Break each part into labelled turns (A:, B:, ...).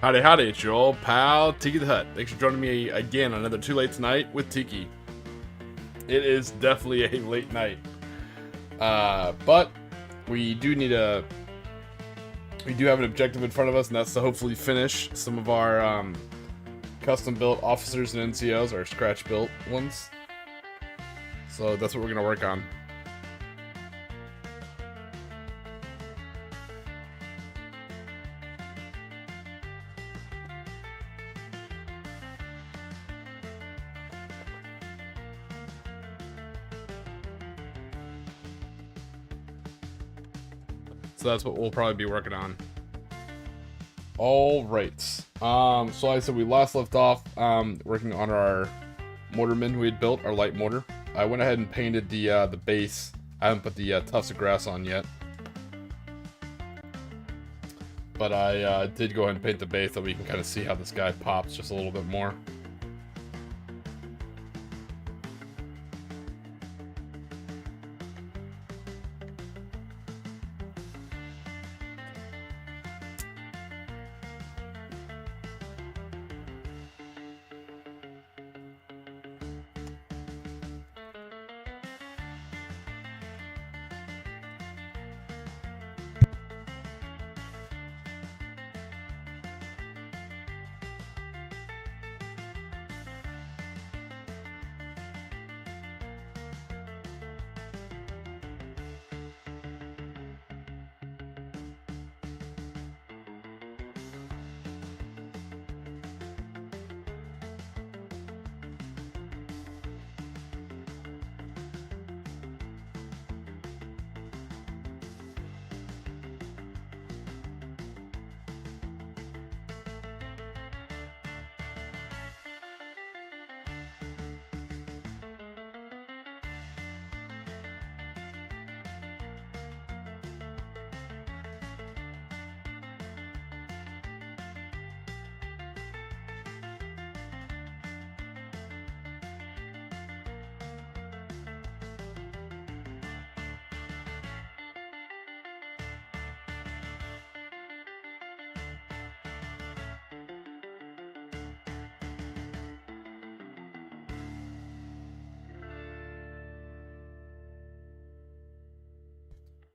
A: Howdy, howdy, it's your old pal, Tiki the Hut. Thanks for joining me again on another Too Late Tonight with Tiki. It is definitely a late night. But we do have an objective in front of us, and that's to hopefully finish some of our custom-built officers and NCOs, our scratch-built ones. So that's what we're going to work on. So that's what we'll probably be working on. All right. So like I said, we last left off working on our mortarman we had built, our light mortar. I went ahead and painted the base. I haven't put the tufts of grass on yet, but I did go ahead and paint the base so we can kind of see how this guy pops just a little bit more.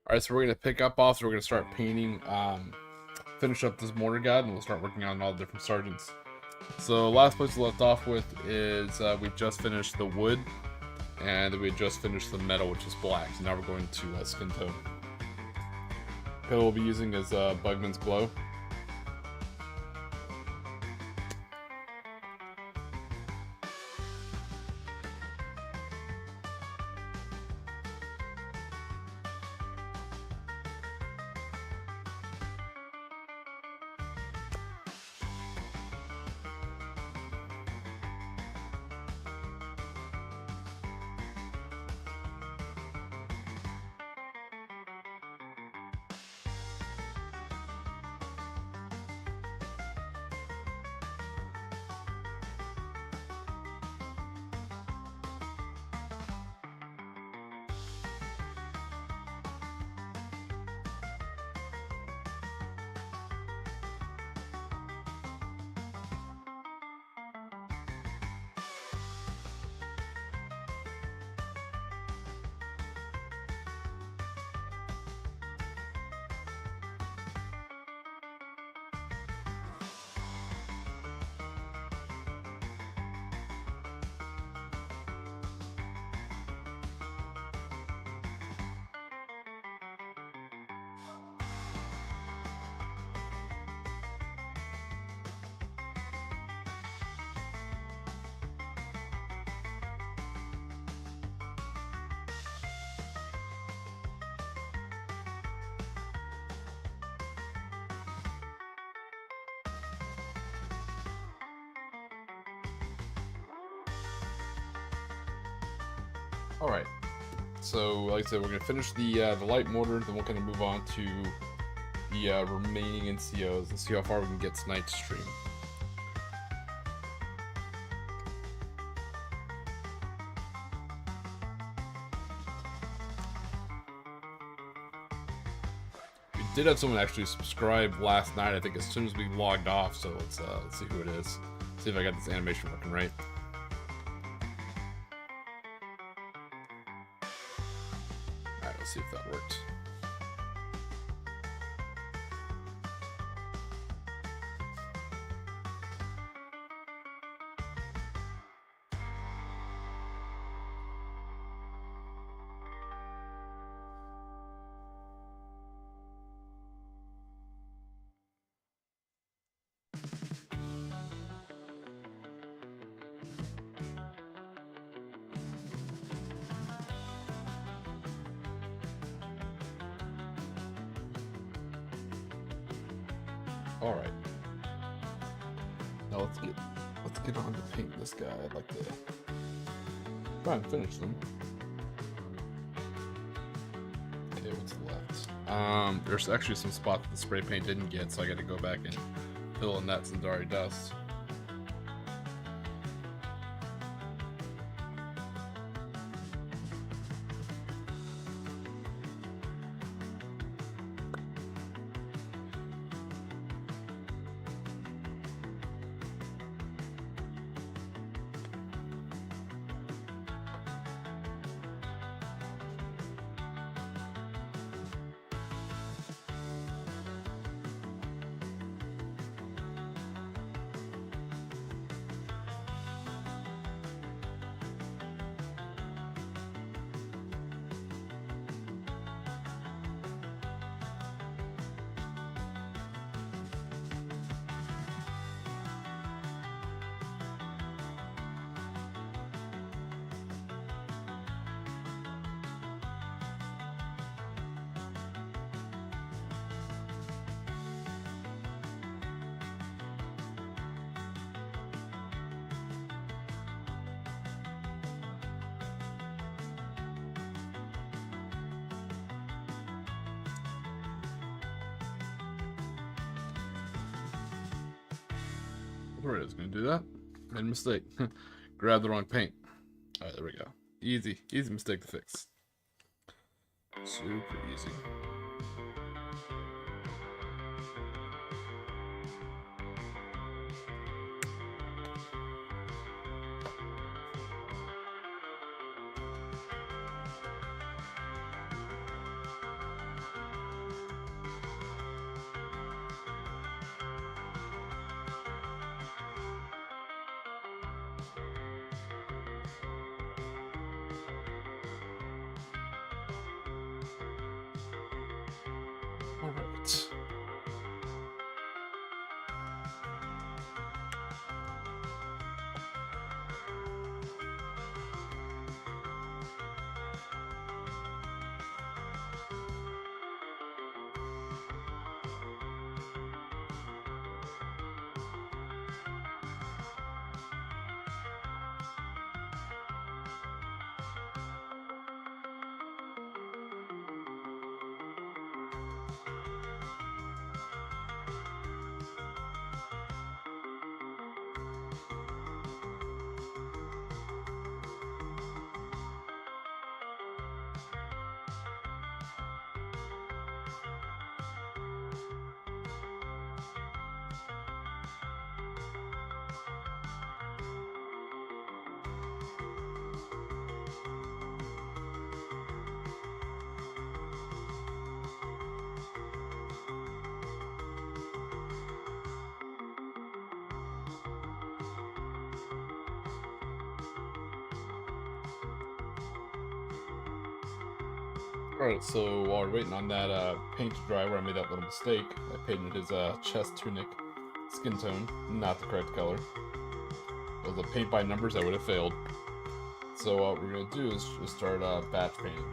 A: Alright, so we're going to pick up off, so we're going to start painting, finish up this mortar guide, and we'll start working on all the different sergeants. So last place we left off with is we just finished the wood, and we had just finished the metal, which is black. So now we're going to skin tone. The color we'll be using is Bugman's Glow. Alright, so like I said, we're going to finish the light mortar, then we'll kind of move on to the remaining NCOs and see how far we can get tonight's stream. Did have someone actually subscribe last night, I think as soon as we logged off, so let's see who it is. See if I got this animation working right. Alright, let's see if that worked. All right. Now let's get on to paint this guy. I'd like to try and finish them. Okay, what's left? There's actually some spots the spray paint didn't get, so I got to go back and fill in that some Dari dust. Where it is gonna do that? Made a mistake. Grab the wrong paint. Alright, there we go. Easy mistake to fix. Super easy. Alright. Alright, so while we're waiting on that paint to dry where I made that little mistake, I painted his chest tunic skin tone, not the correct color. If it was a paint by numbers, I would have failed. So what we're going to do is just start batch painting.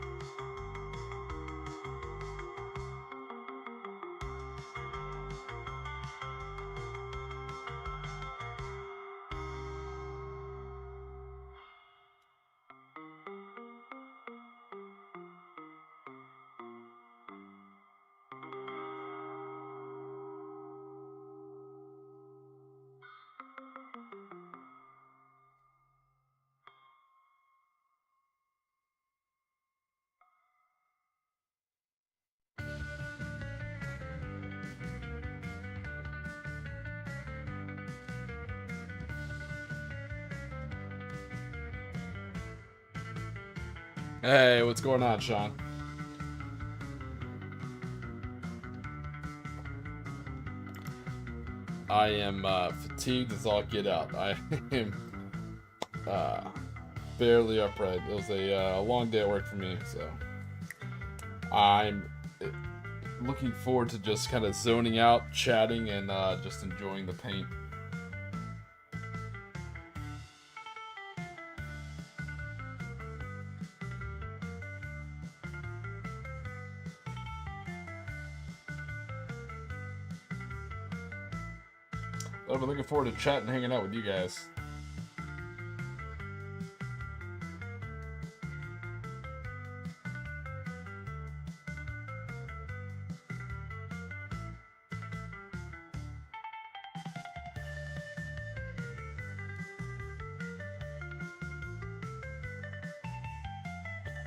A: Hey, what's going on, Sean? I am fatigued as all get out. I am barely upright. It was a long day at work for me, so I'm looking forward to just kind of zoning out, chatting, and just enjoying the paint. I've been looking forward to chatting and hanging out with you guys.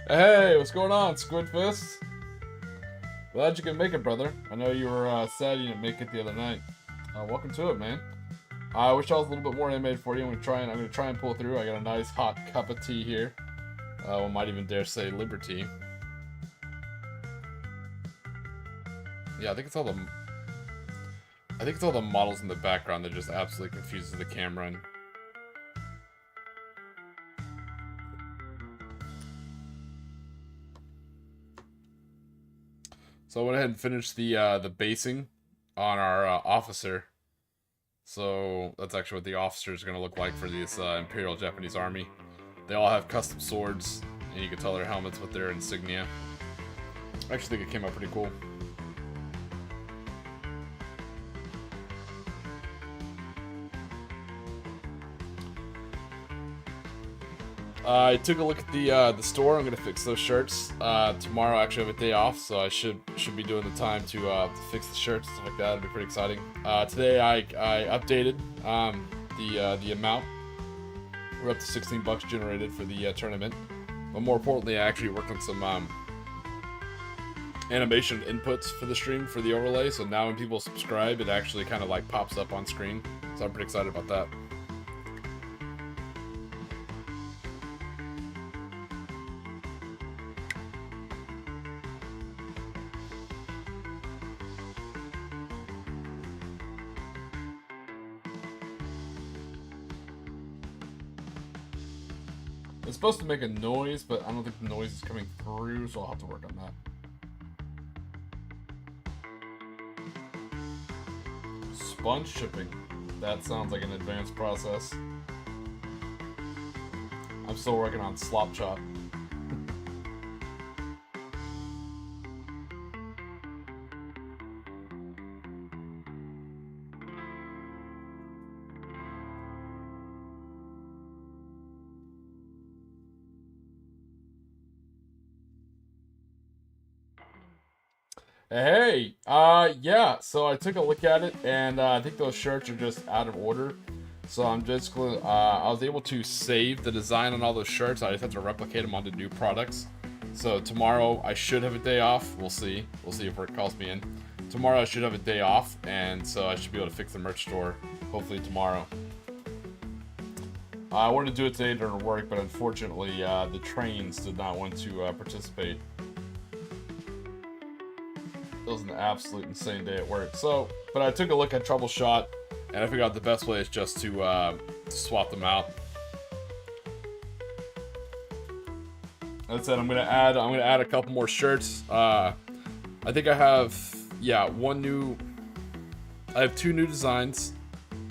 A: Hey, what's going on, Squidfist? Glad you can make it, brother. I know you were sad you didn't make it the other night. Welcome to it, man. I wish I was a little bit more animated for you. I'm gonna try and pull through. I got a nice hot cup of tea here. One might even dare say Liberty. Yeah, I think it's all the models in the background that just absolutely confuses the camera. And so I went ahead and finished the basing on our officer. So that's actually what the officer is going to look like for this Imperial Japanese Army. They all have custom swords, and you can tell their helmets with their insignia. I actually think it came out pretty cool. I took a look at the store. I'm gonna fix those shirts tomorrow. I actually have a day off, so I should be doing the time to fix the shirts and stuff like that. It'll be pretty exciting. Today I updated the amount. We're up to 16 bucks generated for the tournament. But more importantly, I actually worked on some animation inputs for the stream for the overlay. So now when people subscribe, it actually kind of like pops up on screen. So I'm pretty excited about that. It's supposed to make a noise, but I don't think the noise is coming through, so I'll have to work on that. Sponge shipping. That sounds like an advanced process. I'm still working on slop chop. Hey, yeah, so I took a look at it, and I think those shirts are just out of order. So I'm just gonna, I was able to save the design on all those shirts. I just have to replicate them onto new products. So tomorrow I should have a day off. We'll see. We'll see if work calls me in. Tomorrow I should have a day off, and so I should be able to fix the merch store hopefully tomorrow. I wanted to do it today during work, but unfortunately the trains did not want to participate. It was an absolute insane day at work. So, but I took a look at Troubleshot, and I figured out the best way is just to swap them out. That said, I'm gonna add a couple more shirts. I think I have I have 2 new designs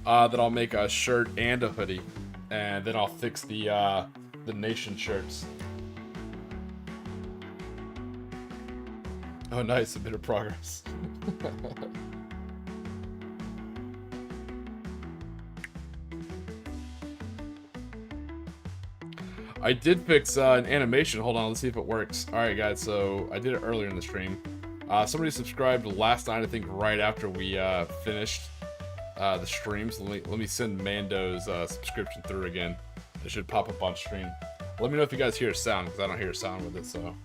A: that I'll make a shirt and a hoodie, and then I'll fix the nation shirts. Oh, nice, a bit of progress. I did fix an animation. Hold on, let's see if it works. Alright, guys, so I did it earlier in the stream. Somebody subscribed last night, I think right after we finished the stream. So let me send Mando's subscription through again. It should pop up on stream. Let me know if you guys hear a sound, because I don't hear a sound with it, so...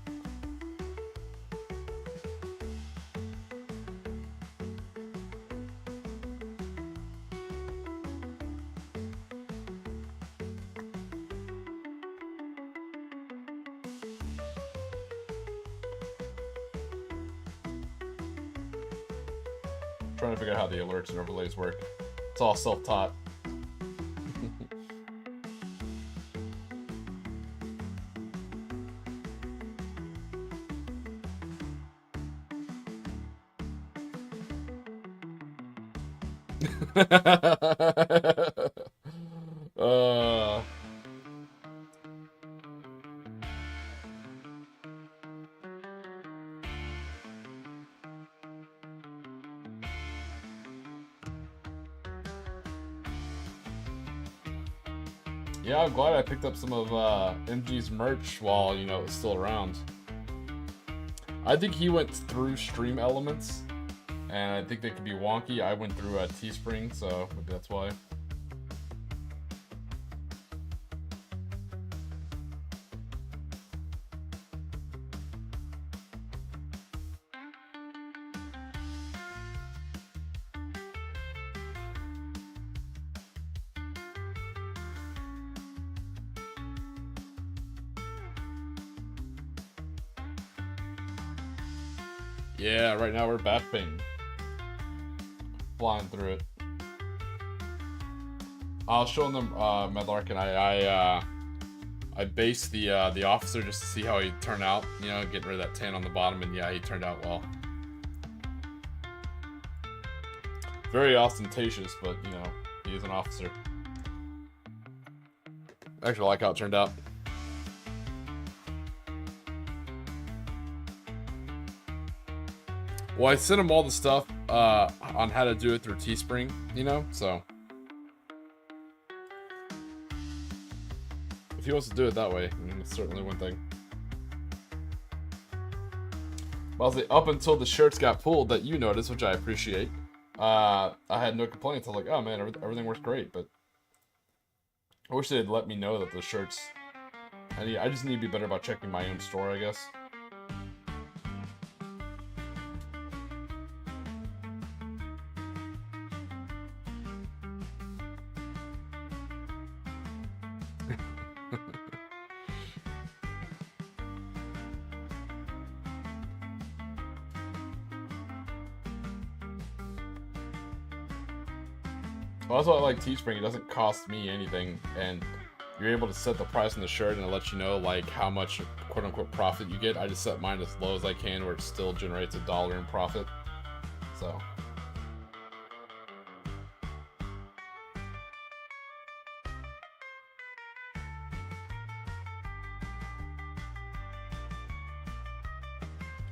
A: trying to figure out how the alerts and overlays work. It's all self-taught. Yeah, I'm glad I picked up some of MG's merch while, you know, it was still around. I think he went through Stream Elements, and I think they could be wonky. I went through Teespring, so maybe that's why. Yeah, right now we're batch painting. Flying through it. I was showing them Medlark, and I based the officer just to see how he'd turn out. You know, getting rid of that tan on the bottom, and yeah, he turned out well. Very ostentatious, but you know, he is an officer. Actually, I like how it turned out. Well, I sent him all the stuff on how to do it through Teespring, you know, so if he wants to do it that way, I mean, it's certainly one thing. Well, up until the shirts got pulled that you noticed, which I appreciate, I had no complaints. I was like, oh man, everything works great, but I wish they'd let me know that the shirts, I just need to be better about checking my own store, I guess. Well, that's why I like Teespring. It doesn't cost me anything, and you're able to set the price on the shirt, and it lets you know like how much quote-unquote profit you get. I just set mine as low as I can, where it still generates $1 in profit. So.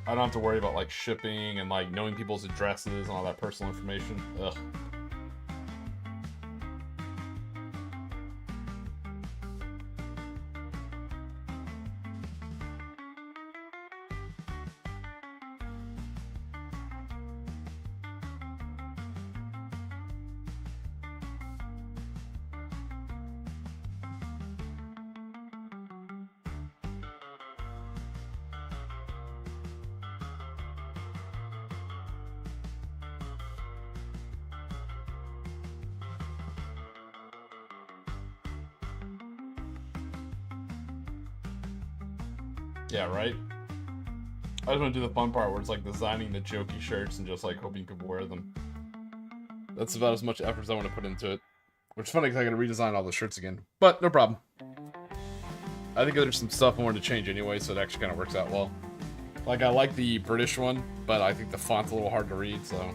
A: I don't have to worry about like shipping and like knowing people's addresses and all that personal information. Ugh. Yeah, right? I just want to do the fun part where it's like designing the jokey shirts and just like hoping people wear them. That's about as much effort as I want to put into it. Which is funny because I gotta redesign all the shirts again. But no problem. I think there's some stuff I wanted to change anyway, so it actually kind of works out well. Like, I like the British one, but I think the font's a little hard to read, so...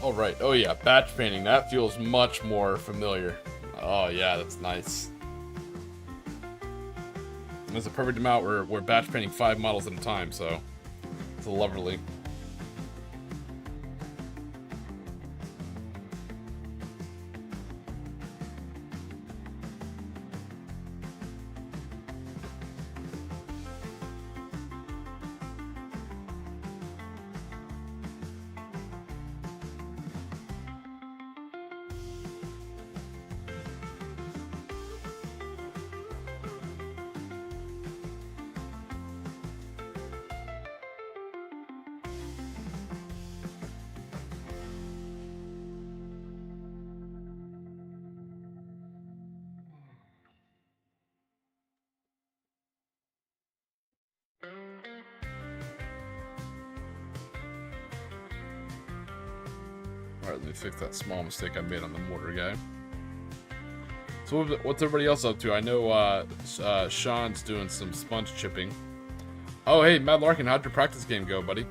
A: Oh, right. Oh, yeah. Batch painting. That feels much more familiar. Oh, yeah. That's nice. There's a perfect amount. We're batch painting 5 models at a time, so it's lovely. Alright, let me fix that small mistake I made on the mortar guy. So what's everybody else up to? I know Sean's doing some sponge chipping. Oh, hey, Mad Larkin, how'd your practice game go, buddy?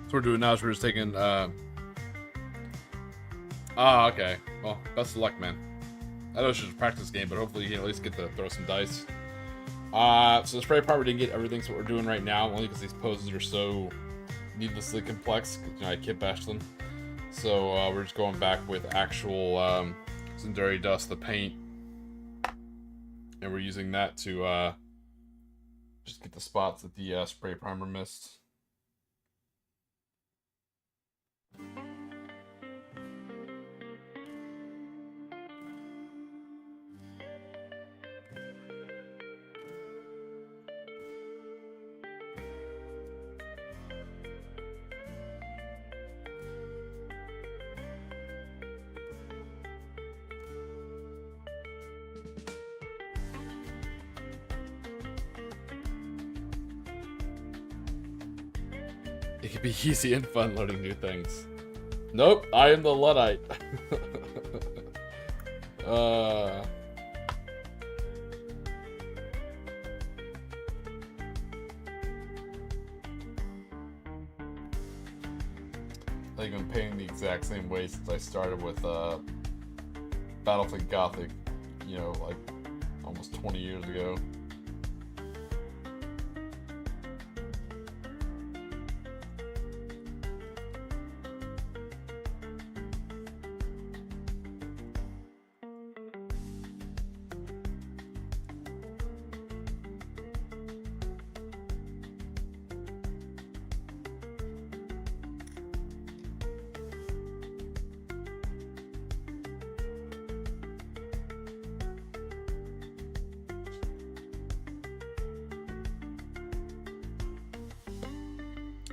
A: So we're doing now is we're just taking, okay. Well, best of luck, man. I know it's just a practice game, but hopefully you can at least get to throw some dice. So the spray primer didn't get everything, so what we're doing right now, only because these poses are so needlessly complex, because, I kit bashed them. So, we're just going back with actual, Zendari dust, the paint. And we're using that to, just get the spots that the, spray primer missed. It can be easy and fun learning new things. Nope, I am the Luddite. I think I'm painting the exact same way since I started with Battlefield Gothic, like almost 20 years ago.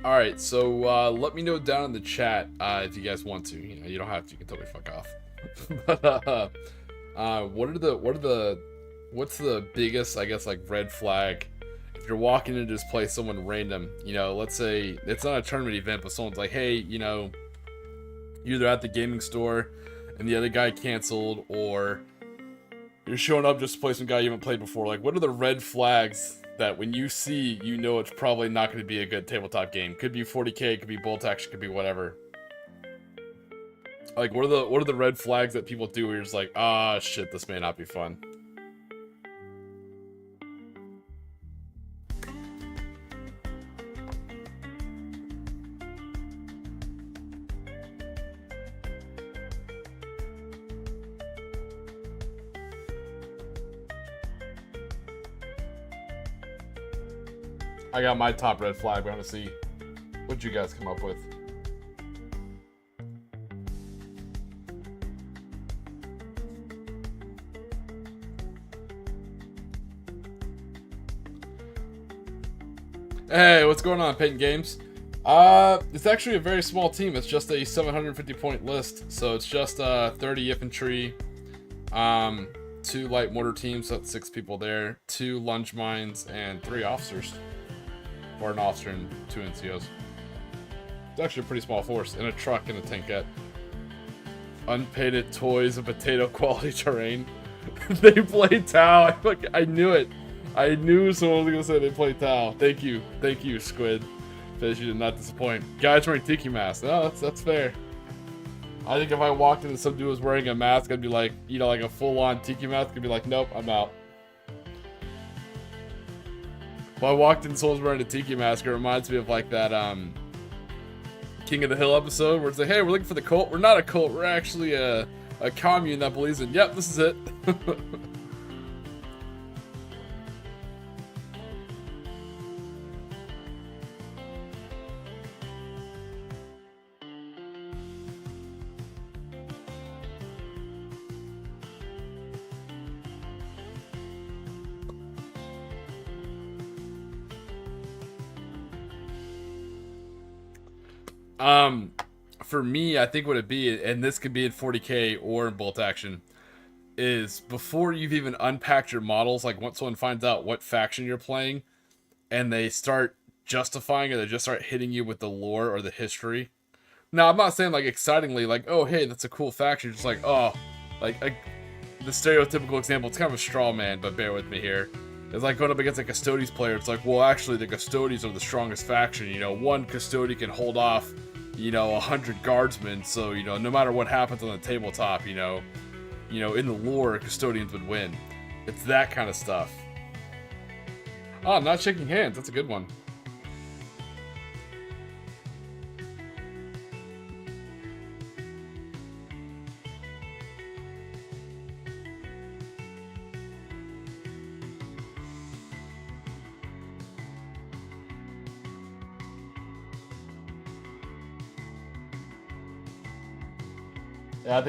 A: Alright, so let me know down in the chat if you guys want to. You don't have to. You can totally fuck off. But what's the biggest, I guess, like red flag if you're walking into this place, someone random, let's say it's not a tournament event, but someone's like, hey, you're either at the gaming store and the other guy canceled, or you're showing up just to play some guy you haven't played before. Like, what are the red flags that when you see, it's probably not going to be a good tabletop game? Could be 40k, could be bolt action, could be whatever. Like, what are the red flags that people do where you're just like, ah, shit, this may not be fun? I got my top red flag. We're gonna see what you guys come up with. Hey, what's going on, Peyton Games? It's actually a very small team. It's just a 750 point list, so it's just 30 infantry, 2 light mortar teams, so that's 6 people there, 2 lunge mines, and 3 officers. Or an officer and 2 NCOs. It's actually a pretty small force, and a truck and a tankette. Unpainted toys and potato quality terrain. They play Tau. I knew it. I knew someone was gonna say they play Tau. Thank you, Squid. Fish, you did not disappoint. Guys wearing Tiki masks. No, that's fair. I think if I walked into some dude was wearing a mask, I'd be like, you know, like a full-on Tiki mask, I'd be like, nope, I'm out. If I walked in, someone's wearing a Tiki mask, it reminds me of like that King of the Hill episode where it's like, hey, we're looking for the cult. We're not a cult. We're actually a commune that believes in, yep, this is it. For me, I think what it'd be, and this could be in 40k or in bolt action, is before you've even unpacked your models, like once someone finds out what faction you're playing, and they start justifying it, they just start hitting you with the lore or the history. Now, I'm not saying like excitingly, like, oh, hey, that's a cool faction. Just like, oh, like the stereotypical example. It's kind of a straw man, but bear with me here. It's like going up against a Custodes player. It's like, well, actually, the Custodes are the strongest faction. You know, one Custode can hold off, you know, 100 guardsmen. So, you know, no matter what happens on the tabletop, you know, in the lore, Custodians would win. It's that kind of stuff. Oh, not shaking hands. That's a good one. Yeah, I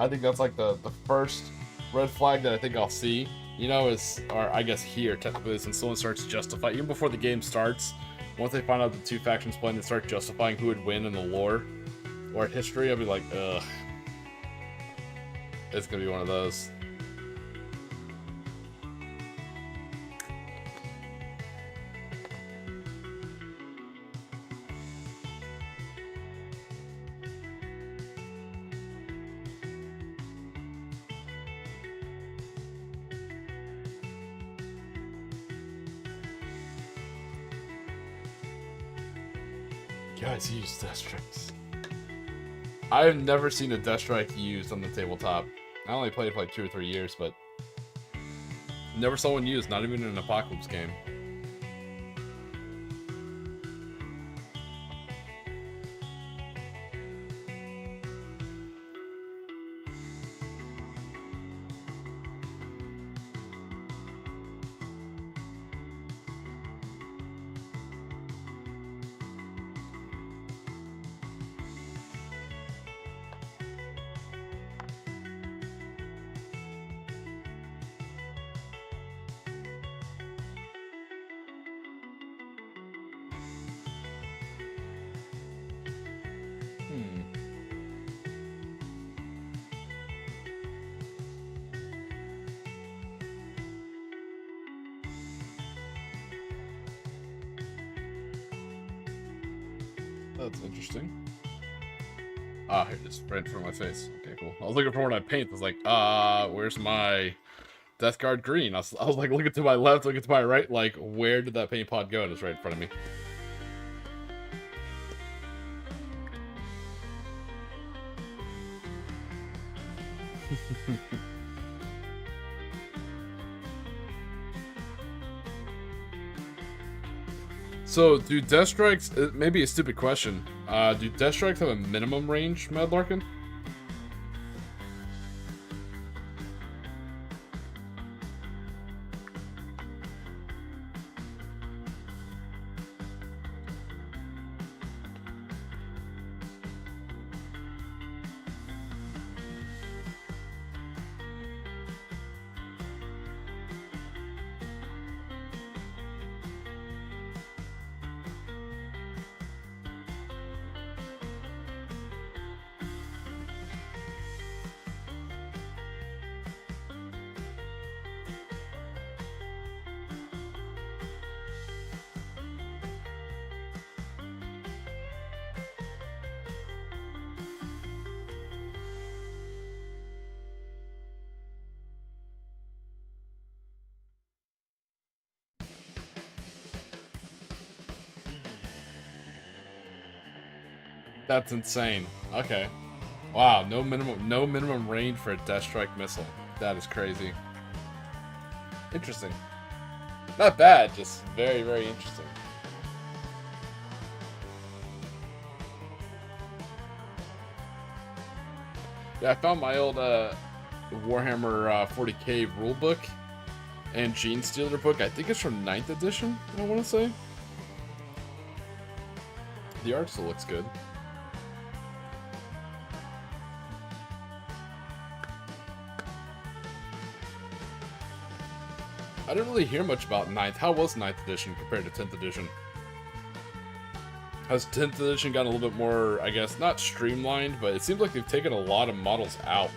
A: think that's like the first red flag that I think I'll see, you know, is, or I guess here technically, is when someone starts justifying, even before the game starts, once they find out the two factions playing, they start justifying who would win in the lore or history. I'll be like, ugh, it's gonna be one of those. Guys, use Death Strikes. I have never seen a Death Strike used on the tabletop. I only played it for like 2 or 3 years, but never saw one used, not even in an Apocalypse game. That's interesting. Ah, here it is, right in front of my face. Okay, cool. I was looking for one I paint. I was like, where's my Death Guard green? I was like looking to my left, looking to my right, like, where did that paint pod go? And it's right in front of me. So, do Death Strikes, maybe a stupid question, do Death Strikes have a minimum range, Mad Larkin? That's insane. Okay. Wow, no minimum range for a Death Strike missile. That is crazy. Interesting. Not bad, just very, very interesting. Yeah, I found my old Warhammer 40k rulebook and Gene Stealer book. I think it's from 9th edition, I want to say. The art still looks good. I didn't really hear much about 9th. How was 9th edition compared to 10th edition? Has 10th edition gotten a little bit more, I guess, not streamlined, but it seems like they've taken a lot of models out.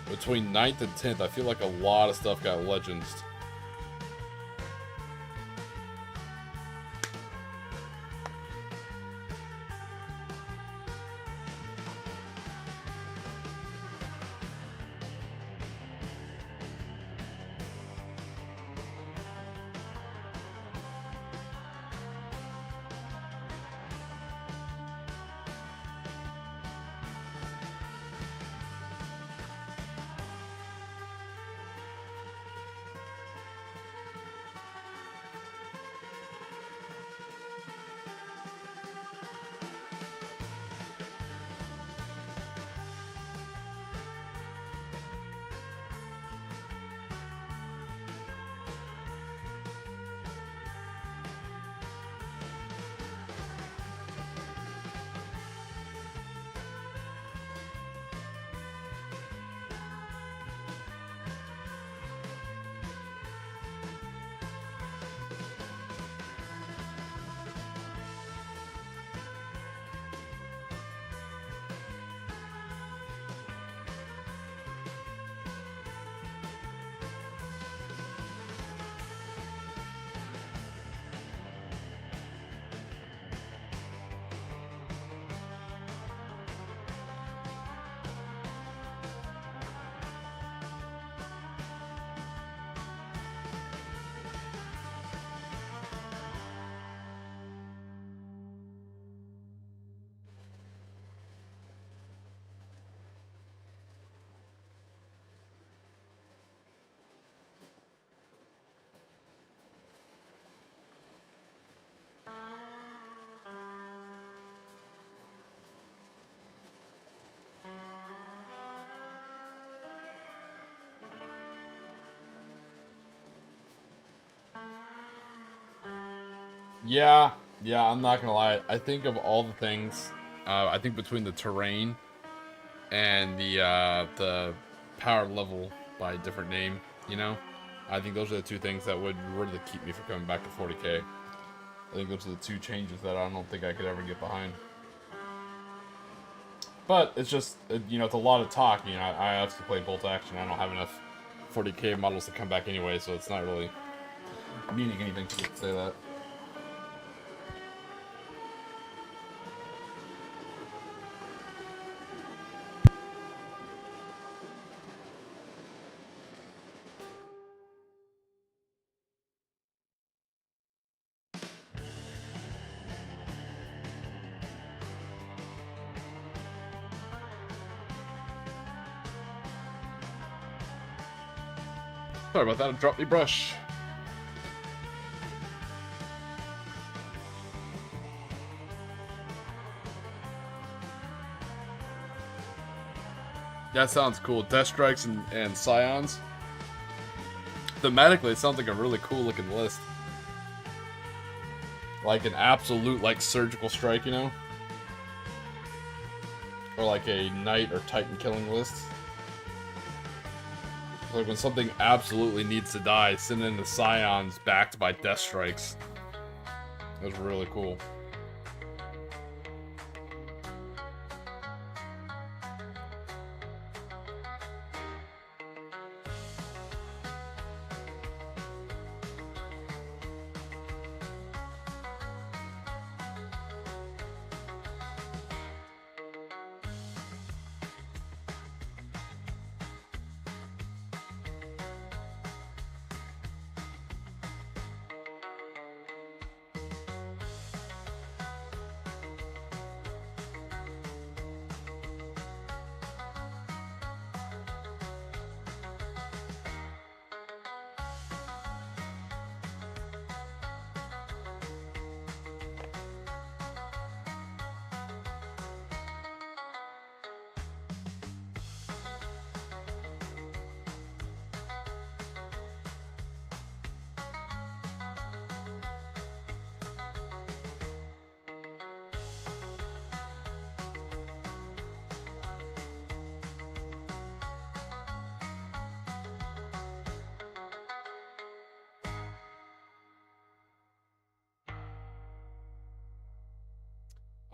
A: Between 9th and 10th, I feel like a lot of stuff got legends. Yeah, I'm not gonna lie. I think of all the things, I think between the terrain and the power level by a different name, you know, I think those are the two things that would really keep me from coming back to 40k. I think those are the two changes that I don't think I could ever get behind. But it's just, you know, it's a lot of talk. You know, I have to play bolt action. I don't have enough 40k models to come back anyway, so it's not really meaning anything to say that. Sorry about that, I dropped my brush. That sounds cool. Death Strikes and Scions. Thematically, it sounds like a really cool looking list. Like an absolute, like, surgical strike, you know? Or like a Knight or Titan killing list. Like when something absolutely needs to die, send in the Scions backed by Death Strikes. That was really cool.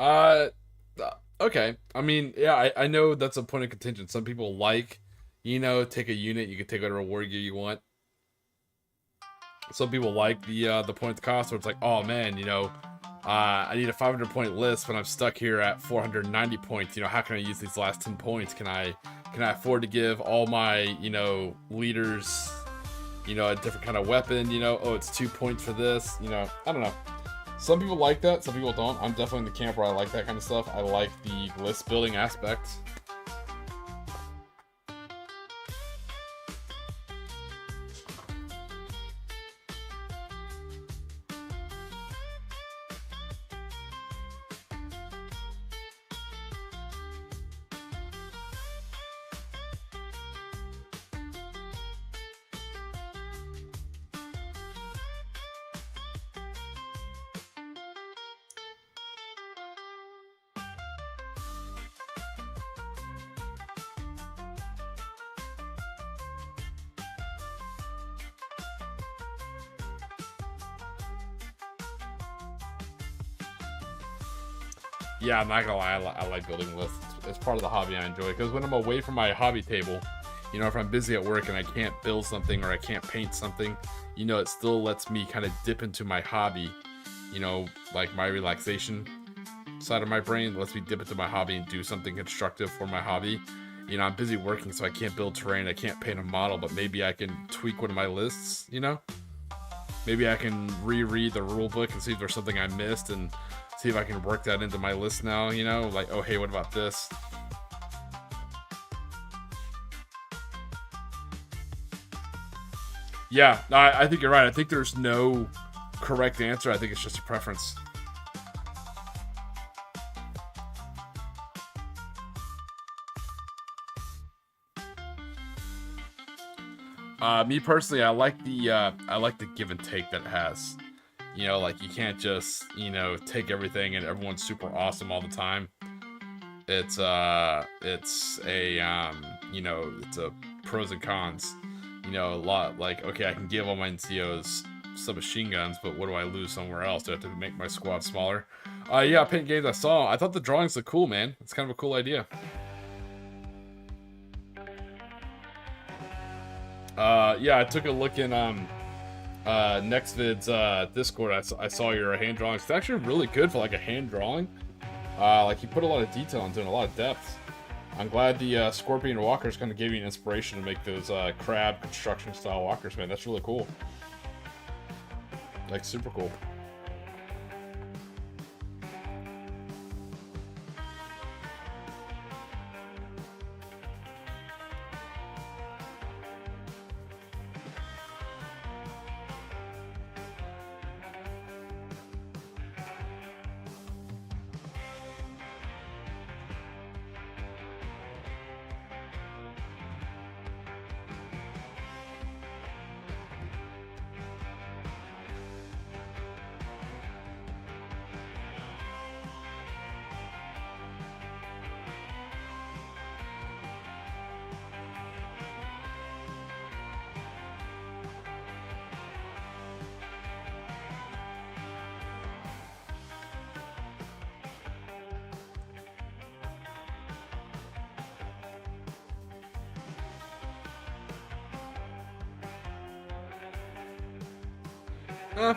A: Uh, okay. I mean, yeah, I know that's a point of contention. Some people like, take a unit. You can take whatever war gear you want. Some people like the point cost, where it's like, oh man, I need a 500 point list, but I'm stuck here at 490 points. How can I use these last 10 points? Can I afford to give all my leaders a different kind of weapon? Oh, it's 2 points for this. I don't know. Some people like that, some people don't. I'm definitely in the camp where I like that kind of stuff. I like the list building aspect. Yeah, I'm not gonna lie, I like building lists. It's part of the hobby I enjoy, because when I'm away from my hobby table, if I'm busy at work and I can't build something or I can't paint something, it still lets me kind of dip into my hobby, like my relaxation side of my brain lets me dip into my hobby and do something constructive for my hobby. I'm busy working, so I can't build terrain, I can't paint a model, but maybe I can tweak one of my lists, Maybe I can reread the rule book and see if there's something I missed and see if I can work that into my list now, like, oh, hey, what about this? Yeah, I think you're right. I think there's no correct answer. I think it's just a preference. Me personally, I like the give and take that it has. Like, you can't just take everything and everyone's super awesome all the time. It's it's a pros and cons. A lot, like, okay, I can give all my NCOs some machine guns, but what do I lose somewhere else? Do I have to make my squad smaller? Yeah, paint games I saw. I thought the drawings look cool, man. It's kind of a cool idea. Yeah, I took a look in NextVid's Discord. I saw your hand drawings. It's actually really good for like a hand drawing. Like, you put a lot of detail into it, and a lot of depth. I'm glad the Scorpion walkers kind of gave you an inspiration to make those crab construction style walkers, man. That's really cool. Like, super cool.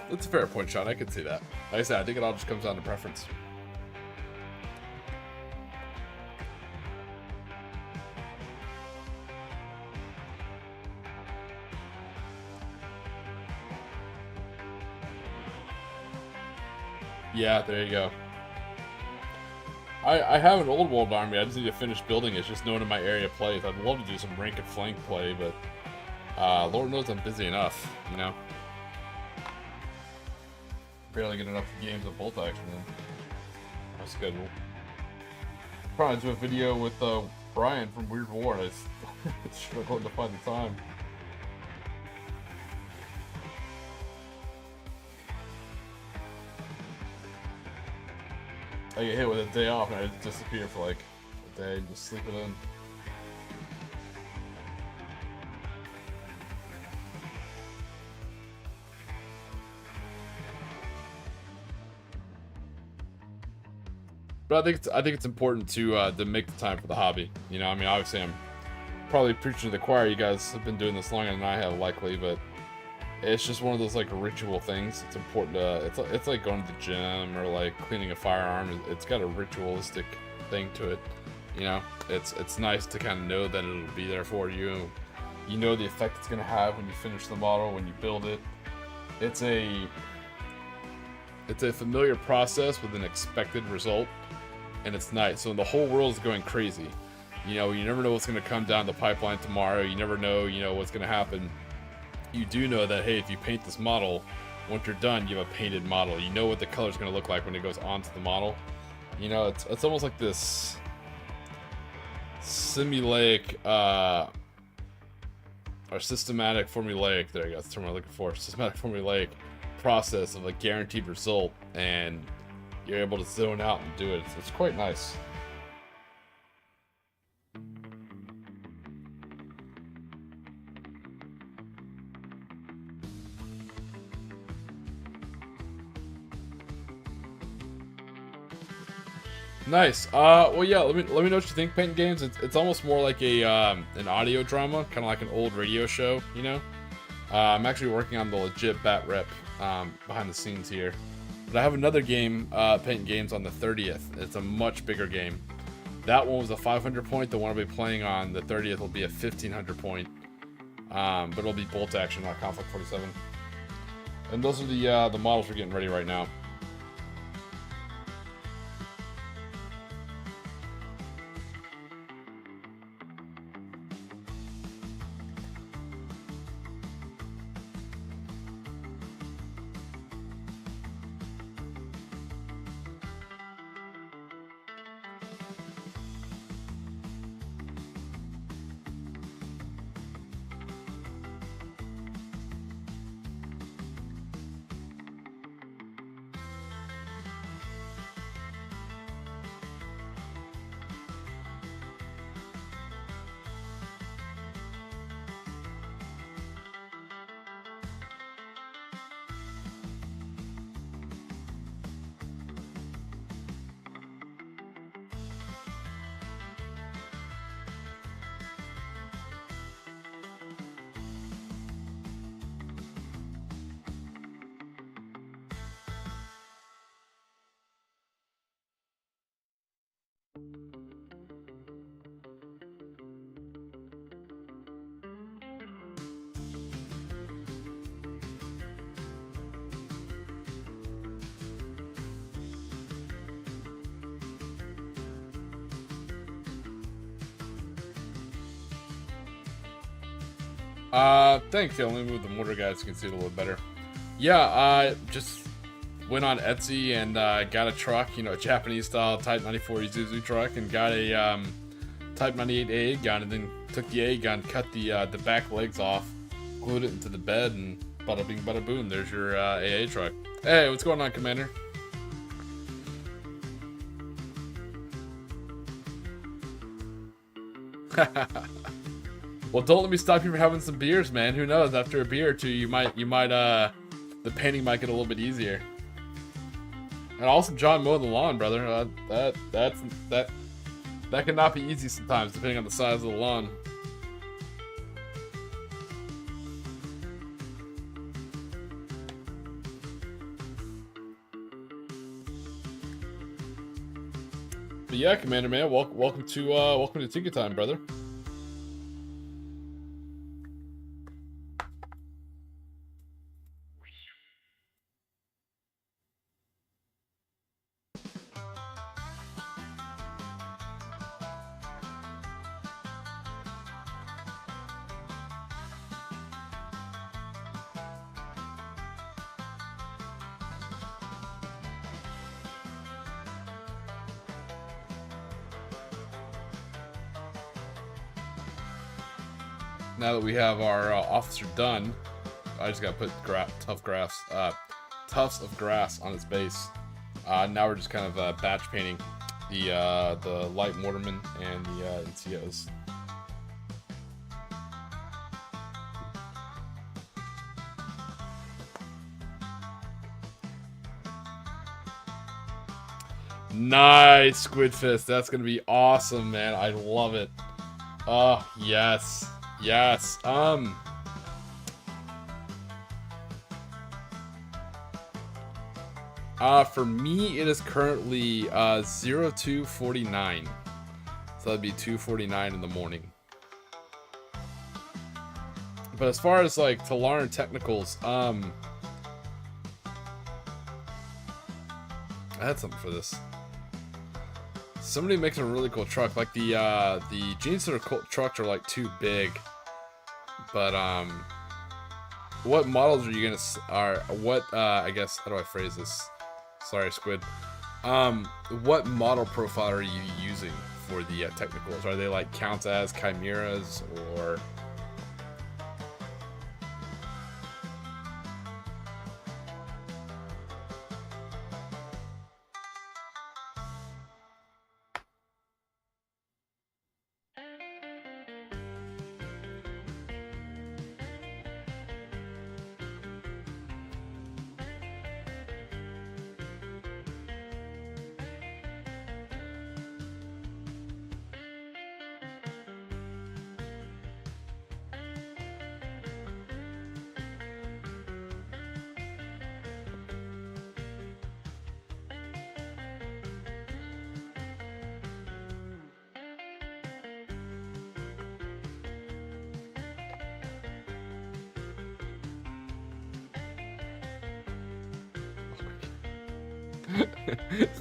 A: That's a fair point, Sean. I could see that. Like I said, I think it all just comes down to preference. Yeah, there you go. I have an old world army. I just need to finish building it. It's just known in my area plays. I'd love to do some rank and flank play, but Lord knows I'm busy enough, Barely get enough games of bolt action in my schedule. Probably do a video with Brian from Weird War, and I struggled to find the time. I get hit with a day off and I just disappear for like a day and just sleep it in. But I think it's important to make the time for the hobby. You know, I mean, obviously I'm probably preaching to the choir. You guys have been doing this longer than I have, likely, but it's just one of those like ritual things. It's important to. It's like going to the gym or like cleaning a firearm. It's got a ritualistic thing to it. You know, it's nice to kind of know that it'll be there for you. You know the effect it's gonna have when you finish the model, when you build it. It's a familiar process with an expected result, and it's nice. So the whole world is going crazy. You know, you never know what's gonna come down the pipeline tomorrow. You never know, what's gonna happen. You do know that, hey, if you paint this model, once you're done, you have a painted model. You know what the color's gonna look like when it goes onto the model. You know, it's almost like this simulaic or systematic formulaic, there you go, that's the term I'm looking for, systematic formulaic process of a guaranteed result, and you're able to zone out and do it. It's quite nice. Nice. Well, yeah. Let me know what you think. Painting games. It's almost more like a an audio drama, kind of like an old radio show. You know. I'm actually working on the legit bat rep behind the scenes here, but I have another game, painting games, on the 30th. It's a much bigger game. That one was a 500 point. The one I'll be playing on the 30th will be a 1500 point. But it'll be bolt action, not conflict 47. And those are the models we're getting ready right now. Thanks. Yeah, let me move the mortar guys so you can see it a little better. Yeah, I just went on Etsy and got a truck, a Japanese style Type 94 Isuzu truck, and got a Type 98 AA gun, and then took the AA gun, cut the back legs off, glued it into the bed, and bada bing bada boom, there's your AA truck. Hey, what's going on, Commander? Well, don't let me stop you from having some beers, man. Who knows? After a beer or two, you might the painting might get a little bit easier. And also, John, mowing the lawn, brother. That cannot be easy sometimes, depending on the size of the lawn. But yeah, Commander, man, welcome to Tiki time, brother. Now that we have our officer done, I just gotta put tufts of grass on its base. Now we're just kind of batch painting the light mortarmen and the NCOs. Nice, Squid Fist. That's gonna be awesome, man. I love it. Oh, yes. Yes. For me, it is currently 02:49. So that'd be 2:49 in the morning. But as far as like to learn technicals, I had something for this. Somebody makes a really cool truck. Like the Genester trucks are like too big. But what models are you gonna I guess, how do I phrase this? Sorry, Squid. What model profile are you using for the technicals? Are they like count as chimeras or?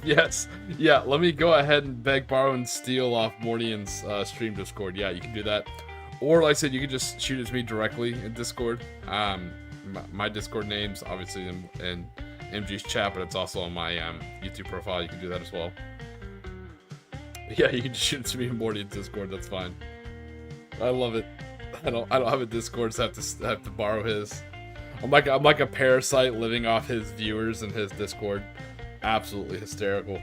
A: Yes. Yeah, let me go ahead and beg, borrow, and steal off Mornian's stream Discord. Yeah, you can do that. Or, like I said, you can just shoot it to me directly in Discord. My Discord name's obviously in MG's chat, but it's also on my YouTube profile. You can do that as well. Yeah, you can just shoot it to me in Mornian's Discord. That's fine. I love it. I don't have a Discord, so I have to borrow his. I'm like a parasite living off his viewers and his Discord. Absolutely hysterical.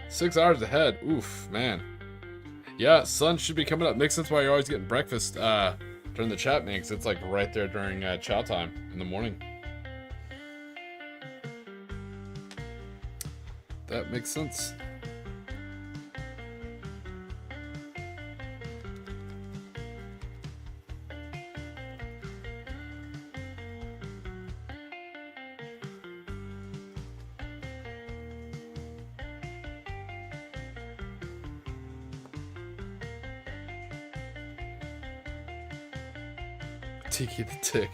A: Six hours ahead. Oof, man. Yeah, sun should be coming up. Makes sense why you're always getting breakfast during the chat, man, because it's like right there during chow time in the morning. That makes sense. Tiki the Tick.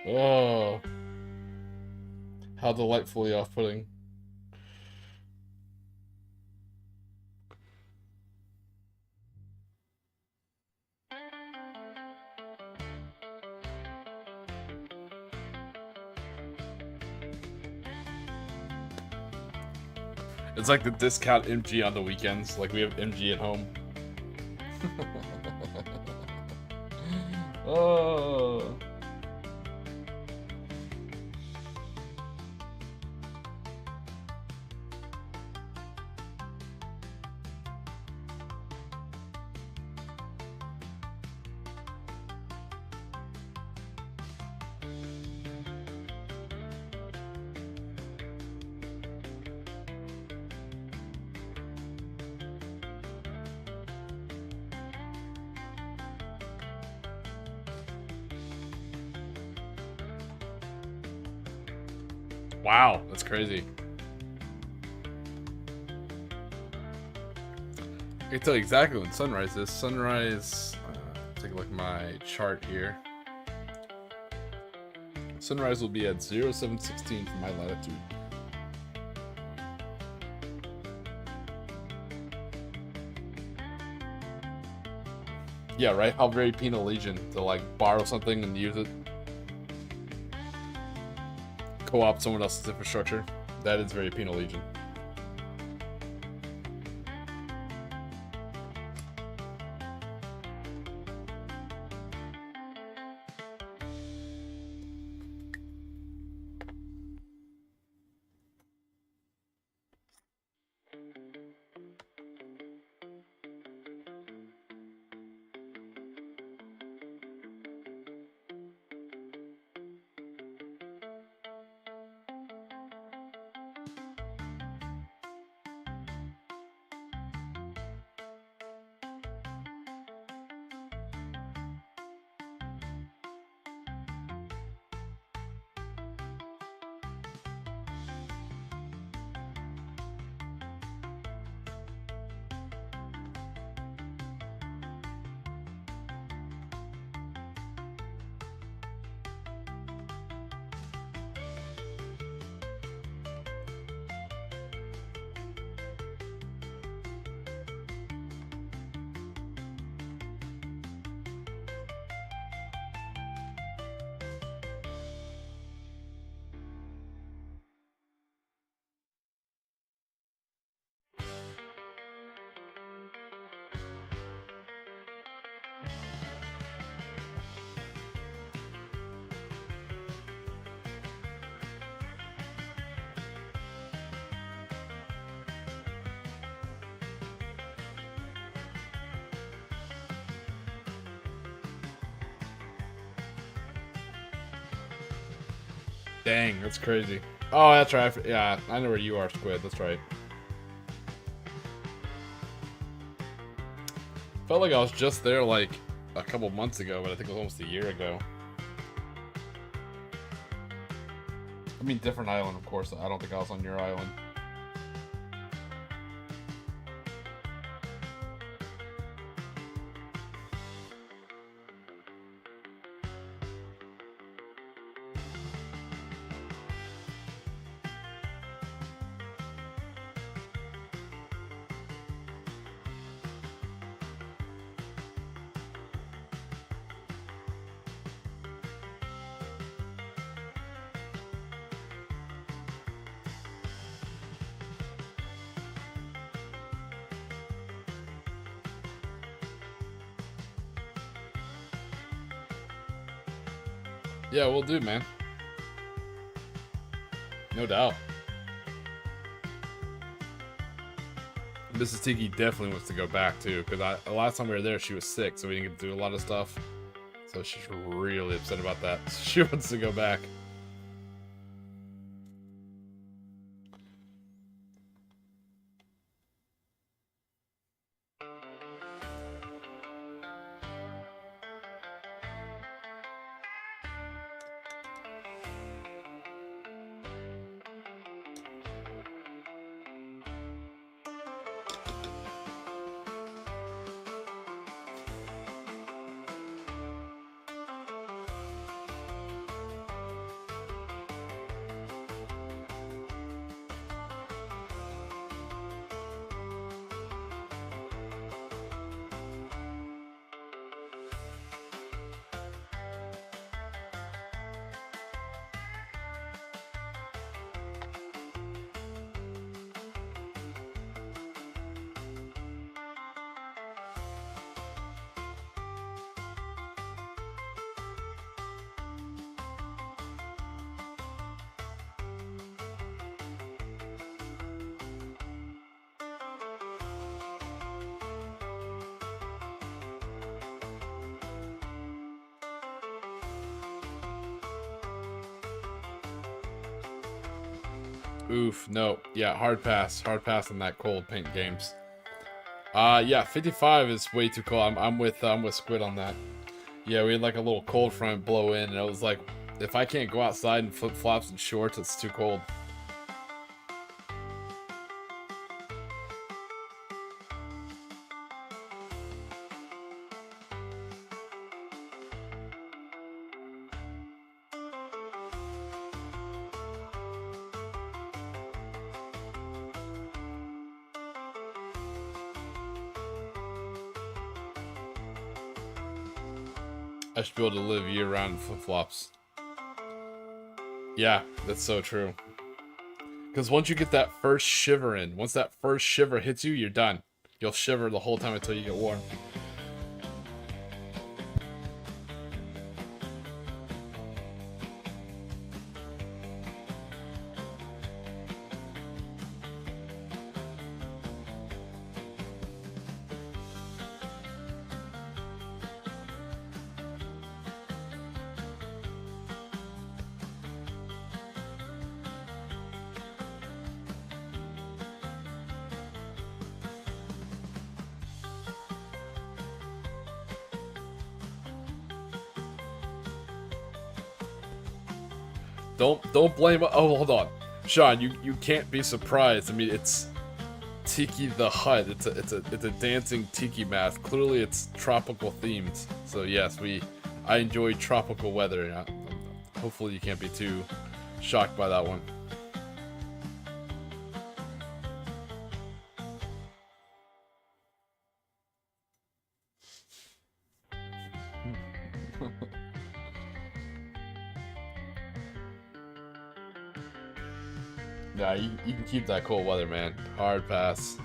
A: Oh. How delightfully off-putting. It's like the discount MG on the weekends. Like we have MG at home. Oh. Wow, that's crazy. I can tell you exactly when sunrise is. Sunrise, take a look at my chart here. Sunrise will be at 0716 for my latitude. Yeah, right? How very penal legion to like borrow something and use it. Co-op someone else's infrastructure. That is very penal legion. Dang, that's crazy. Oh, that's right. Yeah, I know where you are, Squid. That's right. Felt like I was just there like a couple months ago, but I think it was almost a year ago. I mean, different island, of course. I don't think I was on your island. Yeah, we'll do, man. No doubt. Mrs. Tiki definitely wants to go back, too, because the last time we were there, she was sick, so we didn't get to do a lot of stuff. So she's really upset about that. She wants to go back. Oof, no. Yeah, hard pass. Hard pass on that cold paint games. Yeah, 55 is way too cold. I'm with Squid on that. Yeah, we had like a little cold front blow in, and it was like, if I can't go outside in flip-flops and shorts, it's too cold. I should be able to live year-round in flip-flops. Yeah, that's so true. Because once you get that first shiver in, once that first shiver hits you, you're done. You'll shiver the whole time until you get warm. Don't blame. Oh, hold on, Sean. You can't be surprised. I mean, it's Tiki the Hut. It's a dancing tiki mask. Clearly, it's tropical themed. So yes, I enjoy tropical weather. Yeah. Hopefully, you can't be too shocked by that one. Yeah, you can keep that cold weather, man. Hard pass.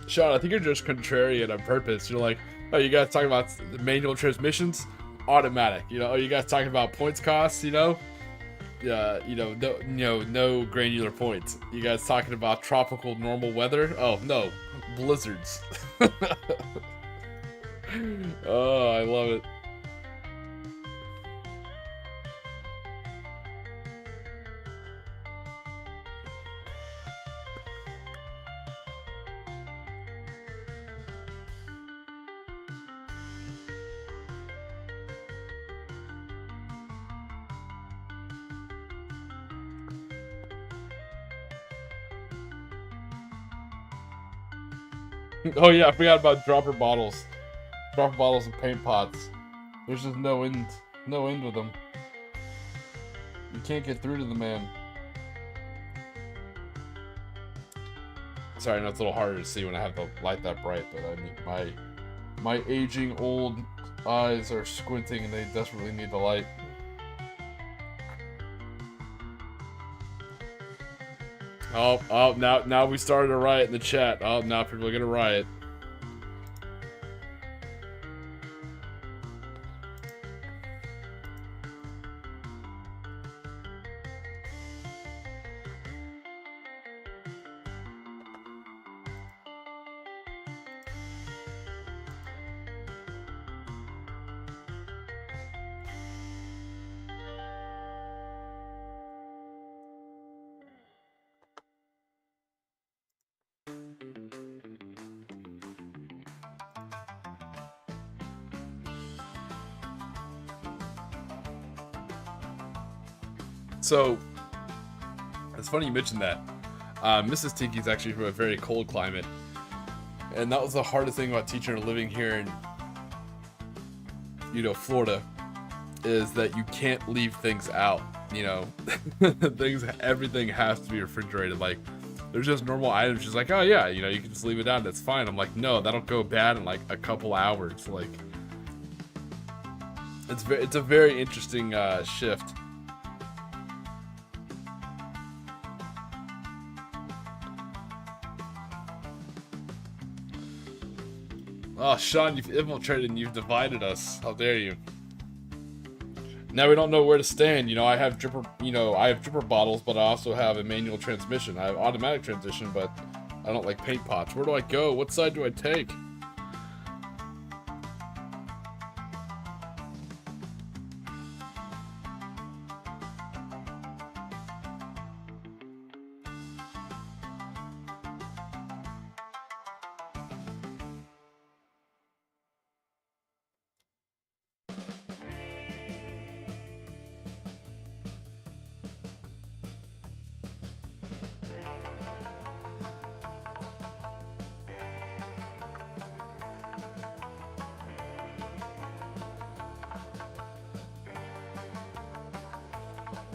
A: Sean, I think you're just contrarian on purpose. You're like, Oh, you guys talking about the manual transmissions? Automatic. You know, oh, you guys talking about points costs, you know? No granular points. You guys talking about tropical normal weather? Oh, no. Blizzards. Oh, I love it. Oh yeah, I forgot about dropper bottles. Dropper bottles and paint pots. There's just no end with them. You can't get through to the man. Sorry, I know it's a little harder to see when I have the light that bright, but I mean my aging old eyes are squinting and they desperately need the light. Oh, now we started a riot in the chat. Oh, now people are gonna riot. So, it's funny you mentioned that. Mrs. Tiki is actually from a very cold climate. And that was the hardest thing about teaching or living here in, Florida, is that you can't leave things out, everything has to be refrigerated. Like, there's just normal items, just like, oh yeah, you can just leave it out, that's fine. I'm like, no, that'll go bad in like a couple hours. Like, it's a very interesting shift. Oh, Sean, you've infiltrated and you've divided us. How dare you? Now we don't know where to stand. I have dripper bottles, but I also have a manual transmission. I have automatic transmission, but I don't like paint pots. Where do I go? What side do I take?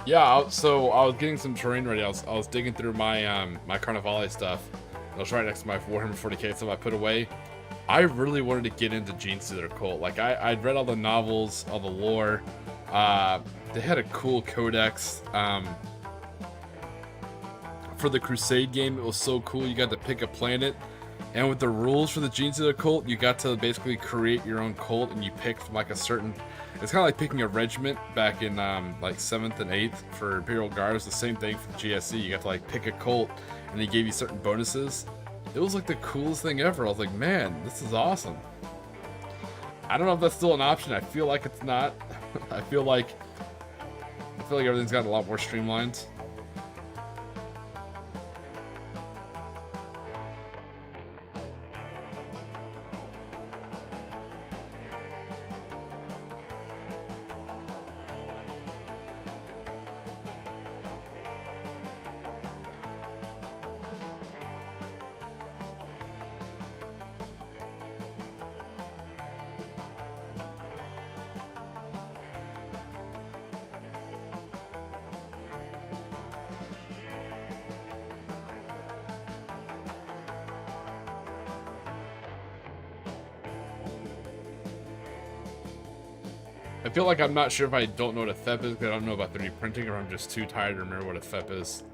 A: Yeah, so I was getting some terrain ready. I was digging through my my Carnivale stuff. I was right next to my Warhammer 40k stuff I put away. I really wanted to get into Genestealer Cult. Like, I'd read all the novels, all the lore. They had a cool codex. For the Crusade game, it was so cool. You got to pick a planet. And with the rules for the Genestealer Cult, you got to basically create your own cult, and you picked like a certain... It's kind of like picking a regiment back in like 7th and 8th for Imperial Guard. It's the same thing for GSC. You got to like pick a cult, and they gave you certain bonuses. It was like the coolest thing ever. I was like, man, this is awesome. I don't know if that's still an option. I feel like it's not. I feel like everything's gotten a lot more streamlined. I feel like I'm not sure if I don't know what a FEP is because I don't know about 3D printing, or I'm just too tired to remember what a FEP is.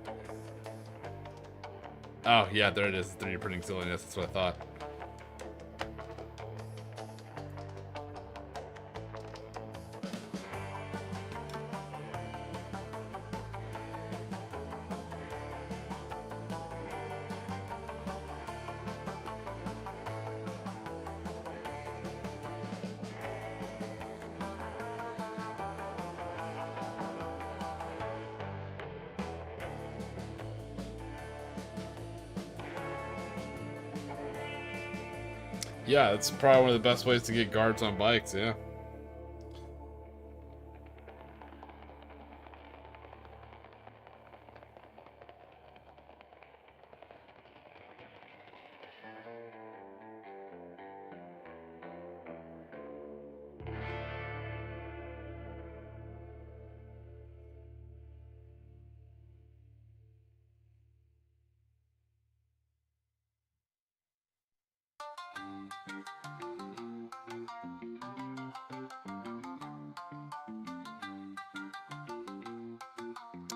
A: Oh, yeah, there it is. 3D printing silliness. That's what I thought. Yeah, it's probably one of the best ways to get guards on bikes, yeah.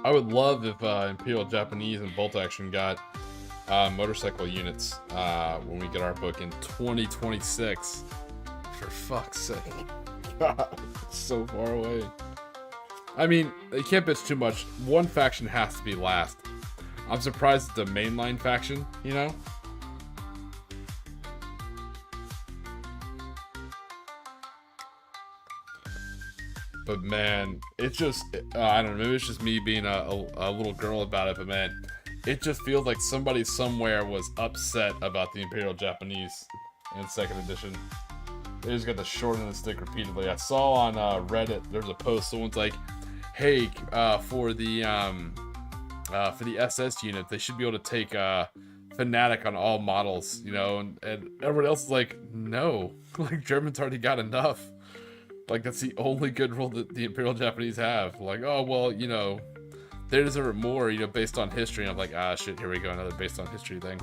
A: I would love if Imperial Japanese and Bolt Action got motorcycle units when we get our book in 2026. For fuck's sake. God, it's so far away. I mean, they can't bitch too much. One faction has to be last. I'm surprised it's the mainline faction, you know? But man, it's just, I don't know, maybe it's just me being a little girl about it, but man, it just feels like somebody somewhere was upset about the Imperial Japanese in 2nd edition. They just got the short end of the stick repeatedly. I saw on Reddit, there's a post, someone's like, hey, for the SS unit, they should be able to take Fanatic on all models, you know, and everyone else is like, no, like Germans already got enough. Like, that's the only good rule that the Imperial Japanese have. Like, oh, well, you know, they deserve it more, you know, based on history. And I'm like, ah, shit, here we go, another based on history thing.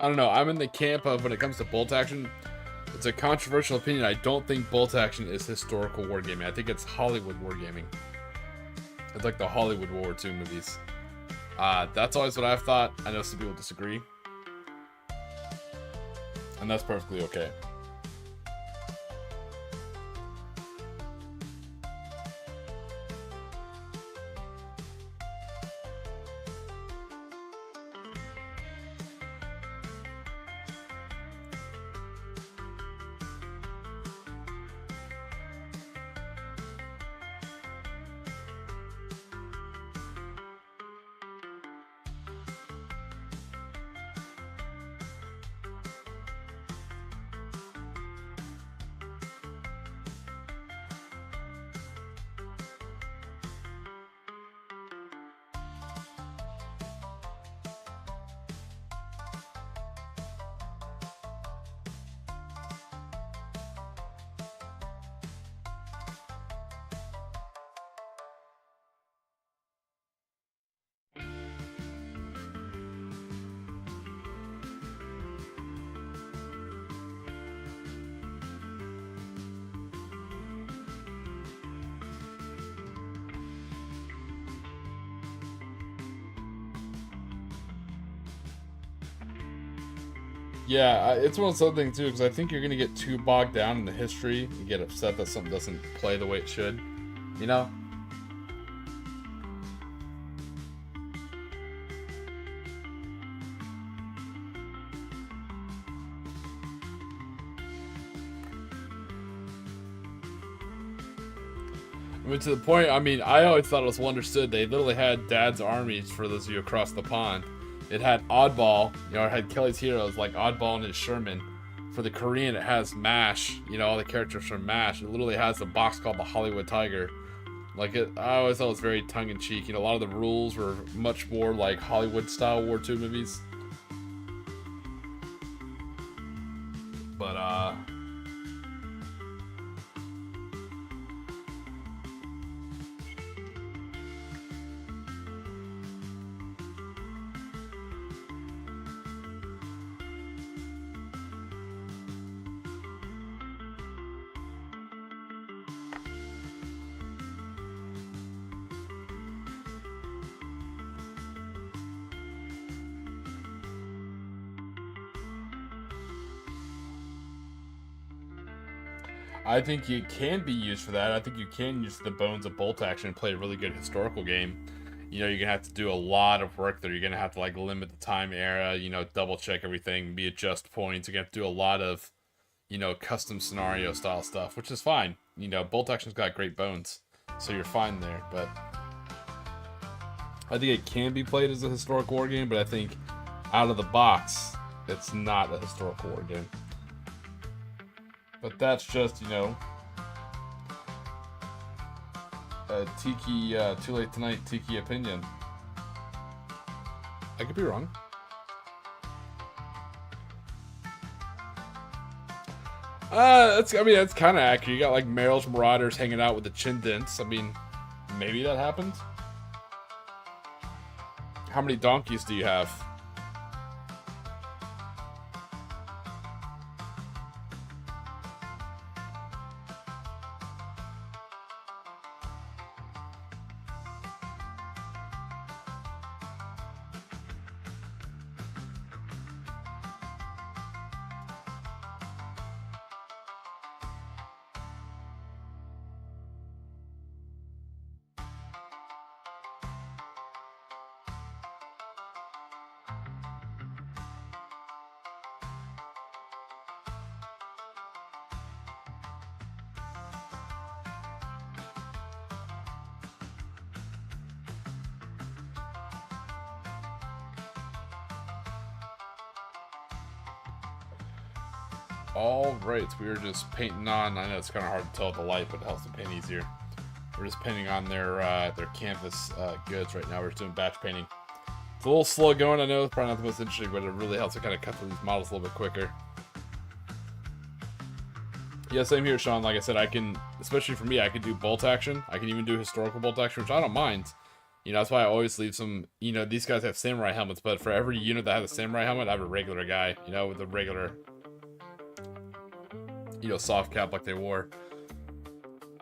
A: I don't know. I'm in the camp of when it comes to bolt action, it's a controversial opinion. I don't think bolt action is historical wargaming. I think it's Hollywood wargaming. It's like the Hollywood World War II movies. That's always what I've thought. I know some people disagree. And that's perfectly okay. Yeah, it's one of those things too, because I think you're gonna get too bogged down in the history and get upset that something doesn't play the way it should. You know? I mean, to the point, I mean, I always thought it was well understood. They literally had Dad's armies, for those of you across the pond. It had Oddball, you know, it had Kelly's heroes like Oddball and his Sherman. For the Korean, it has MASH, you know, all the characters from MASH. It literally has a box called the Hollywood Tiger. Like, I always thought it was very tongue-in-cheek. You know, a lot of the rules were much more like Hollywood-style War II movies. But, I think it can be used for that. I think you can use the bones of bolt action and play a really good historical game. You know, you're gonna have to do a lot of work there. You're gonna have to like limit the time era, you know, double check everything, be adjust points. You're gonna have to do a lot of, you know, custom scenario style stuff, which is fine. You know, bolt action's got great bones, so you're fine there. But I think it can be played as a historical war game, but I think out of the box, it's not a historical war game. But that's just, you know, a Tiki, too late tonight Tiki opinion. I could be wrong. That's kind of accurate. You got like Meryl's Marauders hanging out with the chin dents. I mean, maybe that happened. How many donkeys do you have? Alright, so we were just painting on, I know it's kind of hard to tell with the light, but it helps them paint easier. We're just painting on their canvas goods right now. We're just doing batch painting. It's a little slow going, I know, it's probably not the most interesting, but it really helps to kind of cut through these models a little bit quicker. Yeah, same here, Sean. Like I said, I can, especially for me, I can do bolt action. I can even do historical bolt action, which I don't mind. You know, that's why I always leave some, you know, these guys have samurai helmets, but for every unit that has a samurai helmet, I have a regular guy, you know, with a regular, you know, soft cap like they wore.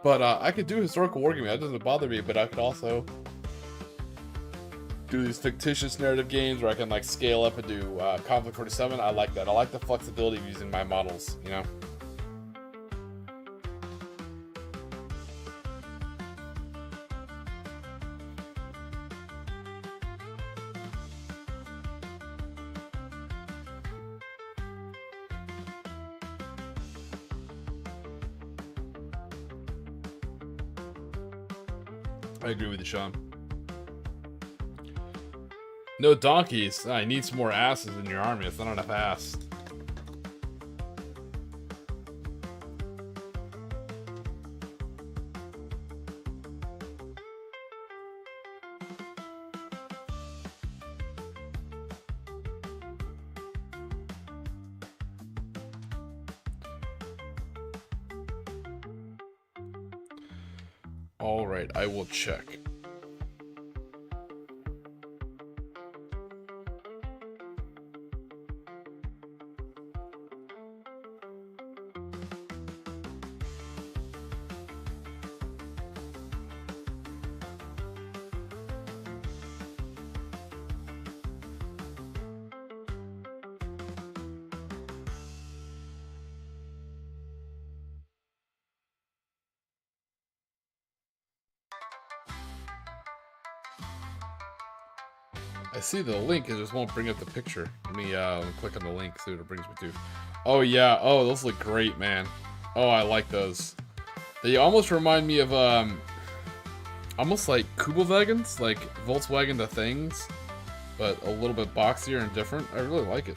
A: But I could do historical wargaming. That doesn't bother me. But I could also do these fictitious narrative games where I can like scale up and do Conflict 47. I like that. I like the flexibility of using my models. You know. I agree with you, Sean. No donkeys. I need some more asses in your army. It's not enough ass. All right, I will check. I see the link, it just won't bring up the picture. Let me click on the link, see what it brings me to. Oh yeah, oh those look great, man. Oh, I like those. They almost remind me of almost like Kubelwagens, like Volkswagen the Things, but a little bit boxier and different. I really like it.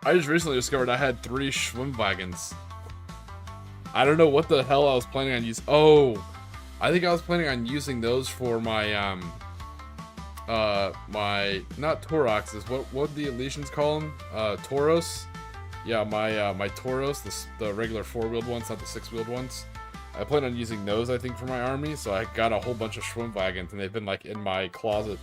A: I just recently discovered I had 3 Schwimmwagens. I don't know what the hell I was planning on using. Oh, I think I was planning on using those for my my not Toroxes. What the Elysians call them? Tauros. Yeah, my Tauros, the regular 4-wheeled ones, not the 6-wheeled ones. I plan on using those, I think, for my army. So I got a whole bunch of Schwimmwagens, and they've been like in my closet.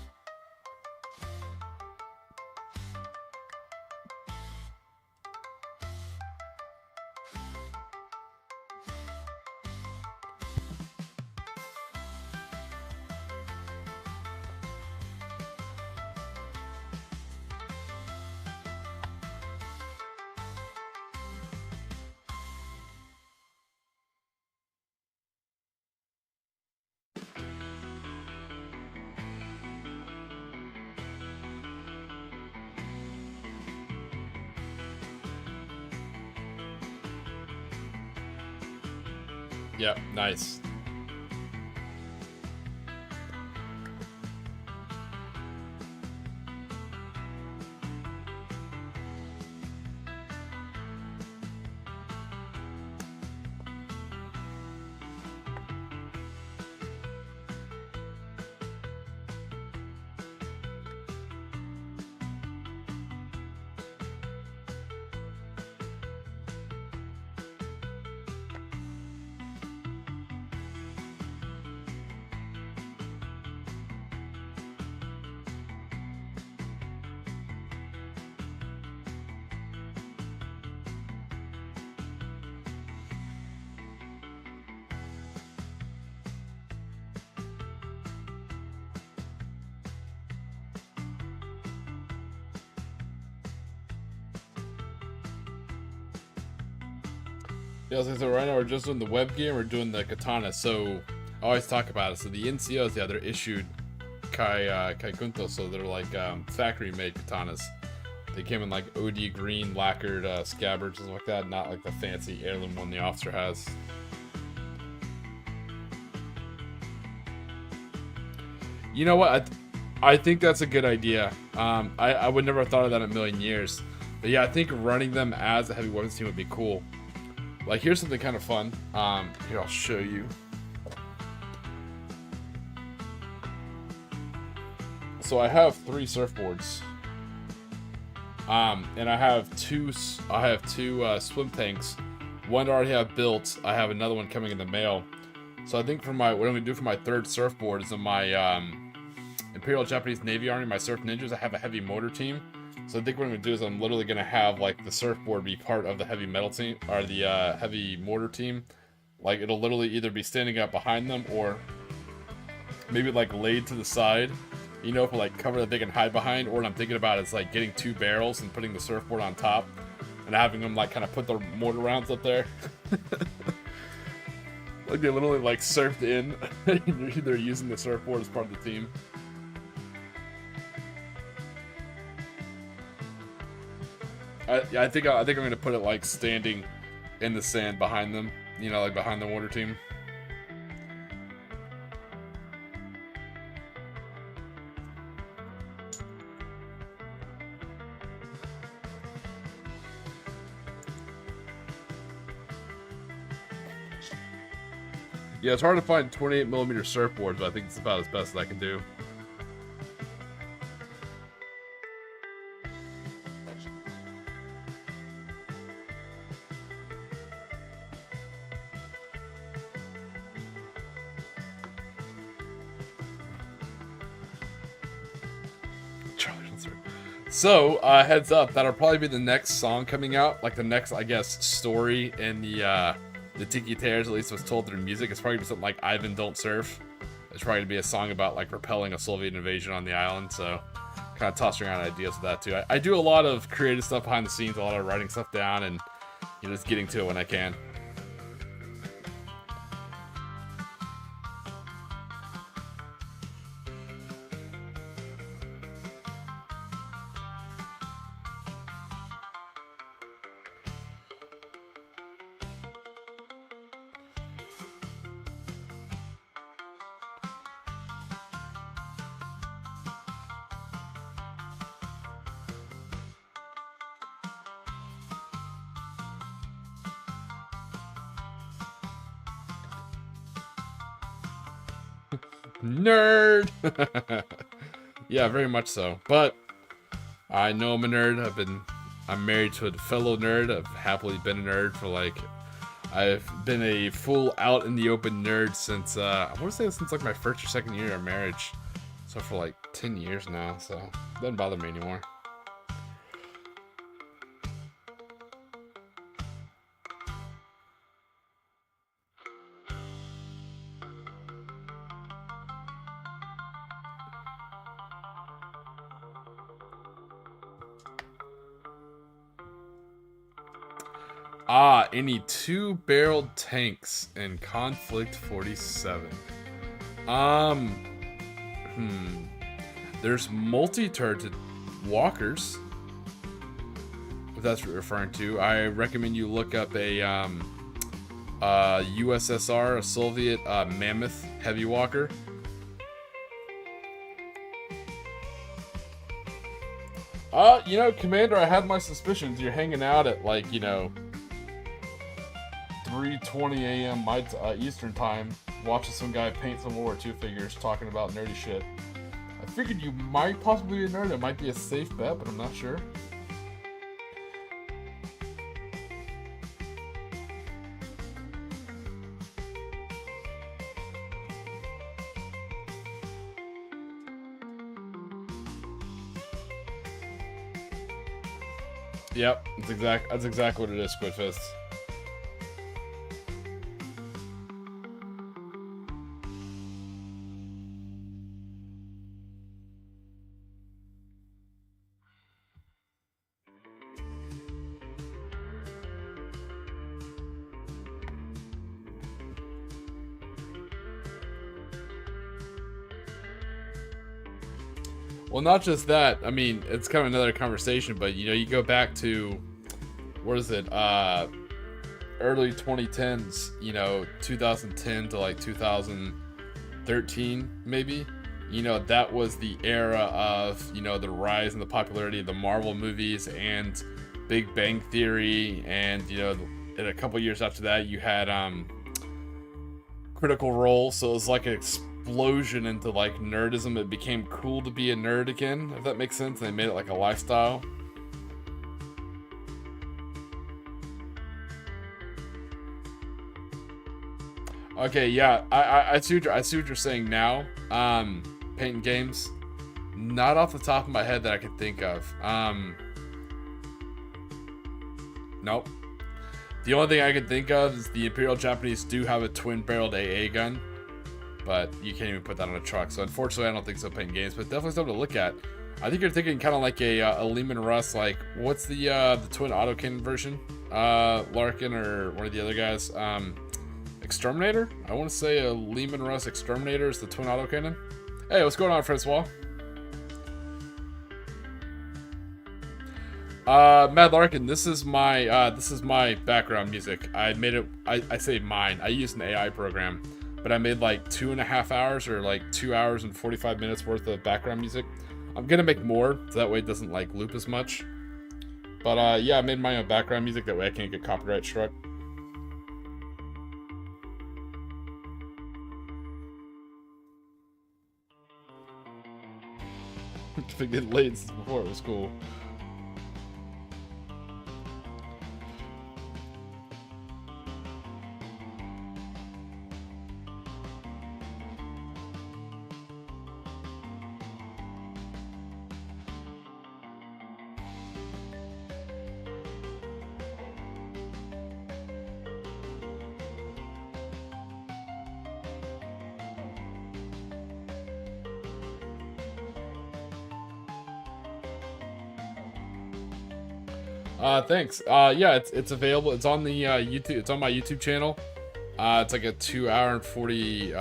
A: Yep, nice. Yeah, I was gonna say, right now we're just doing the web gear, we're doing the katana. So I always talk about it. So the NCOs, yeah, they're issued Kai Kunto, so they're like factory made katanas. They came in like OD green lacquered scabbards and stuff like that, not like the fancy heirloom one the officer has. You know what? I think that's a good idea. I would never have thought of that in a million years. But yeah, I think running them as a heavy weapons team would be cool. Like, here's something kind of fun. Here, I'll show you. So I have 3 surfboards. And I have two swim tanks. One I already have built. I have another one coming in the mail. So I think for what I'm gonna do for my 3rd surfboard is in my Imperial Japanese Navy Army, my Surf Ninjas, I have a heavy motor team. So I think what I'm gonna do is I'm literally gonna have like the surfboard be part of the heavy metal team or the heavy mortar team. Like, it'll literally either be standing up behind them or maybe like laid to the side, you know, for like cover that they can hide behind. Or what I'm thinking about is like getting 2 barrels and putting the surfboard on top and having them like kind of put their mortar rounds up there. Like, they literally like surfed in. They're using the surfboard as part of the team. I think I'm gonna put it like standing in the sand behind them, you know, like behind the water team. Yeah, it's hard to find 28mm surfboards, but I think it's about as best as I can do. So, heads up, that'll probably be the next song coming out, like the next, I guess, story in the Tiki Tears, at least was told through music. It's probably something like Ivan Don't Surf. It's probably going to be a song about, like, repelling a Soviet invasion on the island, so kind of tossing around ideas for that, too. I do a lot of creative stuff behind the scenes, a lot of writing stuff down, and, you know, just getting to it when I can. Nerd! Yeah, very much so. But I know I'm a nerd. I'm married to a fellow nerd. I've happily been a nerd for I've been a full out in the open nerd since, I want to say since like my 1st or 2nd year of marriage. So for like 10 years now, so it doesn't bother me anymore. Any 2-barreled tanks in Conflict 47. There's multi-turreted walkers, if that's what you're referring to. I recommend you look up a USSR, a Soviet mammoth heavy walker. You know, Commander, I had my suspicions. You're hanging out at, like, you know, 3:20 a.m. my Eastern time, watching some guy paint some World War II figures, talking about nerdy shit. I figured you might possibly be a nerd. It might be a safe bet, but I'm not sure. Yep, that's exactly what it is, Squid Fist. Well, not just that. I mean, it's kind of another conversation, but you know, you go back to, what is it? Early 2010s. You know, 2010 to like 2013, maybe. You know, that was the era of, you know, the rise in the popularity of the Marvel movies and Big Bang Theory, and you know, in a couple years after that, you had Critical Role. So it was like an explosion into like nerdism. It became cool to be a nerd again, if that makes sense. They made it like a lifestyle. Okay, yeah, I see what you're saying now. Painting games, not off the top of my head that I can think of. Nope. The only thing I can think of is the Imperial Japanese do have a twin-barreled AA gun, but you can't even put that on a truck. So unfortunately, I don't think so. Painting games, but definitely something to look at. I think you're thinking kind of like a Lehman Russ, like what's the twin autocannon version? Larkin or one of the other guys. Exterminator? I want to say a Lehman Russ Exterminator is the twin autocannon. Hey, what's going on, Francois? Mad Larkin, this is my background music. I made it. I say mine. I used an AI program, but I made like 2.5 hours or like 2 hours and 45 minutes worth of background music. I'm gonna make more, so that way it doesn't like loop as much. But yeah, I made my own background music. That way I can't get copyright struck. It's been getting late since before it was cool. Thanks. Yeah, it's available. It's on the YouTube. It's on my YouTube channel. It's like a 2 hour and 40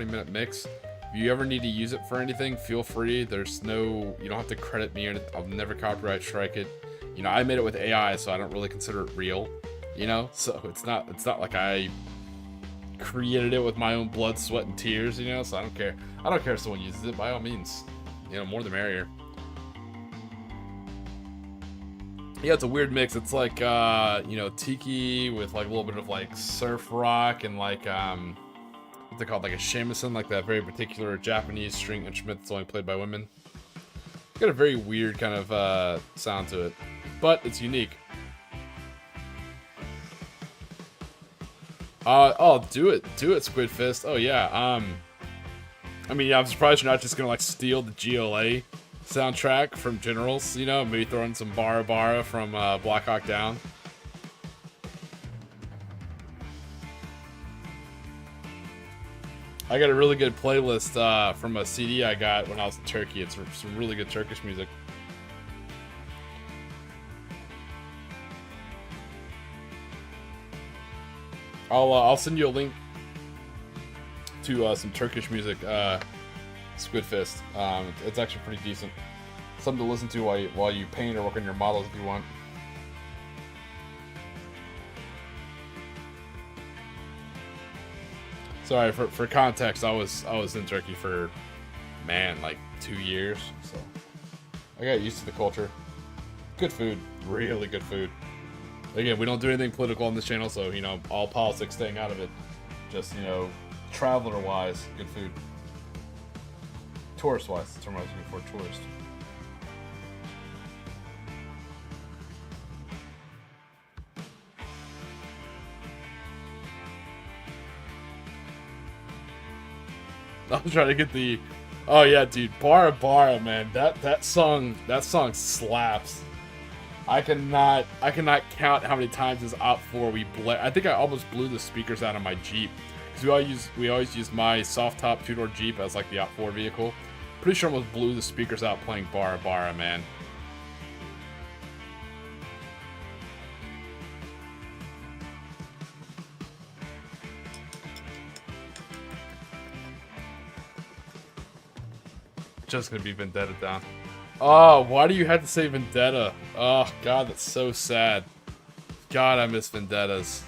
A: minute mix. If you ever need to use it for anything, feel free. There's no, you don't have to credit me, or I'll never copyright strike it. You know, I made it with AI, so I don't really consider it real. You know, so it's not like I created it with my own blood, sweat, and tears. You know, so I don't care. I don't care if someone uses it. By all means, you know, more the merrier. Yeah, it's a weird mix. It's like, you know, Tiki with like a little bit of like surf rock and like, what's it called? Like a shamisen, like that very particular Japanese string instrument that's only played by women. It's got a very weird kind of sound to it, but it's unique. Oh, do it, Squid Fist. Oh yeah. I mean, yeah, I'm surprised you're not just gonna like steal the GLA soundtrack from Generals, you know, maybe throw in some Bara Bara from Black Hawk Down. I got a really good playlist from a CD I got when I was in Turkey. It's some really good Turkish music. I'll send you a link to some Turkish music. Squid Fist. It's actually pretty decent. Something to listen to while you paint or work on your models if you want. Sorry, for context, I was in Turkey for, man, like 2 years, so I got used to the culture. Good food, really good food. Again, we don't do anything political on this channel, so, you know, all politics staying out of it. Just, you know, traveler-wise, good food. Tourist-wise, the term I was looking for, tourist. I was trying to get the... Oh yeah, dude, Bara Bara, man, that song slaps. I cannot count how many times as Op 4 I think I almost blew the speakers out of my Jeep, because we always use my soft top 2-door Jeep as like the Op 4 vehicle. Pretty sure I almost blew the speakers out playing Bara Bara, man. Just gonna be Vendetta down. Oh, why do you have to say Vendetta? Oh, God, that's so sad. God, I miss Vendettas.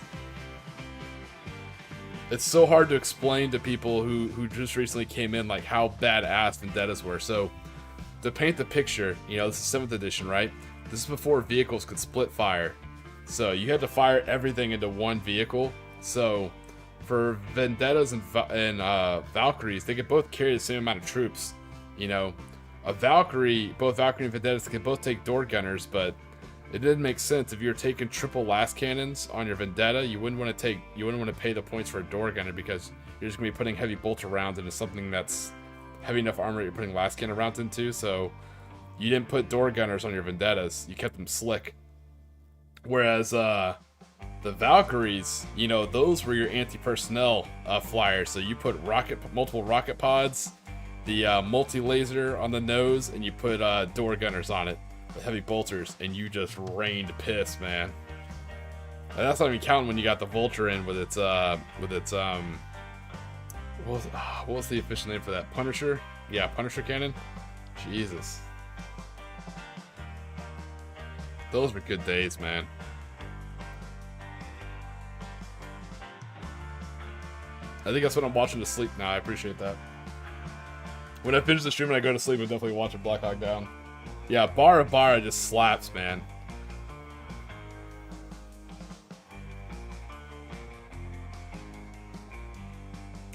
A: It's so hard to explain to people who just recently came in, like, how badass Vendettas were. So, to paint the picture, you know, this is 7th edition, right? This is before vehicles could split fire. So, you had to fire everything into one vehicle. So, for Vendettas and Valkyries, they could both carry the same amount of troops. You know, both Valkyrie and Vendettas can both take door gunners, but it didn't make sense. If you're taking triple last cannons on your Vendetta, you wouldn't want to pay the points for a door gunner, because you're just gonna be putting heavy bolter rounds into something that's heavy enough armor that you're putting last cannon rounds into. So you didn't put door gunners on your Vendettas. You kept them slick. Whereas the Valkyries, you know, those were your anti-personnel flyers. So you put multiple rocket pods, the multi-laser on the nose, and you put door gunners on it with heavy bolters, and you just rained piss, man. And that's not even counting when you got the Vulture in with its what was the official name for that? Punisher? Yeah, Punisher cannon. Jesus, those were good days, man. I think that's what I'm watching to sleep now. I appreciate that. When I finish the stream and I go to sleep, I'm definitely watching Black Hawk Down. Yeah, Bara Bara just slaps, man.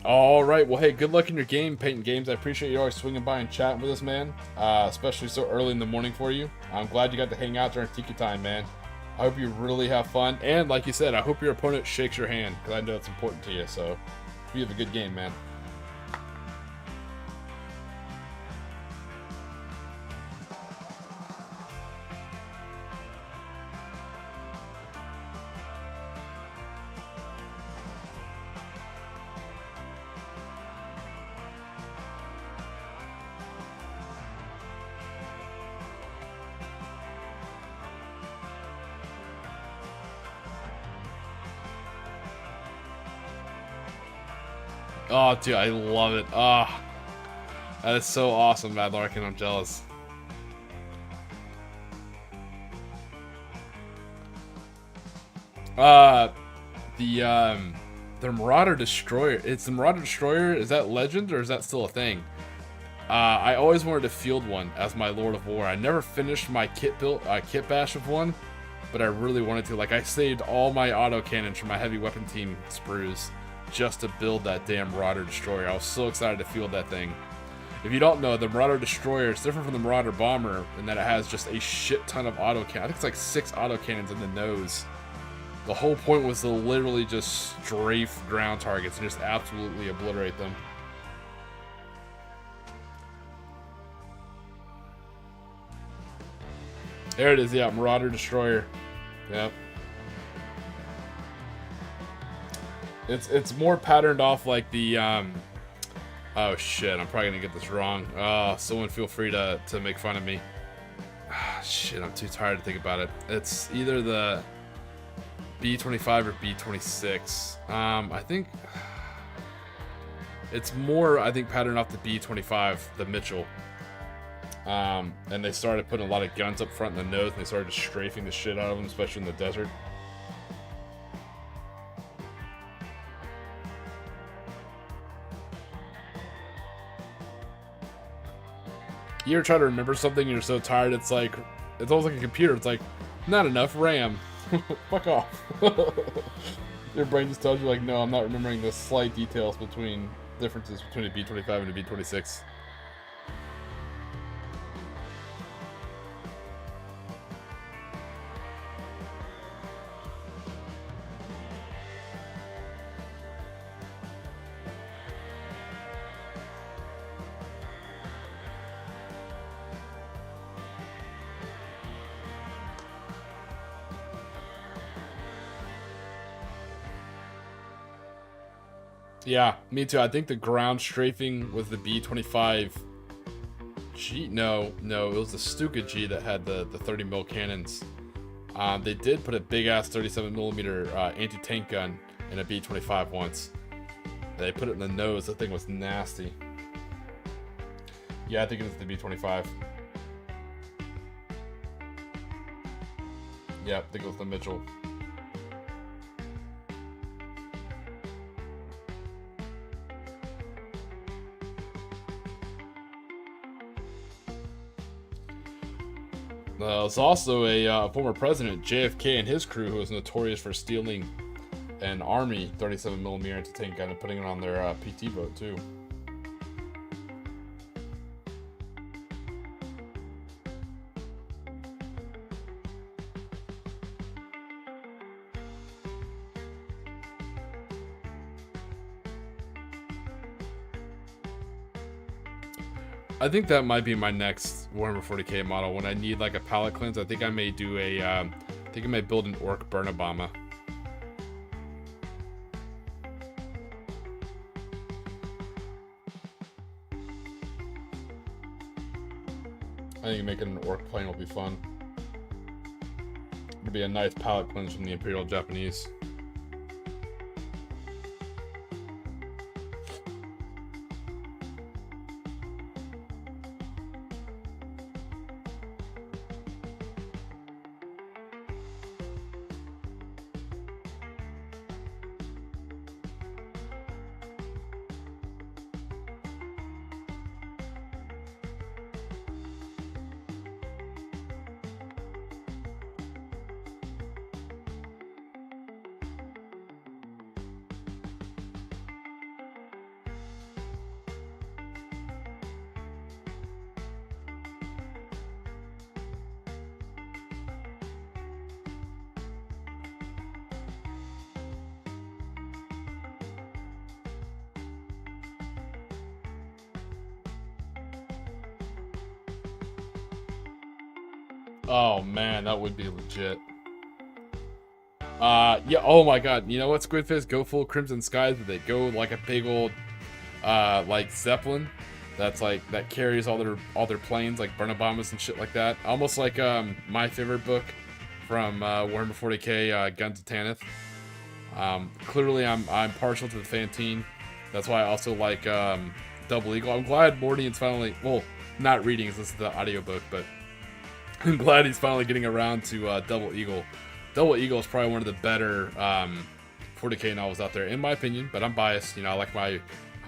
A: Alright, well, hey, good luck in your game, Painting Games. I appreciate you always swinging by and chatting with us, man. Especially so early in the morning for you. I'm glad you got to hang out during Tiki time, man. I hope you really have fun. And like you said, I hope your opponent shakes your hand, because I know it's important to you. So, you have a good game, man. Oh, dude, I love it. Ah, oh, that is so awesome, Mad Larkin. I'm jealous. The Marauder Destroyer. It's the Marauder Destroyer. Is that legend, or is that still a thing? I always wanted to field one as my Lord of War. I never finished my kit bash of one, but I really wanted to. Like, I saved all my auto cannons from my heavy weapon team sprues just to build that damn Marauder Destroyer. I was so excited to field that thing. If you don't know, the Marauder Destroyer is different from the Marauder Bomber in that it has just a shit ton of auto cannon. I think it's like 6 auto cannons in the nose. The whole point was to literally just strafe ground targets and just absolutely obliterate them. There it is, yeah, Marauder Destroyer. Yep. It's more patterned off like the oh shit, I'm probably gonna get this wrong. Oh, someone feel free to make fun of me. Ah, shit, I'm too tired to think about it. It's either the B25 or B26. I think it's more, patterned off the B25, the Mitchell. And they started putting a lot of guns up front in the nose, and they started just strafing the shit out of them, especially in the desert. You ever try to remember something and you're so tired, it's almost like a computer. It's like, not enough RAM. Fuck off. Your brain just tells you like, no, I'm not remembering the slight details differences between a B-25 and a B-26. Yeah, me too. I think the ground strafing was the B-25 G. No, it was the Stuka G that had the 30 mil cannons. They did put a big ass 37 millimeter anti-tank gun in a B-25 once. They put it in the nose. That thing was nasty. Yeah, I think it was the B-25. Yeah, I think it was the Mitchell. It's also a former president, JFK, and his crew, who was notorious for stealing an Army 37mm anti-tank gun and putting it on their PT boat, too. I think that might be my next Warhammer 40k model. When I need like a palette cleanse, I think I may do a, I think I may build an Orc Burn Obama. I think making an Orc plane will be fun. It'll be a nice palette cleanse from the Imperial Japanese. Oh man, that would be legit. Yeah, oh my god, you know what, Squidfist? Go full Crimson Skies, but they go like a big old, like Zeppelin that's like, that carries all their planes, like Burn Obamas and shit like that. Almost like, my favorite book from, Warhammer 40k, Guns of Tanith. Clearly I'm partial to the Fantine. That's why I also like, Double Eagle. I'm glad Mordian's finally, well, not reading, this is the audiobook, but I'm glad he's finally getting around to Double Eagle. Double Eagle is probably one of the better 40k novels out there, in my opinion. But I'm biased, you know. I like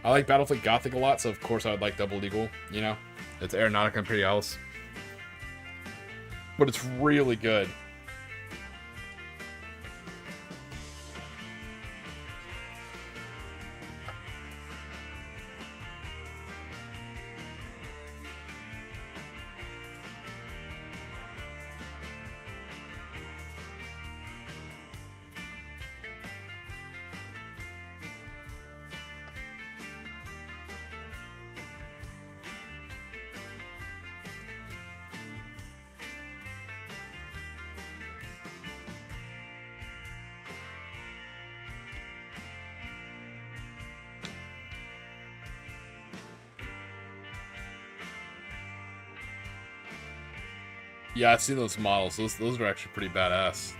A: Battlefleet Gothic a lot, so of course I would like Double Eagle. You know, it's Aeronautica Imperialis, but it's really good. Yeah, I've seen those models. Those are actually pretty badass.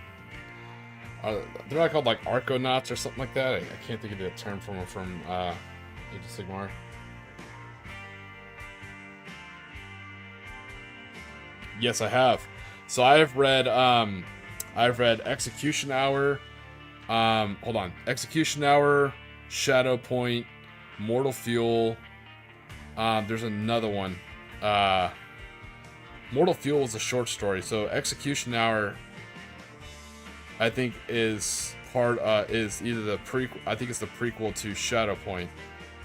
A: They're not called like Arconauts or something like that. I can't think of the term from Age of Sigmar. Yes, I have. So I've read Execution Hour. Hold on, Execution Hour, Shadow Point, Mortal Fuel. There's another one. Mortal Fuel is a short story. So Execution Hour, I think, is is either the prequel. I think it's the prequel to Shadow Point.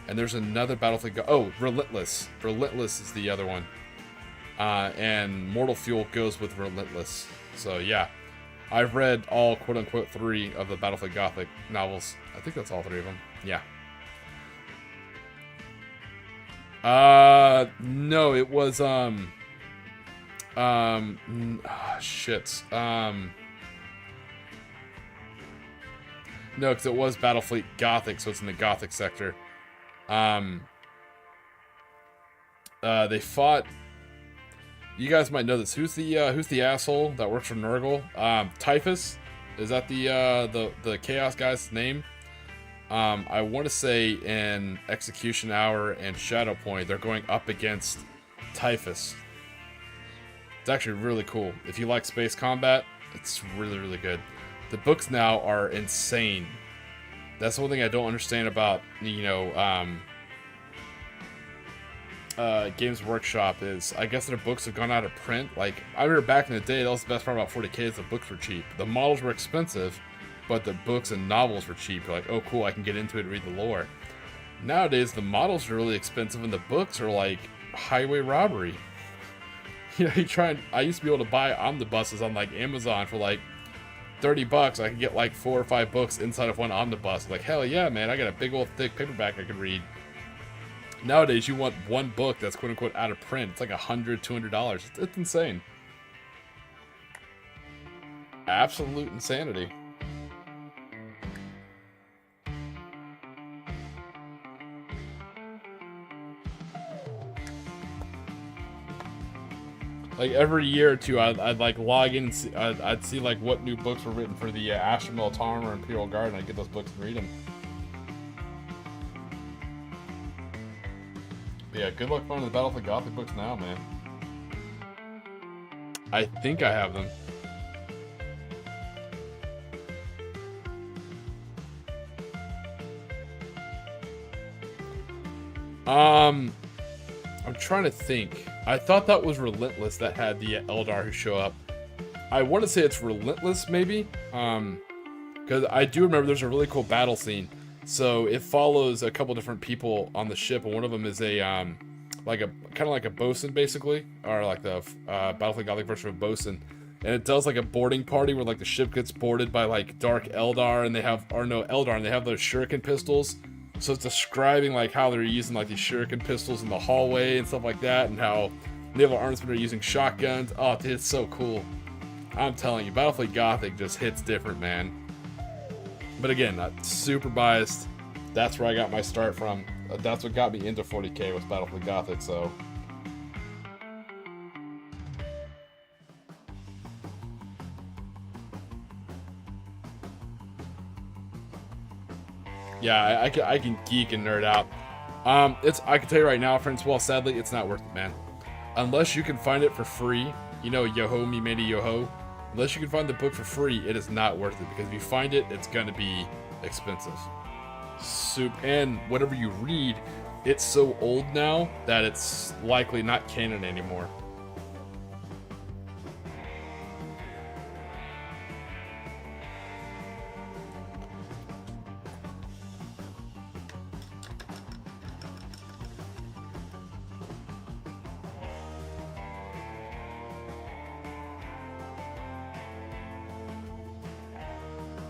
A: And there's another Battlefield. Oh, Relentless. Relentless is the other one. And Mortal Fuel goes with Relentless. So yeah, I've read all quote unquote 3 of the Battlefield Gothic novels. I think that's all 3 of them. Yeah. No, it was shit. No, because it was Battlefleet Gothic, so it's in the Gothic sector. They fought. You guys might know this. Who's the asshole that works for Nurgle? Typhus? Is that the Chaos guy's name? I want to say in Execution Hour and Shadow Point, they're going up against Typhus. It's actually really cool. If you like space combat, it's really, really good. The books now are insane. That's the one thing I don't understand about, Games Workshop is, I guess their books have gone out of print. Like, I remember back in the day, that was the best part about 40K is the books were cheap. The models were expensive, but the books and novels were cheap. You're like, oh cool, I can get into it and read the lore. Nowadays, the models are really expensive and the books are like highway robbery. I used to be able to buy omnibuses on like Amazon for like $30. I could get like 4 or 5 books inside of one omnibus. Like, hell yeah, man, I got a big old thick paperback I could read. Nowadays, you want one book that's quote unquote out of print. It's like $100, $200. It's insane. Absolute insanity. Like every year or two, I'd like log in and see, I'd see like what new books were written for the Astra Militarum or Imperial Guard, and I'd get those books and read them. But yeah, good luck finding the Battlefield Gothic books now, man. I think I have them. I'm trying to think. I thought that was Relentless that had the Eldar who show up. I want to say it's Relentless, maybe. Because I do remember there's a really cool battle scene. So it follows a couple different people on the ship, and one of them is a kind of like a bosun, basically, or like the Battlefield Gothic version of bosun. And it does like a boarding party where like the ship gets boarded by like Dark Eldar, and they have Eldar, and they have those shuriken pistols. So it's describing like how they're using like these shuriken pistols in the hallway and stuff like that, and how naval armsmen are using shotguns. Oh, dude, it's so cool. I'm telling you, Battlefield Gothic just hits different, man. But again, not super biased. That's where I got my start from. That's what got me into 40K was Battlefield Gothic, so. Yeah, I can geek and nerd out. I can tell you right now, friends. Well, sadly, it's not worth it, man. Unless you can find it for free, yoho me made a yoho. Unless you can find the book for free, it is not worth it, because if you find it, it's gonna be expensive. And whatever you read, it's so old now that it's likely not canon anymore.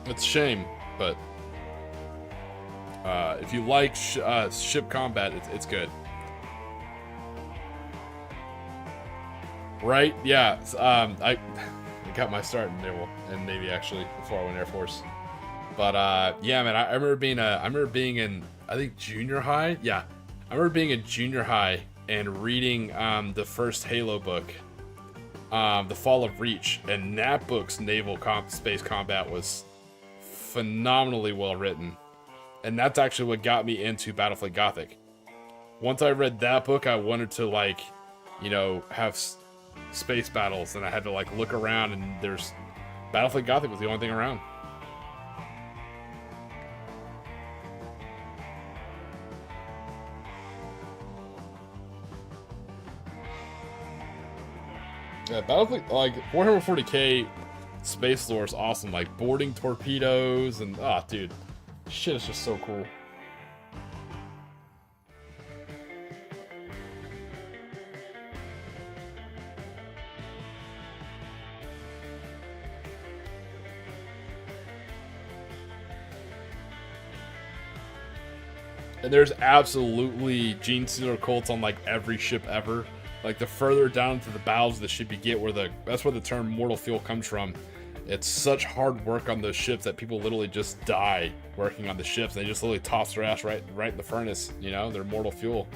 A: It's a shame, but if you like ship combat, it's good. Right? Yeah. I got my start in naval and Navy actually before I went Air Force. But yeah, man, I remember being in I think junior high. Yeah, I remember being in junior high and reading the first Halo book, The Fall of Reach, and that book's naval space combat was phenomenally well written, and that's actually what got me into Battlefield Gothic. Once I read that book, I wanted to have space battles, and I had to look around, and there's Battlefield Gothic was the only thing around. Yeah, Battlefield, like, 440k space lore is awesome. Like, boarding torpedoes and, dude. Shit is just so cool. And there's absolutely Gene Stealer cults on like every ship ever. Like the further down into the bowels of the ship you get, that's where the term mortal fuel comes from. It's such hard work on those ships that people literally just die working on the ships. They just literally toss their ass right in the furnace. You know, they're mortal fuel.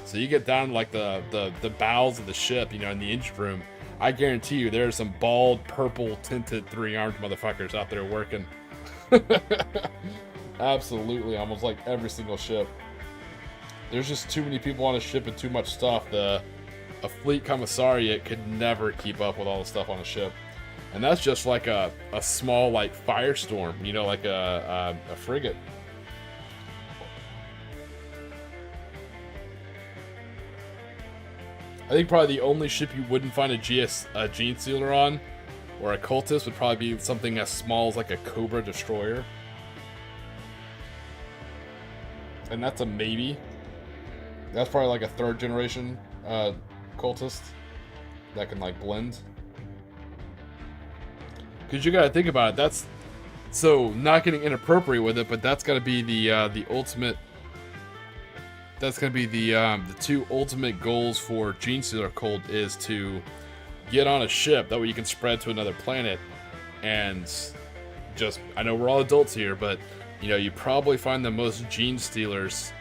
A: So you get down like the bowels of the ship, you know, in the engine room. I guarantee you, there's some bald, purple tinted 3-armed motherfuckers out there working. Absolutely, almost like every single ship. There's just too many people on a ship and too much stuff. A fleet commissariat could never keep up with all the stuff on a ship. And that's just like a small like firestorm, you know, like a frigate. I think probably the only ship you wouldn't find a Gene Stealer on, or a cultist, would probably be something as small as like a Cobra destroyer. And that's a maybe. That's probably like a 3rd generation cultist that can like blend. Because you gotta think about it. That's so not getting inappropriate with it, but that's gotta be the ultimate. That's gonna be the 2 ultimate goals for Gene Stealer cult is to get on a ship that way you can spread to another planet, and just, I know we're all adults here, but you know, you probably find the most Gene Stealers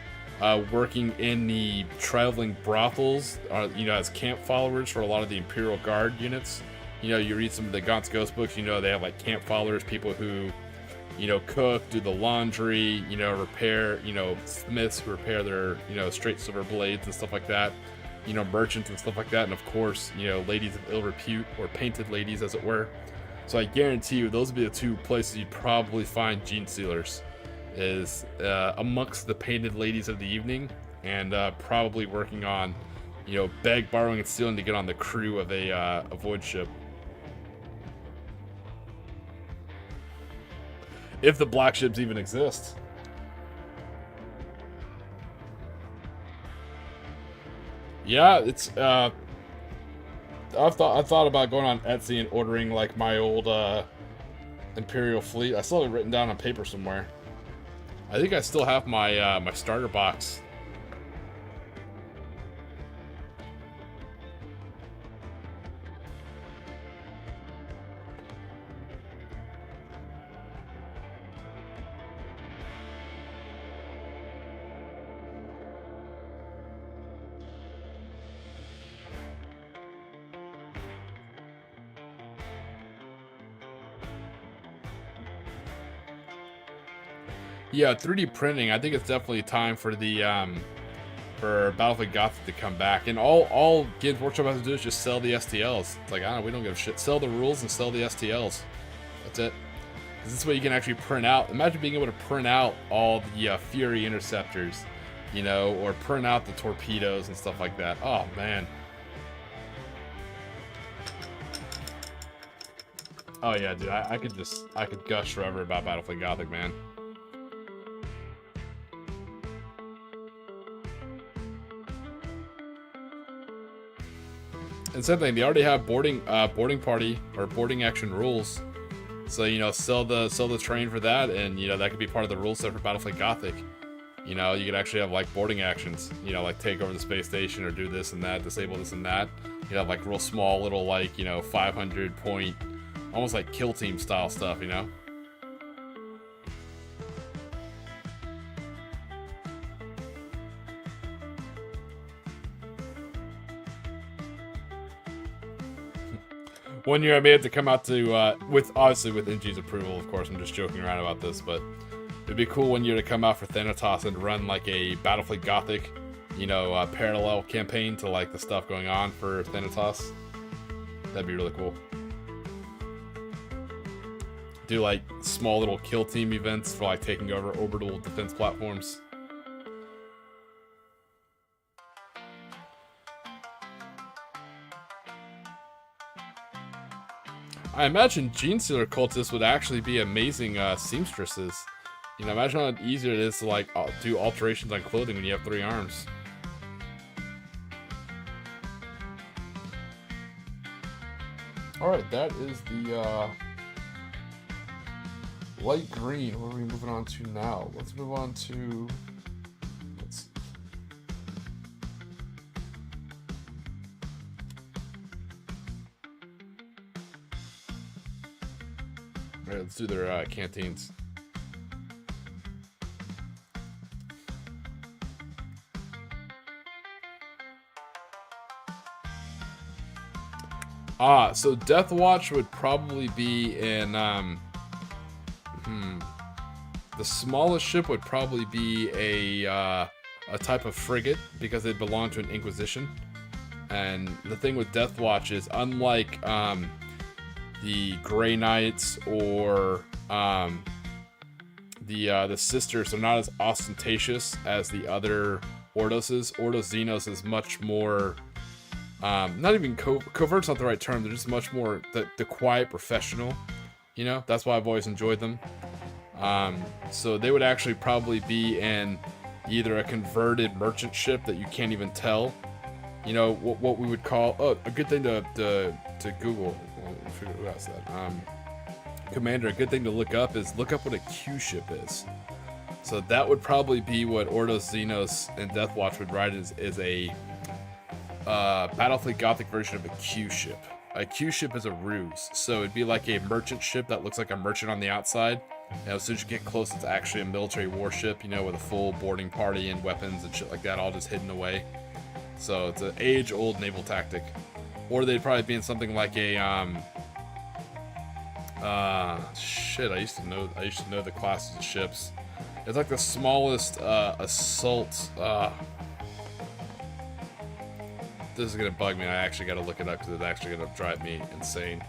A: working in the traveling brothels, you know, as camp followers for a lot of the Imperial Guard units. You know, you read some of the Gaunt's Ghost books, you know, they have like camp followers, people who, you know, cook, do the laundry, you know, repair, you know, smiths who repair their, you know, straight silver blades and stuff like that. You know, merchants and stuff like that. And of course, you know, ladies of ill repute, or painted ladies as it were. So I guarantee you, those would be the 2 places you'd probably find Gene Stealers, is amongst the painted ladies of the evening, and probably working on, you know, beg, borrowing, and stealing to get on the crew of a void ship. If the black ships even exist. Yeah, it's I thought about going on Etsy and ordering like my old Imperial fleet. I still have it written down on paper somewhere. I think I still have my my starter box. Yeah, 3D printing. I think it's definitely time for the for Battlefield Gothic to come back. And all Games Workshop has to do is just sell the STLs. It's like, I don't know, we don't give a shit. Sell the rules and sell the STLs. That's it. Because this way you can actually print out. Imagine being able to print out all the Fury interceptors, you know, or print out the torpedoes and stuff like that. Oh man. Oh yeah, dude. I could gush forever about Battlefield Gothic, man. And same thing, they already have boarding party or boarding action rules. So, you know, sell the train for that, and you know, that could be part of the rule set for Battlefield Gothic. You know, you could actually have like boarding actions, you know, like take over the space station or do this and that, disable this and that. You have like real small little, like, you know, 500 point, almost like kill team style stuff, you know. One year I may have to come out to, with NG's approval, of course, I'm just joking around about this, but it'd be cool one year to come out for Thanatos and run like a Battlefield Gothic, you know, parallel campaign to like the stuff going on for Thanatos. That'd be really cool. Do like small little kill team events for like taking over orbital defense platforms. I imagine Gene Stealer cultists would actually be amazing seamstresses. You know, imagine how easier it is to like do alterations on clothing when you have 3 arms. Alright, that is the light green. What are we moving on to now? Let's move on to... Let's see. Alright, let's do their canteens. So Death Watch would probably be in, the smallest ship would probably be a type of frigate, because they belong to an Inquisition. And the thing with Death Watch is, unlike, the Grey Knights or, the Sisters, are not as ostentatious as the other Ordoses. Ordos Xenos is much more... not even covert's not the right term. They're just much more the quiet professional. You know, that's why I've always enjoyed them. So they would actually probably be in either a converted merchant ship that you can't even tell. You know, what we would call... Oh, a good thing to Google. Who asked that? Commander, a good thing to look up what a Q ship is. So that would probably be what Ordos Xenos and Death Watch would ride is a... Battlefleet Gothic version of a Q ship. A Q ship is a ruse, so it'd be like a merchant ship that looks like a merchant on the outside. You know, as soon as you get close, it's actually a military warship, you know, with a full boarding party and weapons and shit like that, all just hidden away. So it's an age-old naval tactic. Or they'd probably be in something like a shit. I used to know the classes of ships. It's like the smallest assault. This is gonna bug me. I actually gotta look it up because it's actually gonna drive me insane.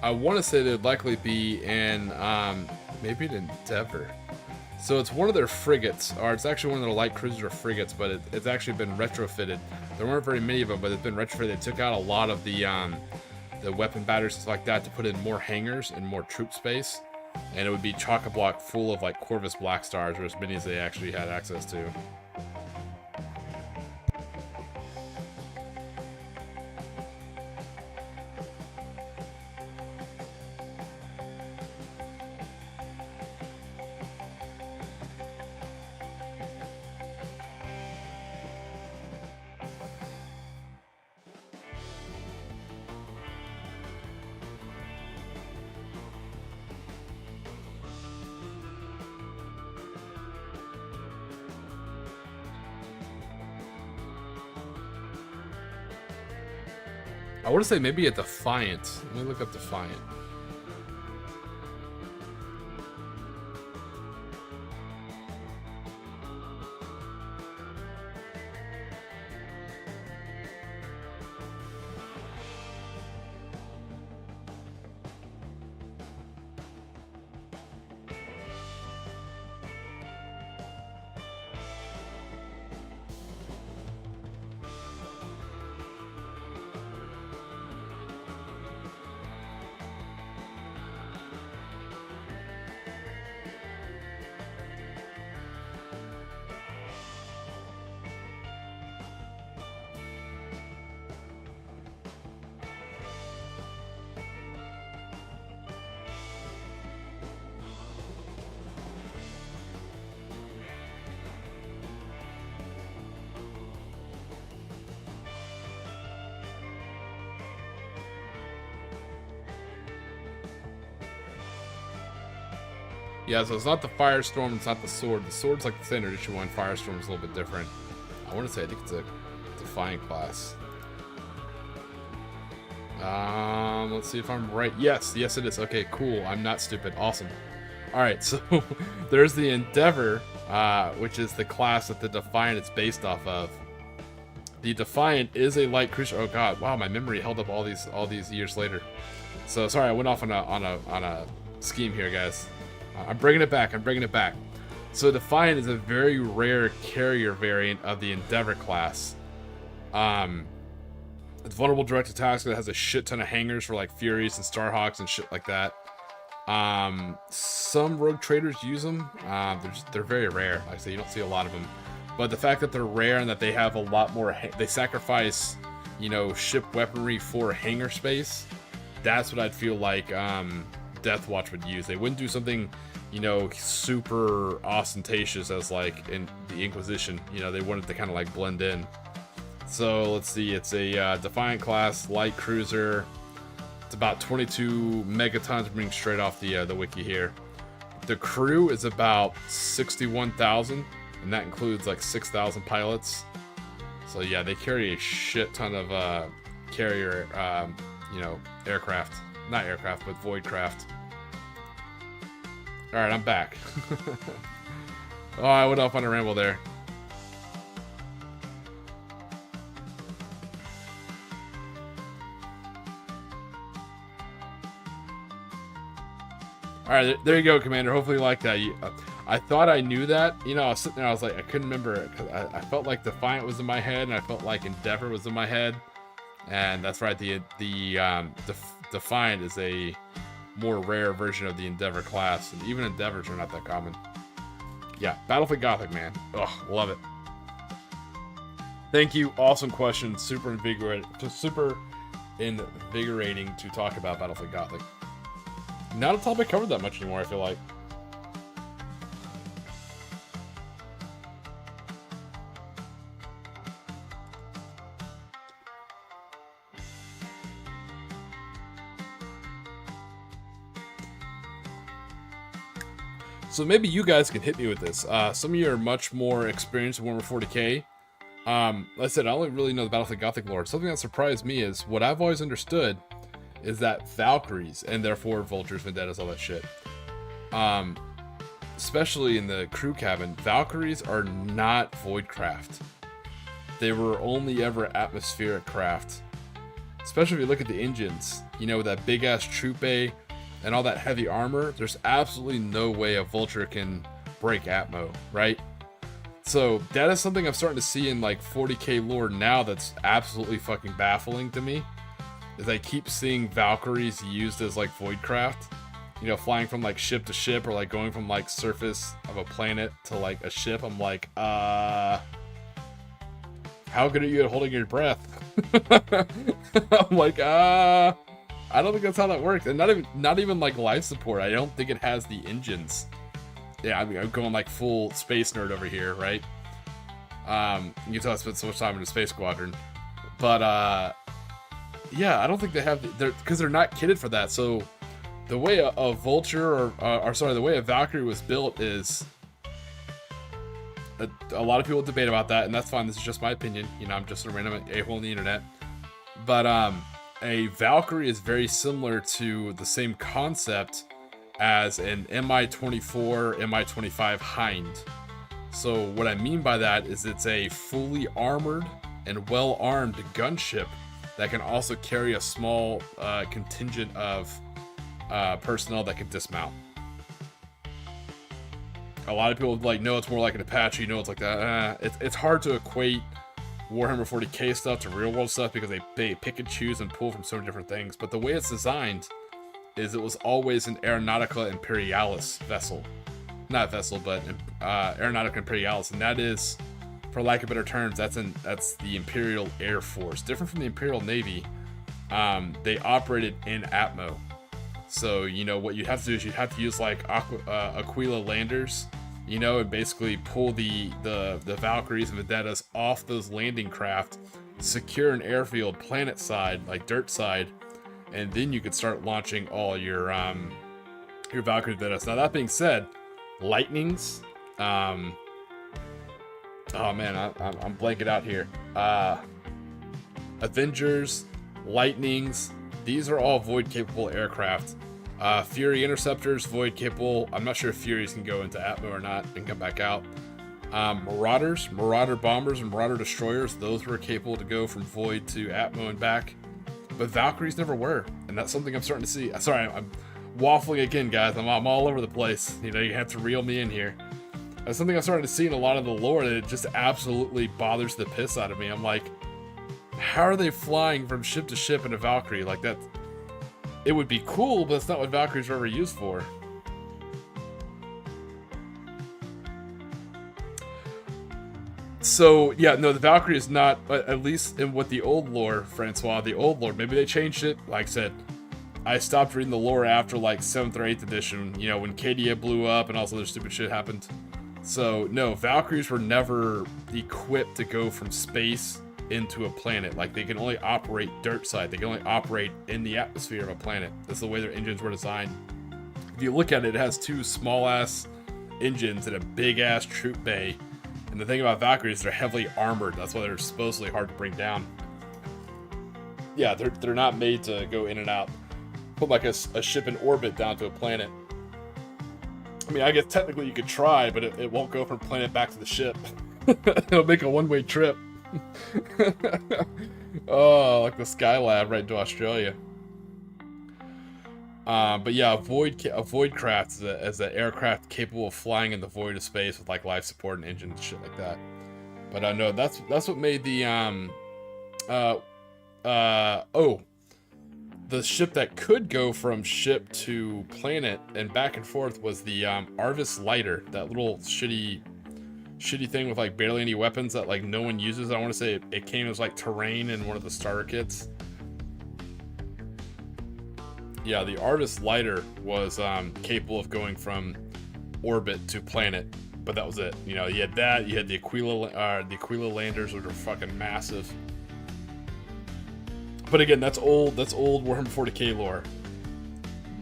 A: I want to say they'd likely be in, maybe an Endeavor. So it's one of their frigates, or it's actually one of their light cruiser frigates, but it's actually been retrofitted. There weren't very many of them, but it's been retrofitted. They took out a lot of the weapon batteries, stuff like that, to put in more hangars and more troop space. And it would be chock-a-block full of like Corvus Black Stars, or as many as they actually had access to. I want to say maybe a Defiant. Let me look up Defiant. Yeah, so it's not the Firestorm, it's not the Sword. The Sword's like the standard issue one, Firestorm's a little bit different. I want to say, I think it's a Defiant class. Let's let's see if I'm right. Yes, yes it is. Okay, cool. I'm not stupid. Awesome. All right, so there's the Endeavor, which is the class that the Defiant is based off of. The Defiant is a light cruiser. Oh god, wow, my memory held up all these years later. So sorry, I went off on a scheme here, guys. I'm bringing it back. So Defiant is a very rare carrier variant of the Endeavor class. It's vulnerable direct attacks. It has a shit ton of hangers for like Furies and Starhawks and shit like that. Some rogue traders use them. They're very rare. Like I say, you don't see a lot of them. But the fact that they're rare and that they have a lot more, they sacrifice, you know, ship weaponry for hangar space. That's what I'd feel like Deathwatch would use. They wouldn't do something, you know, super ostentatious as like in the Inquisition. You know, they wanted to kind of like blend in. So let's see, it's a Defiant class light cruiser. It's about 22 megatons, being straight off the wiki here. The crew is about 61,000, and that includes like 6,000 pilots. So yeah, they carry a shit ton of carrier, you know, aircraft. Not aircraft, but voidcraft. All right, I'm back. Oh, I went off on a ramble there. All right, there you go, Commander. Hopefully you like that. I thought I knew that. You know, I was sitting there, I was like, I couldn't remember it because I felt like Defiant was in my head, and I felt like Endeavor was in my head. And that's right, the Defiant is a more rare version of the Endeavor class, and even Endeavors are not that common. Yeah, Battlefield Gothic, man. Ugh, love it. Thank you. Awesome question. Super invigorating to talk about Battlefield Gothic. Not a topic covered that much anymore, I feel like. So maybe you guys can hit me with this. Some of you are much more experienced in Warhammer 40k. Like I said, I only really know the Battlefield Gothic lore. Something that surprised me is what I've always understood is that Valkyries, and therefore Vultures, Vendettas, all that shit, especially in the crew cabin, Valkyries are not voidcraft. They were only ever atmospheric craft. Especially if you look at the engines, you know, with that big ass troop bay and all that heavy armor, there's absolutely no way a Vulture can break Atmo, right? So that is something I'm starting to see in like 40k lore now that's absolutely fucking baffling to me. Is I keep seeing Valkyries used as like voidcraft, you know, flying from like ship to ship or like going from like surface of a planet to like a ship. I'm like, how good are you at holding your breath? I'm like, I don't think that's how that works. And not even like life support. I don't think it has the engines. Yeah, I mean, I'm going like full space nerd over here, right? You can tell I spent so much time in the Space Squadron, but yeah, I don't think they have, because they're not kitted for that. So the way a Vulture or sorry, the way a Valkyrie was built is a lot of people debate about that, and that's fine. This is just my opinion. You know, I'm just a random a-hole on the internet. But a Valkyrie is very similar to the same concept as an Mi-24, Mi-25 Hind. So what I mean by that is it's a fully armored and well-armed gunship that can also carry a small contingent of personnel that can dismount. A lot of people like, no, it's more like an Apache, no, it's like that. It's hard to equate Warhammer 40k stuff to real world stuff because they pick and choose and pull from so many different things. But the way it's designed is it was always an Aeronautica Imperialis vessel. Not vessel, but Aeronautica Imperialis, and that is, for lack of better terms, that's the Imperial Air Force. Different from the Imperial Navy. They operated in Atmo. So, you know, what you'd have to do is you'd have to use like Aquila landers, you know, and basically pull the Valkyries and Vendettas off those landing craft, secure an airfield planet side, like dirt side, and then you could start launching all your Valkyrie Vendettas. Now that being said, Lightnings, oh man, I'm blanking out here. Avengers, Lightnings, these are all void-capable aircraft. Fury interceptors, void-capable. I'm not sure if Furies can go into Atmo or not and come back out. Marauders, Marauder bombers, and Marauder destroyers, those were capable to go from void to Atmo and back. But Valkyries never were, and that's something I'm starting to see. Sorry, I'm waffling again, guys. I'm all over the place. You know, you have to reel me in here. That's something I'm starting to see in a lot of the lore that it just absolutely bothers the piss out of me. I'm like, how are they flying from ship to ship in a Valkyrie? Like that, it would be cool, but that's not what Valkyries are ever used for. So, yeah, no, the Valkyrie is not, at least in what the old lore, Francois, the old lore, maybe they changed it. Like I said, I stopped reading the lore after, like, 7th or 8th edition, you know, when Cadia blew up and all this other stupid shit happened. So, no, Valkyries were never equipped to go from space into a planet. Like, they can only operate dirt side. They can only operate in the atmosphere of a planet. That's the way their engines were designed. If you look at it, it has 2 small-ass engines and a big-ass troop bay. And the thing about Valkyries, they're heavily armored. That's why they're supposedly hard to bring down. Yeah, they're not made to go in and out. Put like a ship in orbit down to a planet. I mean, I guess technically you could try, but it won't go from planet back to the ship. It'll make a one-way trip. Oh, like the Skylab right to Australia. But yeah, a void craft is an aircraft capable of flying in the void of space with like life support and engines and shit like that. But I know that's what made the the ship that could go from ship to planet and back and forth was the Arvis Lighter, that little shitty thing with like barely any weapons that like no one uses. I want to say it came as like terrain in one of the starter kits. Yeah, the Arvis Lighter was capable of going from orbit to planet, but that was it. You know, you had that. You had the Aquila landers, which were fucking massive. But again, that's old Warhammer 40k lore.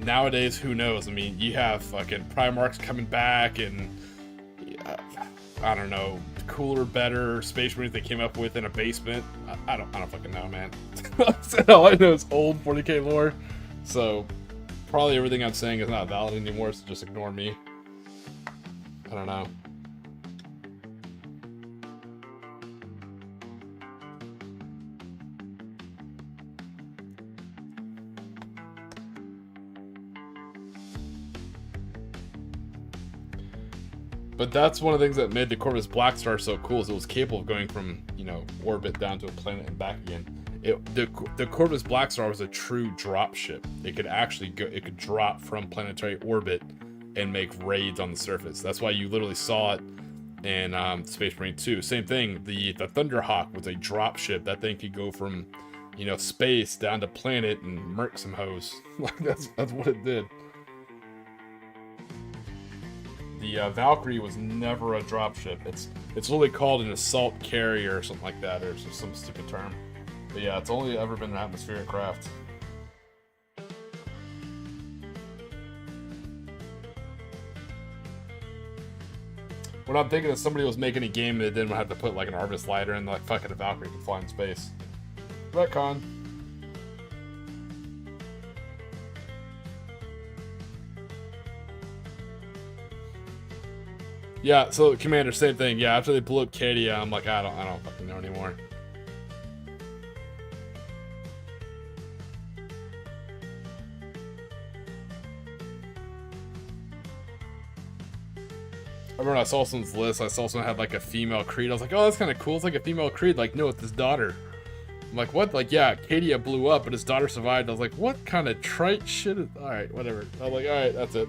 A: Nowadays, who knows? I mean, you have fucking Primarchs coming back, and I don't know, cooler, better Space Marines they came up with in a basement. I don't fucking know, man. All I know is old 40k lore. So, probably everything I'm saying is not valid anymore, so just ignore me. I don't know. But that's one of the things that made the Corvus Blackstar so cool, is it was capable of going from, you know, orbit down to a planet and back again. The Corvus Blackstar was a true drop ship. It could actually go, it could drop from planetary orbit and make raids on the surface. That's why you literally saw it in Space Marine 2. Same thing, the Thunderhawk was a drop ship. That thing could go from, you know, space down to planet and murk some hoes. Like that's what it did. The Valkyrie was never a drop ship. It's literally called an assault carrier or something like that, or some stupid term. But yeah, it's only ever been an atmospheric craft. What I'm thinking is somebody was making a game that didn't have to put like an Arvis Lighter and like fucking a Valkyrie can fly in space. Retcon. Yeah, so Commander, same thing. Yeah, after they blew up Cadia, I'm like, I don't fucking know anymore. I remember I saw someone's list, I saw someone had like a female Creed. I was like, oh, that's kind of cool. It's like a female Creed. Like, no, it's his daughter. I'm like, what? Like, yeah, Cadia blew up, but his daughter survived. I was like, what kind of trite shit is... Alright, whatever. I was like, alright, that's it.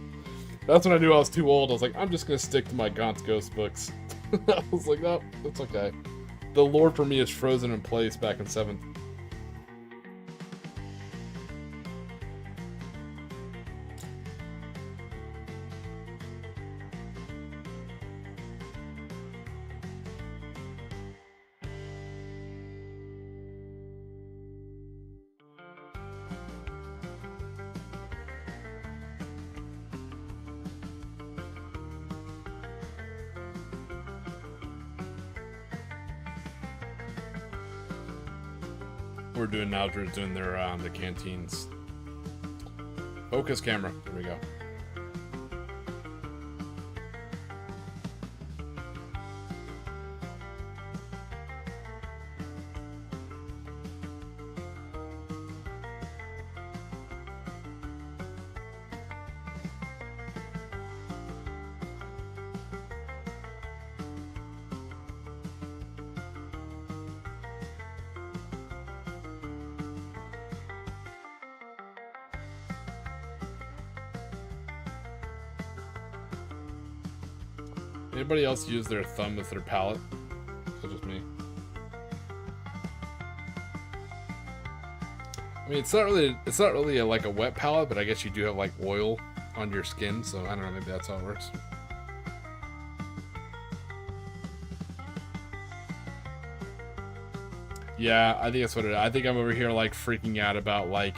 A: That's when I knew I was too old. I was like, I'm just gonna stick to my Gaunt's Ghost books. I was like, no, that's okay. The lore for me is frozen in place back in 7th. we're doing now is we're doing their the canteens. Focus camera. There we go. Anybody else use their thumb as their palette? Or just me? I mean, it's not really like a wet palette, but I guess you do have like oil on your skin, so I don't know, maybe that's how it works. Yeah, I think that's what it is. I think I'm over here like freaking out about like,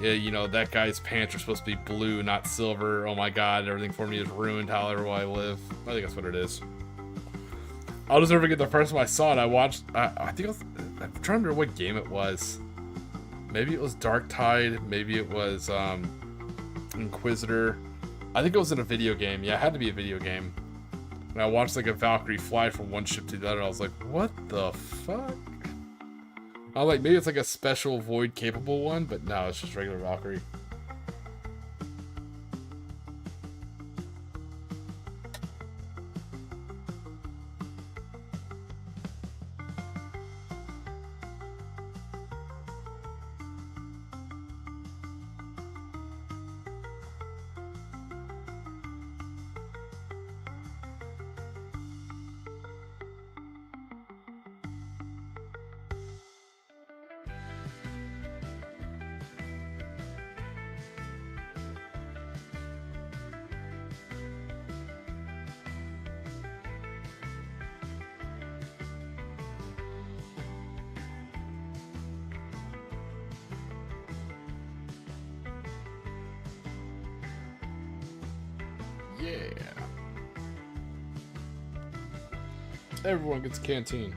A: yeah, you know, that guy's pants are supposed to be blue, not silver. Oh my god, everything for me is ruined however I live. I think that's what it is. I'll just never forget the first time I saw it. I watched, I think I'm trying to remember what game it was. Maybe it was Dark Tide, maybe it was Inquisitor. I think it was in a video game. Yeah, it had to be a video game. And I watched like a Valkyrie fly from one ship to the other. I was like, what the fuck? I was like, maybe it's like a special void capable one, but no, it's just regular Valkyrie. Yeah. Everyone gets a canteen.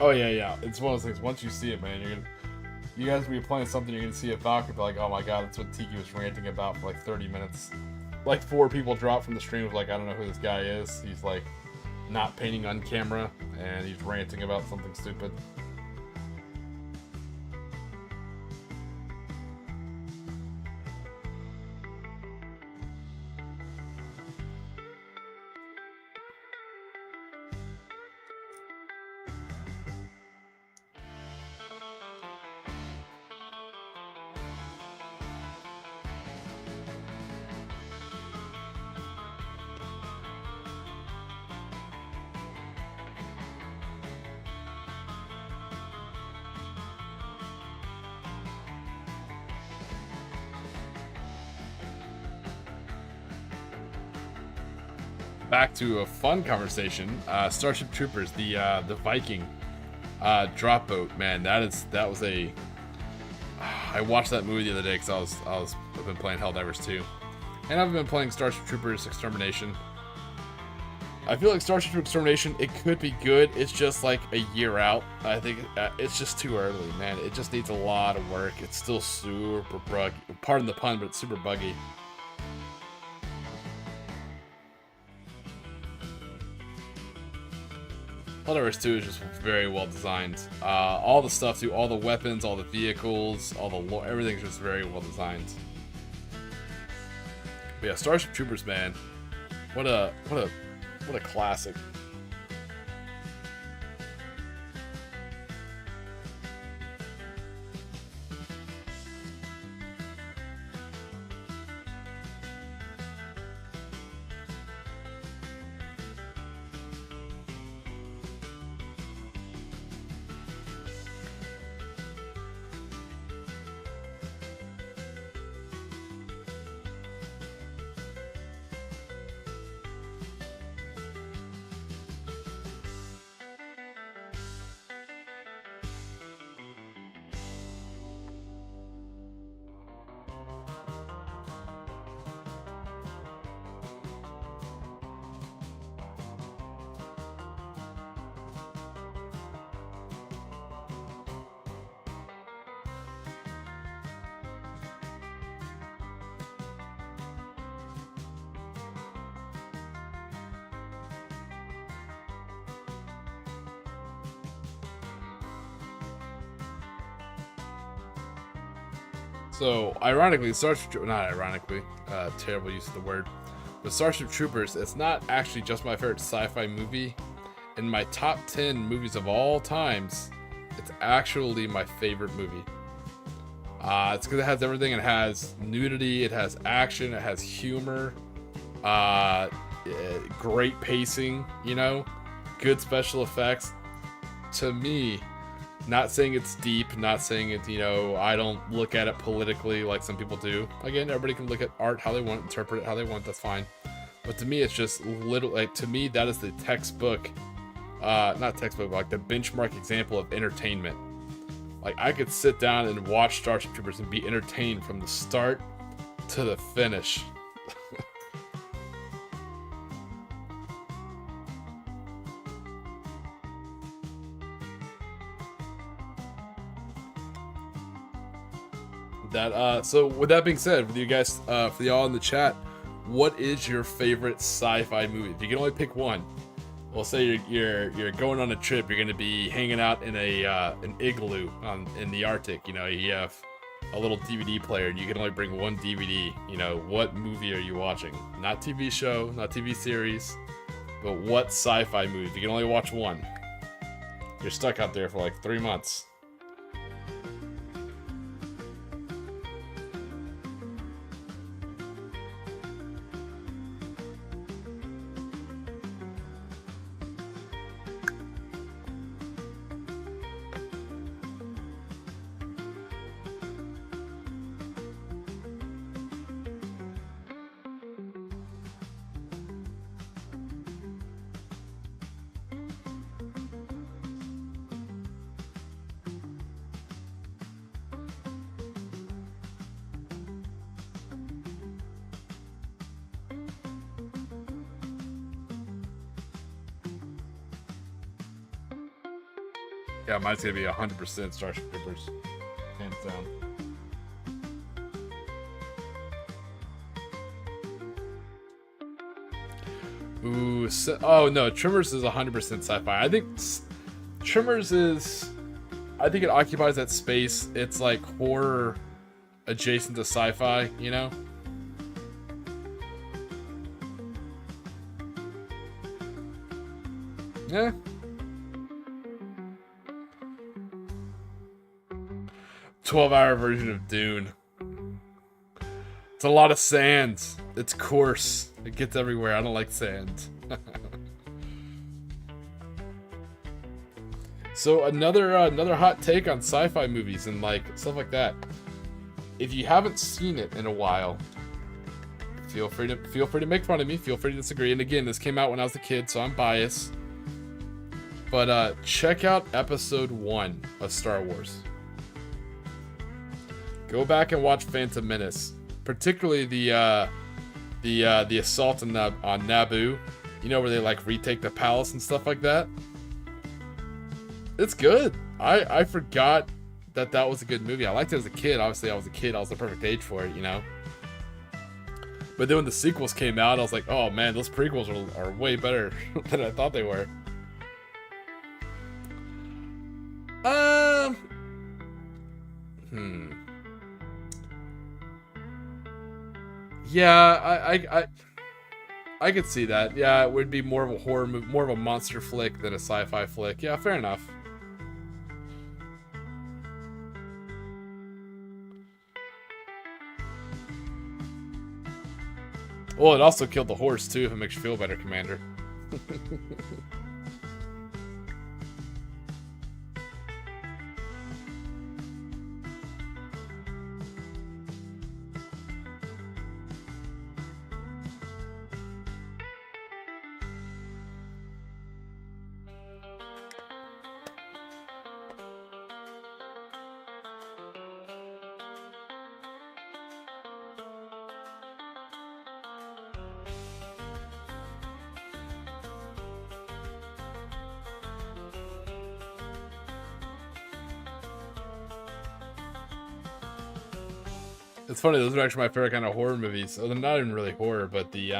A: Oh yeah. It's one of those things. Once you see it, man, you guys will be playing something. You're gonna see a Valkyrie, be like, oh my god, that's what Tiki was ranting about for like 30 minutes. Like 4 people dropped from the stream. Was like, I don't know who this guy is. He's like not painting on camera, and he's ranting about something stupid. Back to a fun conversation. Starship Troopers, the Viking drop boat. Man, that was a. I watched that movie the other day because I've been playing Helldivers 2, and I've been playing Starship Troopers Extermination. I feel like Starship Troopers Extermination, it could be good. It's just like a year out. I think it's just too early, man. It just needs a lot of work. It's still super buggy. Pardon the pun, but it's super buggy. Helldivers 2 is just very well designed. All the stuff too, all the weapons, all the vehicles, all the lore, everything's just very well designed. But yeah, Starship Troopers, man, what a classic. So, ironically, not ironically, terrible use of the word, but Starship Troopers, it's not actually just my favorite sci-fi movie. In my top 10 movies of all times, it's actually my favorite movie. It's because it has everything. It has nudity, it has action, it has humor, great pacing, good special effects. To me, not saying it's deep, not saying it, I don't look at it politically like some people do. Again, everybody can look at art how they want, interpret it how they want, that's fine. But to me, it's just to me, that is the textbook, not textbook, but like the benchmark example of entertainment. Like, I could sit down and watch Starship Troopers and be entertained from the start to the finish. So with that being said, with you guys, for y'all in the chat, what is your favorite sci-fi movie? If you can only pick one, well, say you're going on a trip, you're gonna be hanging out in an igloo in the Arctic. You have a little DVD player, and you can only bring one DVD. What movie are you watching? Not TV show, not TV series, but what sci-fi movie? If you can only watch one, you're stuck out there for like 3 months. Yeah, mine's gonna be 100% Starship Troopers, hands down. Ooh, oh no, Tremors is 100% sci-fi. I think Tremors is, I think it occupies that space. It's like horror adjacent to sci-fi, Yeah. 12-hour version of Dune. It's a lot of sand. It's coarse. It gets everywhere. I don't like sand. So another hot take on sci-fi movies and like stuff like that. If you haven't seen it in a while, feel free to make fun of me. Feel free to disagree. And again, this came out when I was a kid, so I'm biased. But check out episode 1 of Star Wars. Go back and watch Phantom Menace, particularly the assault on Naboo. Where they like retake the palace and stuff like that. It's good. I forgot that was a good movie. I liked it as a kid. Obviously, I was a kid. I was the perfect age for it, But then when the sequels came out, I was like, oh man, those prequels are way better than I thought they were. Yeah, I could see that. Yeah, it would be more of a horror movie, more of a monster flick than a sci-fi flick. Yeah, fair enough. Well, it also killed the horse too, if it makes you feel better, Commander. It's funny, those are actually my favorite kind of horror movies. So they're not even really horror, but the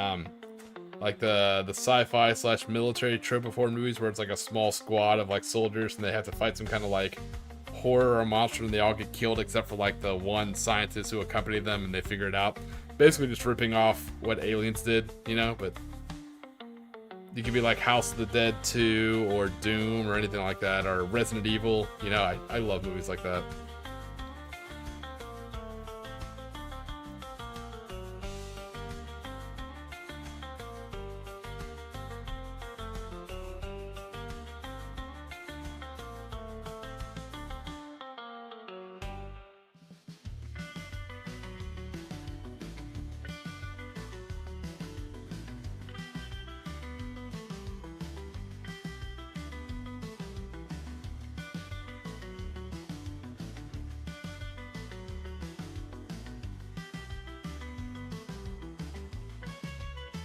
A: like the sci-fi / military trope of horror movies where it's like a small squad of like soldiers and they have to fight some kind of like horror or a monster and they all get killed except for like the one scientist who accompanied them and they figure it out. Basically just ripping off what Aliens did, you know, but you could be like House of the Dead 2 or Doom or anything like that, or Resident Evil, you know, I love movies like that.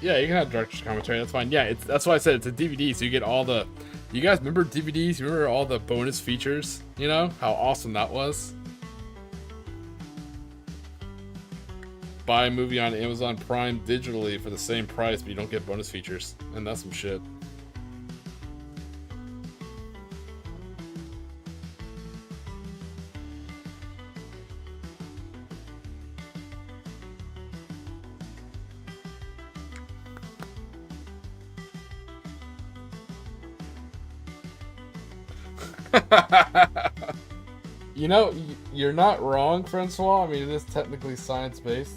A: Yeah, you can have director's commentary. That's fine. Yeah, that's why I said it's a DVD, so you get all the. You guys remember DVDs? You remember all the bonus features? You know how awesome that was. Buy a movie on Amazon Prime digitally for the same price, but you don't get bonus features, and that's some shit. You know, you're not wrong, Francois. I mean, it is technically science-based.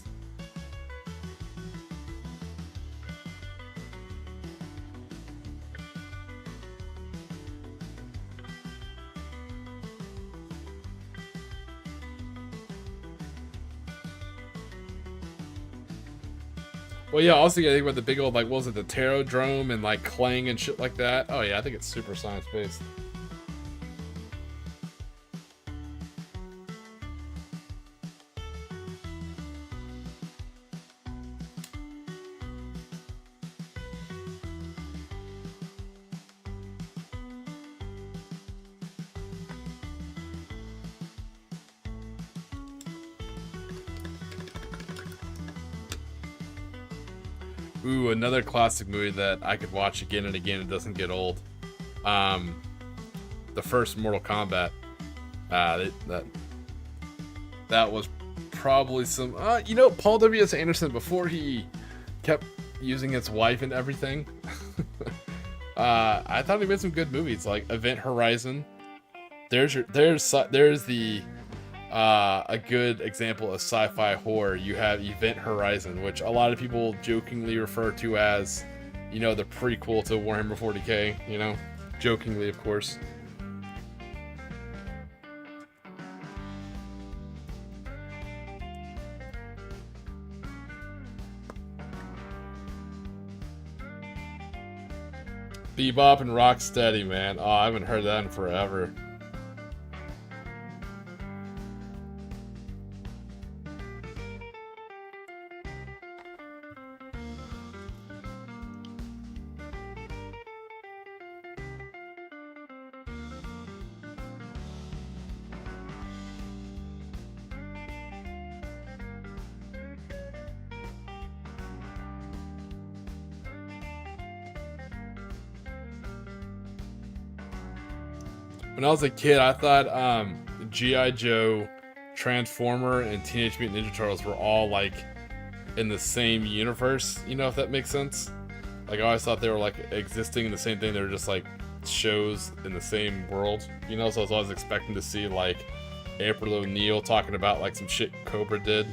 A: Well, yeah, also you gotta think about the big old, like, what was it, the Pterodrome and, like, Clang and shit like that. Oh, yeah, I think it's super science-based. Ooh, another classic movie that I could watch again and again. It doesn't get old. The first Mortal Kombat. That was probably some. You know, Paul W.S. Anderson, before he kept using his wife and everything, I thought he made some good movies, like Event Horizon. There's the a good example of sci-fi horror. You have Event Horizon, which a lot of people jokingly refer to as, you know, the prequel to Warhammer 40k, you know, jokingly, of course. Bebop and Rocksteady, man. Oh, I haven't heard that in forever. When I was a kid, I thought G.I. Joe, Transformer, and Teenage Mutant Ninja Turtles were all like in the same universe, you know, if that makes sense. Like, I always thought they were like existing in the same thing. They were just like shows in the same world, you know. So I was always expecting to see like April O'Neil talking about like some shit Cobra did.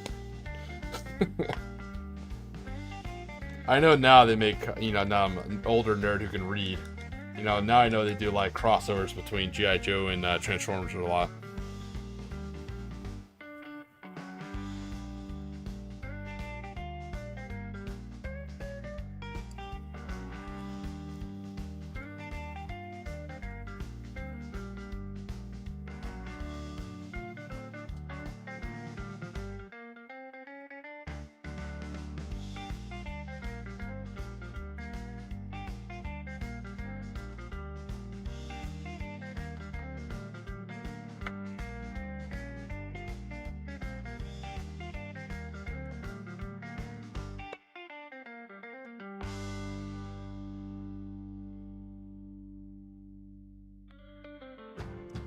A: I know now they make, you know, now I'm an older nerd who can read. You know, now I know they do like crossovers between G.I. Joe and Transformers a lot.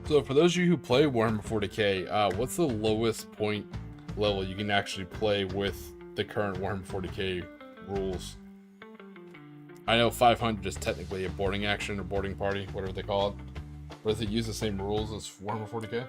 A: So for those of you who play Warhammer 40k, what's the lowest point level you can actually play with the current Warhammer 40k rules? I know 500 is technically a boarding action or boarding party, whatever they call it. But does it use the same rules as Warhammer 40k?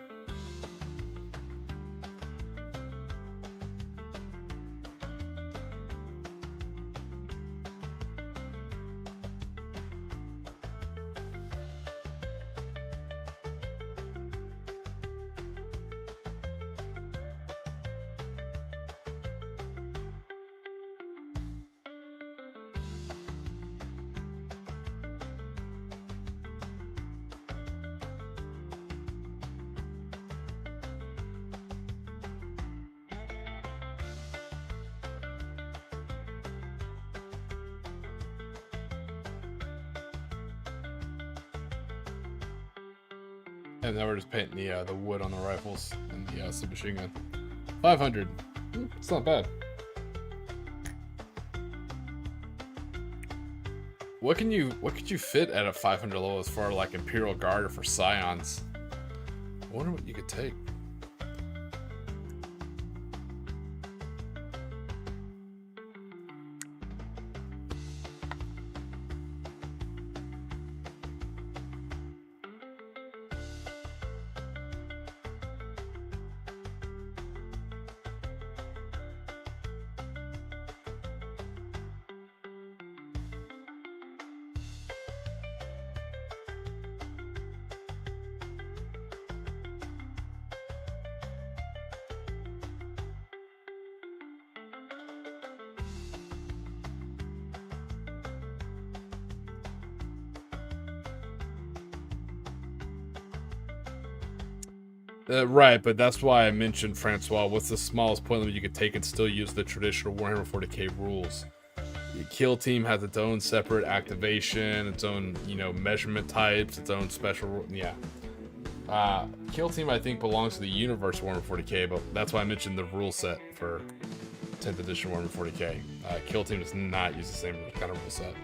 A: And now we're just painting the wood on the rifles and the submachine gun. 500. It's not bad. What could you fit at a 500 level as far as like Imperial Guard or for Scions? I wonder what you could take. Right, but that's why I mentioned, Francois, what's the smallest point limit you could take and still use the traditional Warhammer 40k rules? The kill team has its own separate activation, its own, measurement types, its own special, kill team, I think, belongs to the universe Warhammer 40k, but that's why I mentioned the rule set for 10th edition Warhammer 40k. Kill team does not use the same kind of rule set.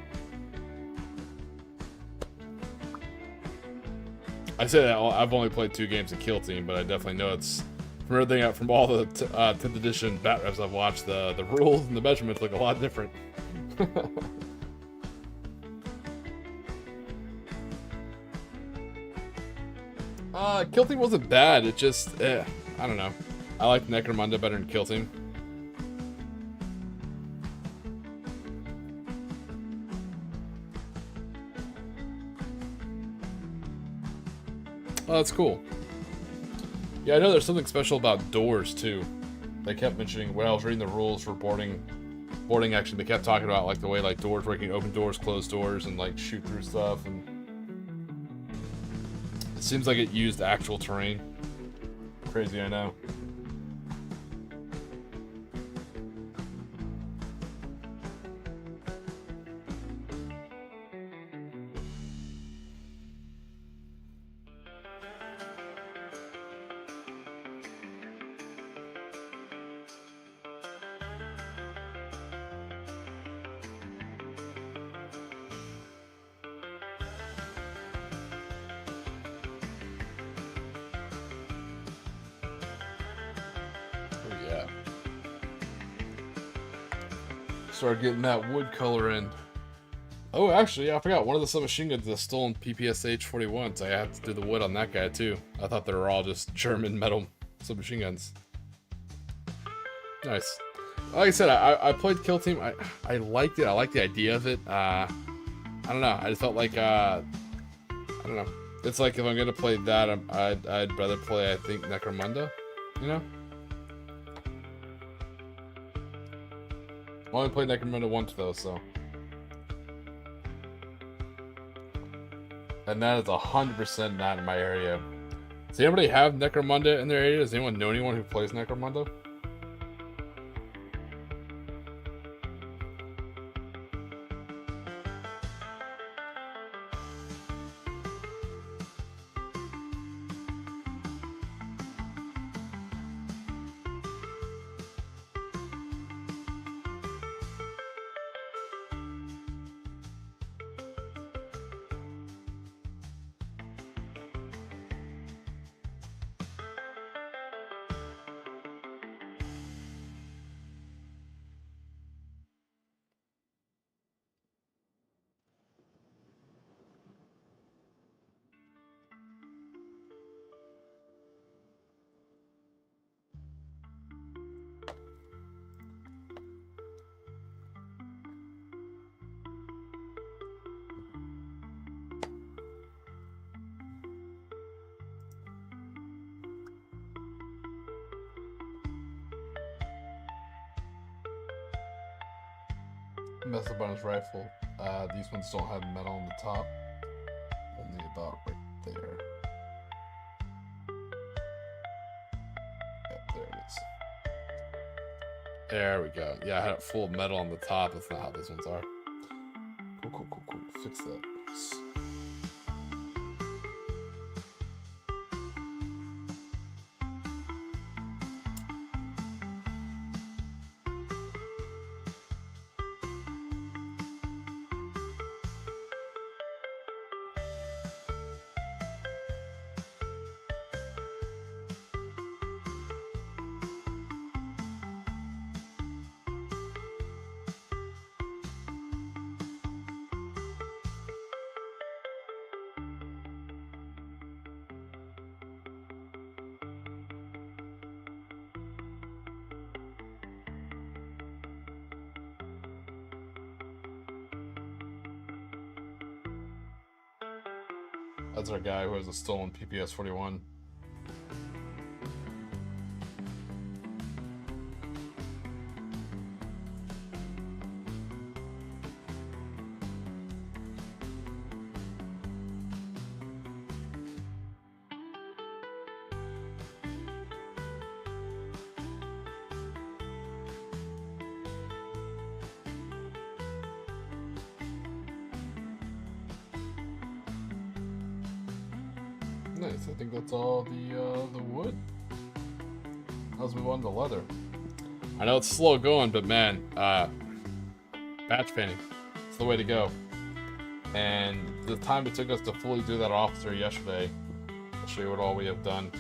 A: I say that I've only played 2 games of Kill Team, but I definitely know it's from everything out from all the 10th edition bat reps I've watched. The rules and the measurements look a lot different. Kill Team wasn't bad. It just, I don't know. I like Necromunda better than Kill Team. Oh, that's cool. Yeah, I know there's something special about doors too. They kept mentioning when I was reading the rules for boarding action. They kept talking about like the way like doors working, open doors, close doors, and like shoot through stuff. And it seems like it used actual terrain. Crazy, I know. Start getting that wood color in. Oh, actually, yeah, I forgot. One of the submachine guns is stolen PPSH 41, so I have to do the wood on that guy too. I thought they were all just German metal submachine guns. Nice. Like I said, I played Kill Team. I liked it. I liked the idea of it. I don't know. I just felt like I don't know. It's like if I'm gonna play that, I'd rather play, I think, Necromunda. You know. I only played Necromunda once though, so. And that is 100% not in my area. Does anybody have Necromunda in their area? Does anyone know anyone who plays Necromunda? mess up on his rifle. These ones don't have metal on the top. Only about right there. Yep, there it is. There we go. Yeah, I had it full of metal on the top. That's not how these ones are. Cool. Fix that. That's our guy who has a stolen PPS 41. Nice. I think that's all the wood. Let's move on to leather. I know it's slow going, but man, batch painting, it's the way to go. And the time it took us to fully do that officer yesterday, I'll show you what all we have done.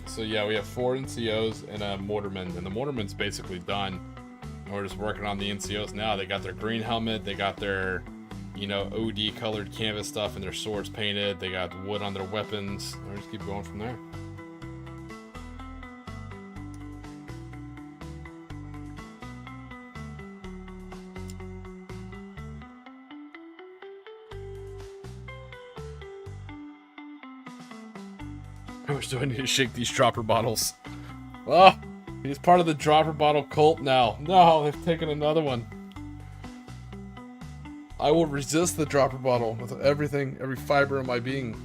A: So yeah, we have 4 NCOs and a mortarman, and the mortarman's basically done. We're just working on the NCOs now. They got their green helmet, they got their, OD colored canvas stuff, and their swords painted. They got wood on their weapons. We'll just keep going from there. How much do I need to shake these dropper bottles? Oh, he's part of the dropper bottle cult now. No, they've taken another one. I will resist the dropper bottle with everything, every fiber of my being.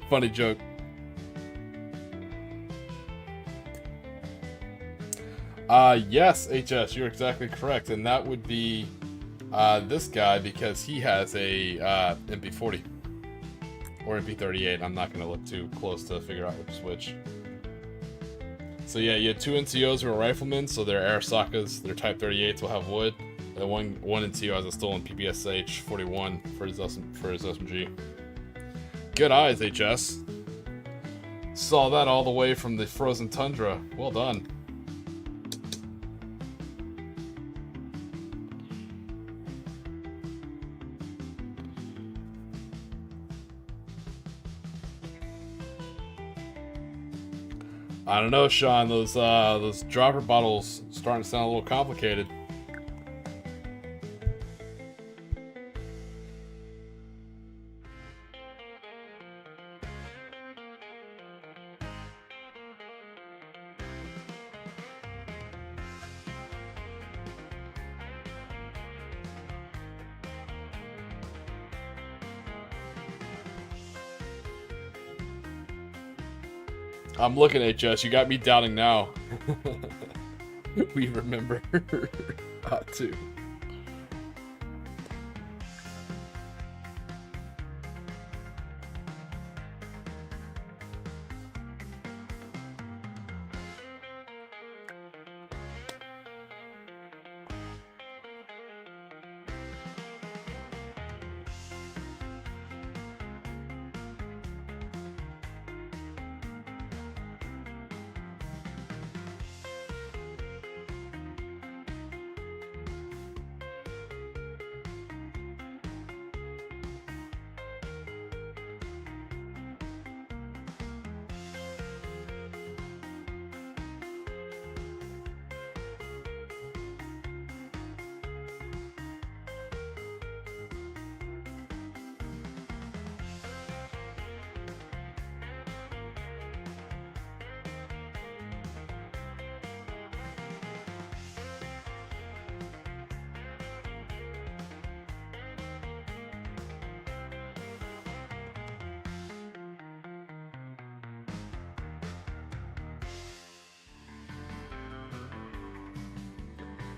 A: Funny joke. Yes, HS, you're exactly correct, and that would be this guy, because he has a MP40 or MP38. I'm not gonna look too close to figure out which is which. So yeah, you had 2 NCOs who are riflemen, so their Arasakas, their Type 38s will have wood, and then one NCO has a stolen PPSH 41 for his SMG. Good eyes, HS. Saw that all the way from the frozen tundra. Well done. I don't know, Sean. Those dropper bottles starting to sound a little complicated. I'm looking at Jess. You got me doubting now. We remember too.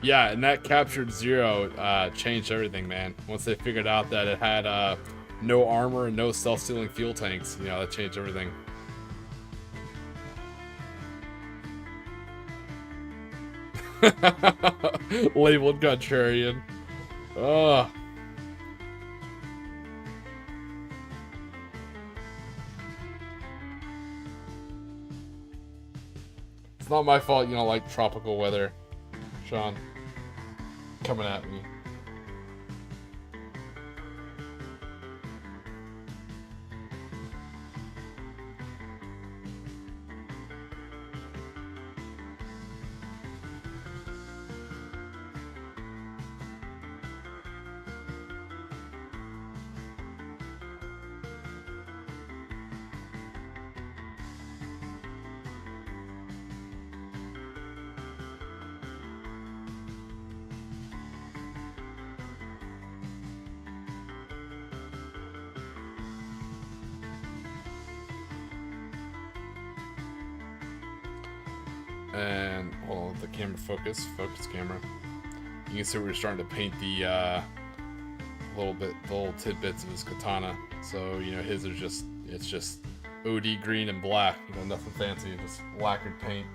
A: Yeah, and that captured Zero changed everything, man. Once they figured out that it had no armor and no self-sealing fuel tanks, you know, that changed everything. Labeled contrarian. Ugh. It's not my fault you don't like tropical weather, Sean. Coming at me. And hold on, let the camera focus camera. You can see we're starting to paint the little tidbits of his katana. So you know his is it's just OD green and black. You know, nothing fancy, just lacquered paint.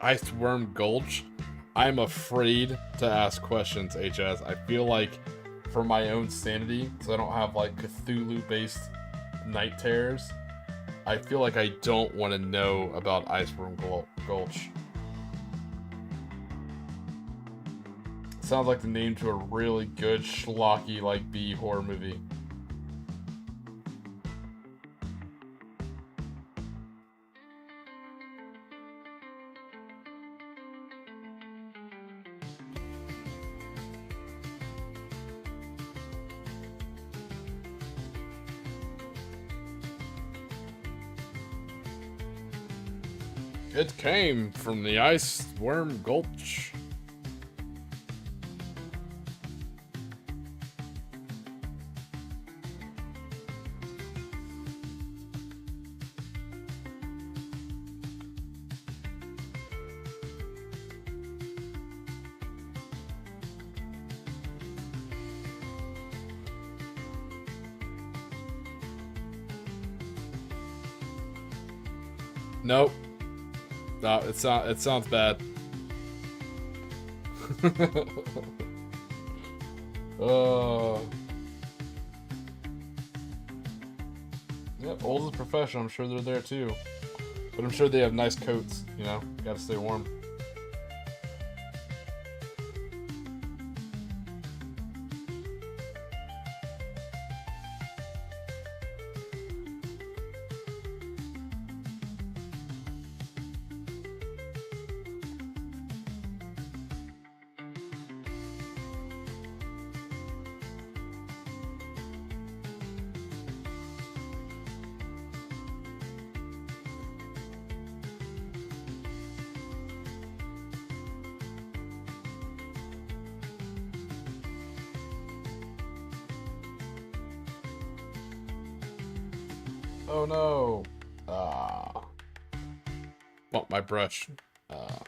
A: Iceworm Gulch. I'm afraid to ask questions, HS. I feel like for my own sanity, so I don't have like Cthulhu-based night terrors, I feel like I don't want to know about Iceworm Gulch. Sounds like the name to a really good schlocky like B horror movie. It came from the Iceworm Gulch. Nope. No, it sounds bad. Yep, old is professional. I'm sure they're there too. But I'm sure they have nice coats, you know? Gotta stay warm. Oh no. Ah. Oh, my brush. I'll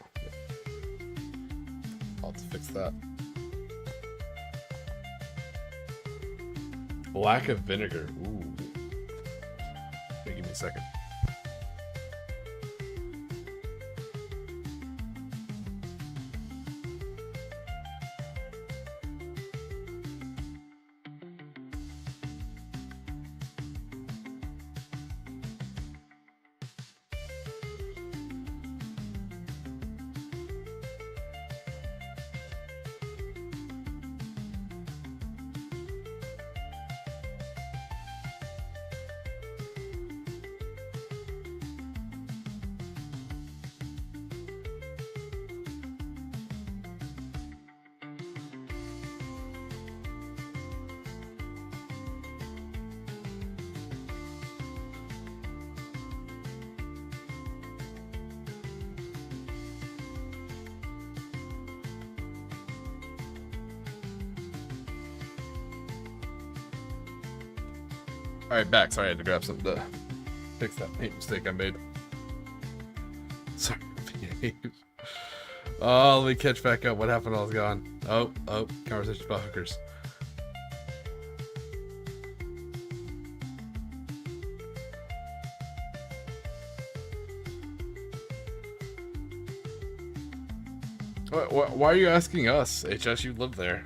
A: have to fix that. Lack of vinegar. Ooh. Wait, give me a second. Alright, back. Sorry, I had to grab something to fix that paint mistake I made. Sorry. Oh, let me catch back up. What happened while I was gone? Oh, conversation about hookers. Why are you asking us, HS? You live there.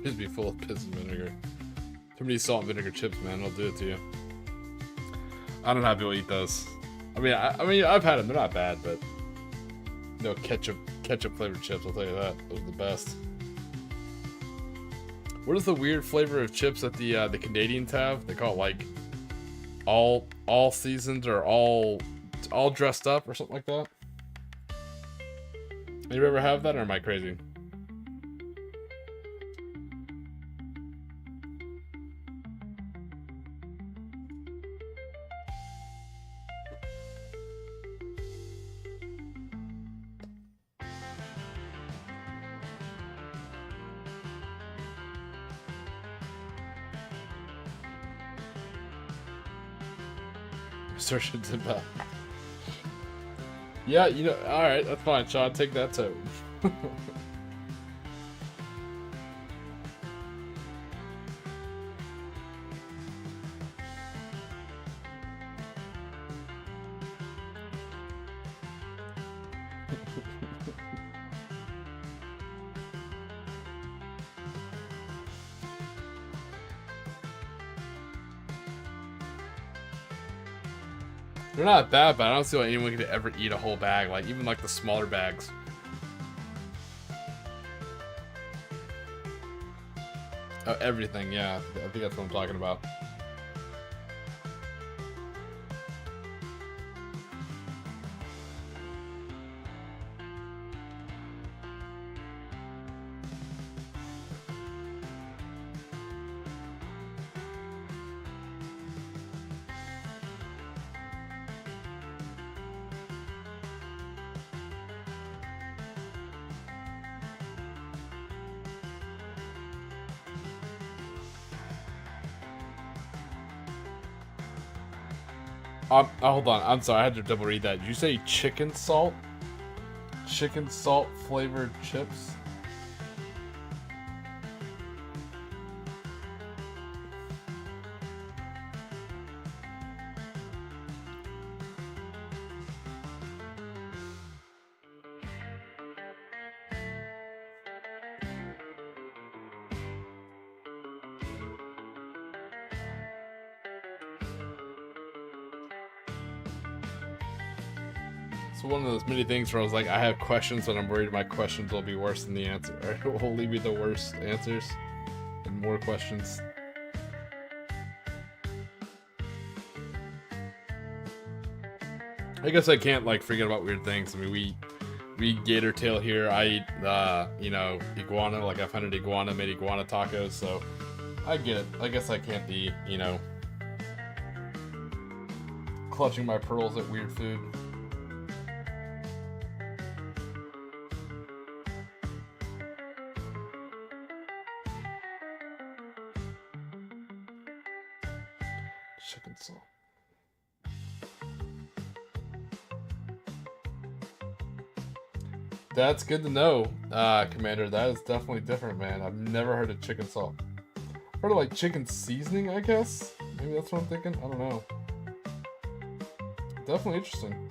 A: It'd be full of piss and vinegar. Too many salt and vinegar chips, man. I'll do it to you. I don't know how people eat those. I mean, I've had them. They're not bad, but no ketchup flavored chips. I'll tell you that. Those are the best. What is the weird flavor of chips that the Canadians have? They call it like all seasons or all dressed up or something like that. You ever have that, or am I crazy? Assertions about. Yeah, you know, alright, that's fine, Sean. Take that too. They're not bad, but I don't see why anyone could ever eat a whole bag. Like, even like the smaller bags. Oh, everything, yeah. I think that's what I'm talking about. Hold on. I'm sorry. I had to double read that. Did you say chicken salt? Chicken salt flavored chips? One of those many things where I was like, I have questions, but I'm worried my questions will be worse than the answer. Or will leave me the worst answers and more questions. I guess I can't like forget about weird things. I mean, we eat gator tail here. I eat you know, iguana. Like I've hunted iguana, made iguana tacos, so I get it. I guess I can't be, you know, clutching my pearls at weird food. Chicken salt. That's good to know, Commander. That is definitely different, man. I've never heard of chicken salt. I've heard of like chicken seasoning, I guess. Maybe that's what I'm thinking. I don't know. Definitely interesting.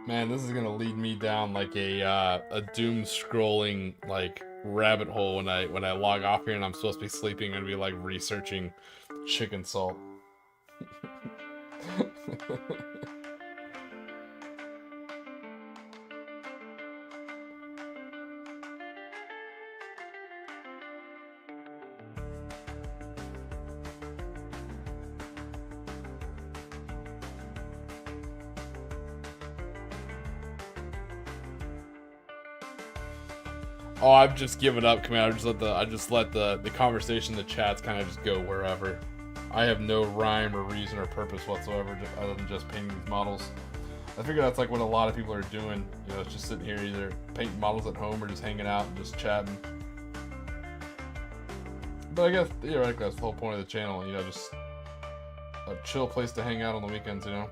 A: Man, this is gonna lead me down like a doom scrolling like rabbit hole when I log off here and I'm supposed to be sleeping and be like researching chicken salt. Oh, I've just given up, Commander. I just let the conversation, the chats kind of just go wherever. I have no rhyme or reason or purpose whatsoever other than just painting these models. I figure that's like what a lot of people are doing. You know, it's just sitting here either painting models at home or just hanging out and just chatting. But I guess theoretically that's the whole point of the channel. You know, just a chill place to hang out on the weekends. You know.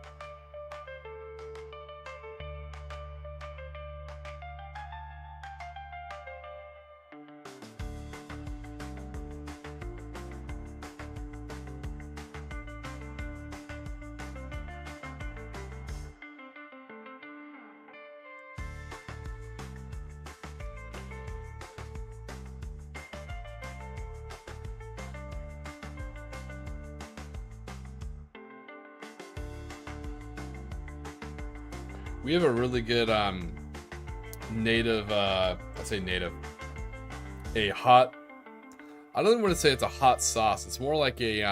A: We have a really good native, I say native, a hot, I don't even want to say it's a hot sauce. It's more like a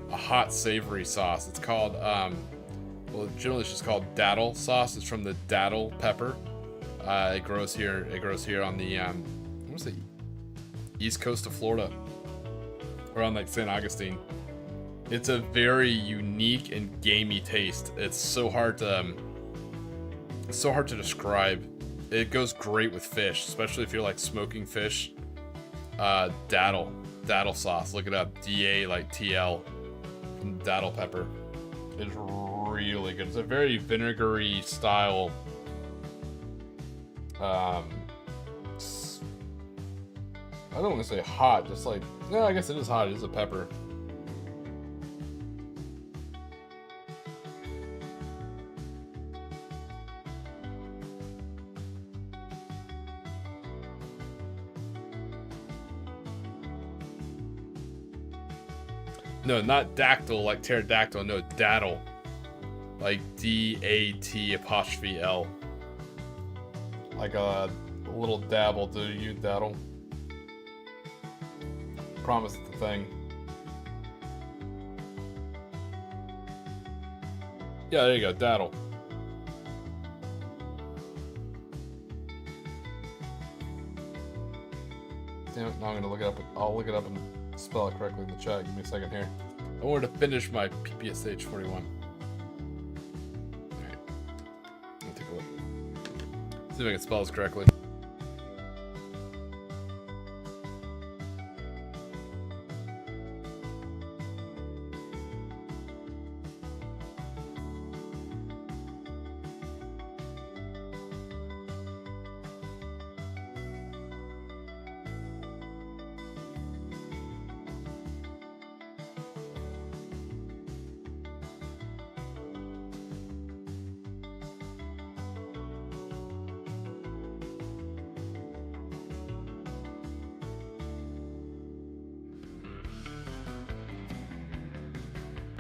A: hot savory sauce. It's called, well, generally it's just called daddle sauce. It's from the daddle pepper. It grows here on the, I want to say east coast of Florida, around like St. Augustine. It's a very unique and gamey taste. It's so hard to describe. It goes great with fish, especially if you're like smoking fish. Daddle sauce. Look it up. DA like TL. Daddle pepper. It's really good. It's a very vinegary style. I don't want to say hot. Just like, no, I guess it is hot. It is a pepper. No, not dactyl, like pterodactyl. No, daddle. Like D-A-T''L. Like a little dabble, do you, daddle? Promise it's the thing. Yeah, there you go, daddle. Damn it, now I'm gonna look it up. I'll look it up and spell it correctly in the chat. Give me a second here. I wanted to finish my PPSH 41. Alright. Let me take a look. See if I can spell this correctly.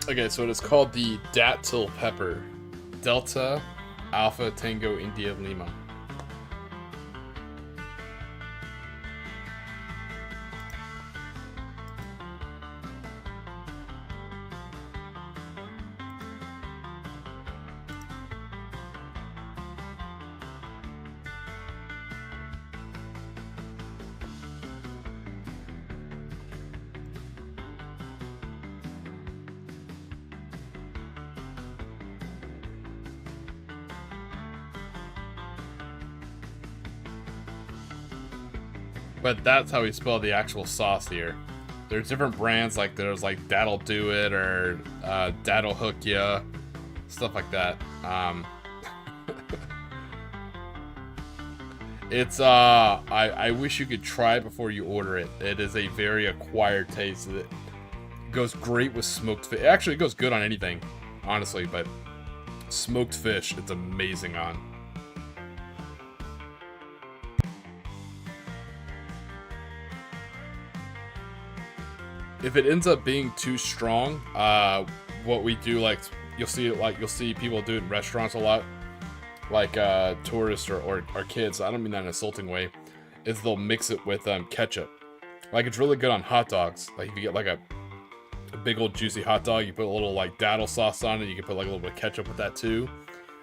A: Okay, so it is called the Dactyl Pepper. Delta Alpha Tango India Lima. But that's how we spell the actual sauce here. There's different brands, like there's like That'll Do It or That'll Hook Ya, stuff like that. It's I wish you could try it before you order it. It is a very acquired taste. It goes great with smoked fish. Actually, it goes good on anything, honestly. But smoked fish, it's amazing on. If it ends up being too strong, what we do, like you'll see people do it in restaurants a lot, like tourists or kids. I don't mean that in an insulting way. Is they'll mix it with ketchup. Like it's really good on hot dogs. Like if you get like a big old juicy hot dog, you put a little like daddle sauce on it. You can put like a little bit of ketchup with that too,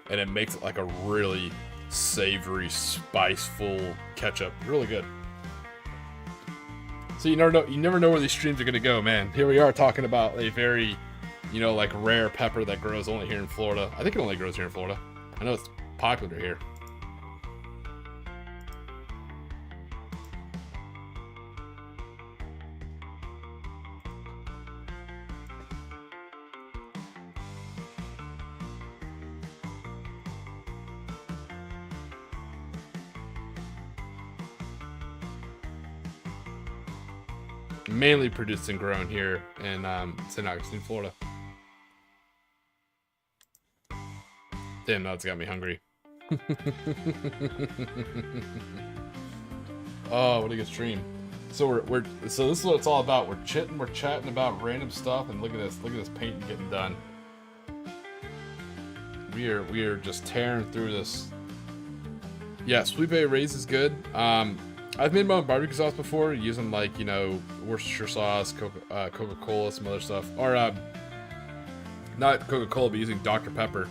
A: and it makes it like a really savory, spiceful ketchup. Really good. So you never know where these streams are gonna go, man. Here we are talking about a very, like rare pepper that grows only here in Florida. I think it only grows here in Florida. I know it's popular here. Mainly produced and grown here in St. Augustine, Florida. Damn, now it's got me hungry. Oh, what a good stream. So so this is what it's all about. We're chatting about random stuff, and look at this painting getting done. We are just tearing through this. Yeah, Sweet Bay Rays is good. I've made my own barbecue sauce before, using like, Worcestershire sauce, Coca-Cola, some other stuff. Or, not Coca-Cola, but using Dr. Pepper.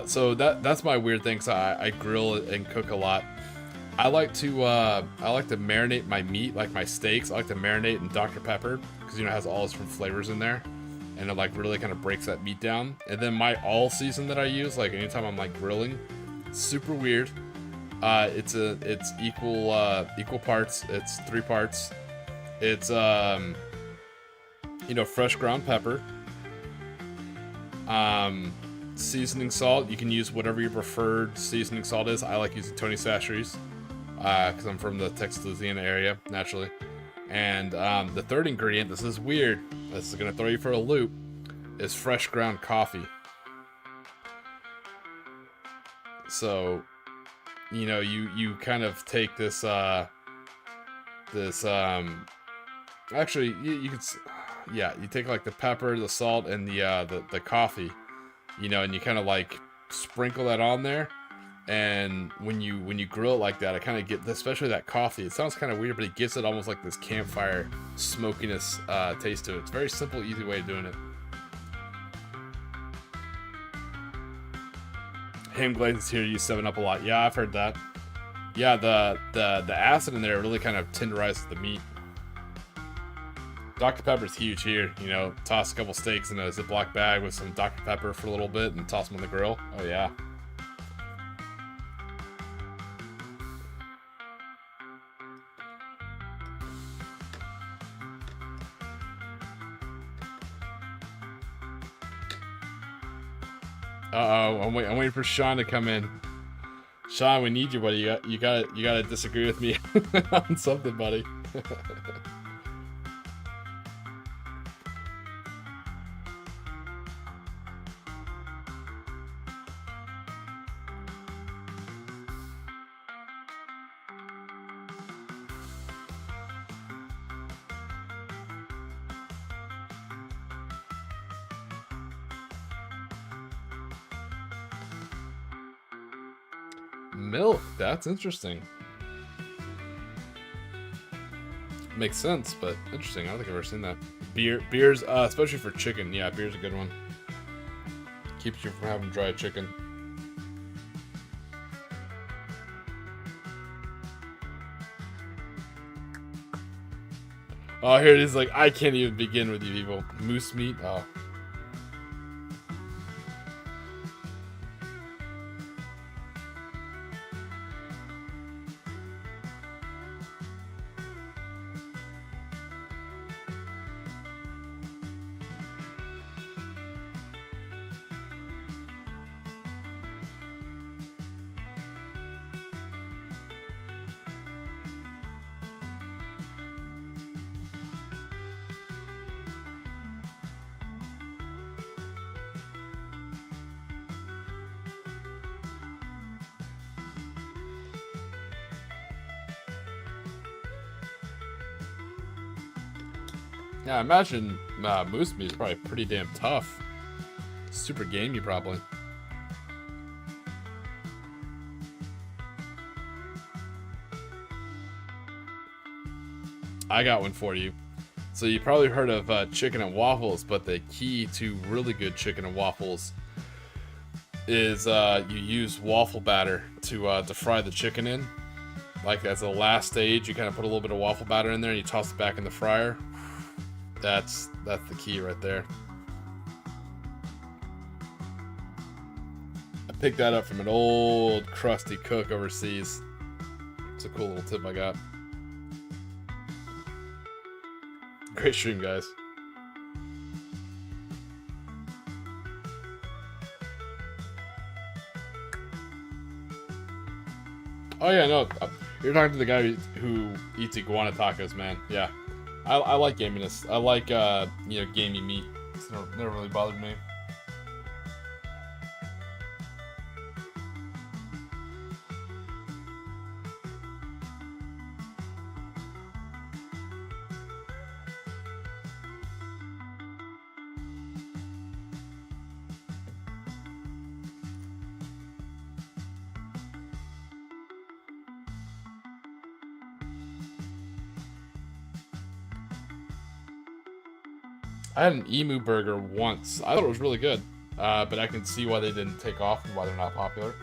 A: So that's my weird thing, 'cause I grill and cook a lot. I like to marinate my meat, like my steaks. I like to marinate in Dr. Pepper, because, it has all its different flavors in there. And it like really kind of breaks that meat down. And then my all season that I use, like anytime I'm like grilling, super weird. It's equal parts. It's 3 parts. It's fresh ground pepper, seasoning salt. You can use whatever your preferred seasoning salt is. I like using Tony Chachere's, because I'm from the Texas, Louisiana area naturally. And the third ingredient, this is weird, this is gonna throw you for a loop, is fresh ground coffee. So, you kind of take this actually you could, yeah, you take like the pepper, the salt, and the coffee, and you kind of like sprinkle that on there. And when you grill it like that, I kind of get, especially that coffee, it sounds kind of weird, but it gives it almost like this campfire smokiness taste to it. It's a very simple, easy way of doing it. Ham glaze is here to use 7-Up a lot. Yeah, I've heard that. Yeah, the acid in there really kind of tenderizes the meat. Dr. Pepper's huge here. Toss a couple steaks in a Ziploc bag with some Dr. Pepper for a little bit and toss them on the grill. Oh yeah. Uh-oh, I'm waiting for Sean to come in. Sean, we need you, buddy. You gotta disagree with me on something, buddy. Milk. That's interesting. Makes sense, but interesting. I don't think I've ever seen that. Beers, especially for chicken. Yeah, beer's a good one. Keeps you from having dry chicken. Oh, here it is. Like, I can't even begin with you people. Moose meat. Oh. Yeah, I imagine moose meat is probably pretty damn tough. Super gamey, probably. I got one for you. So you probably heard of chicken and waffles, but the key to really good chicken and waffles is you use waffle batter to fry the chicken in. Like as the last stage, you kind of put a little bit of waffle batter in there and you toss it back in the fryer. That's the key right there. I picked that up from an old crusty cook overseas. It's a cool little tip I got. Great stream, guys. Oh yeah, no, you're talking to the guy who eats iguana tacos, man. Yeah. I like gaminess. I like, gamey meat. It's never really bothered me. I had an emu burger once. I thought it was really good, but I can see why they didn't take off and why they're not popular.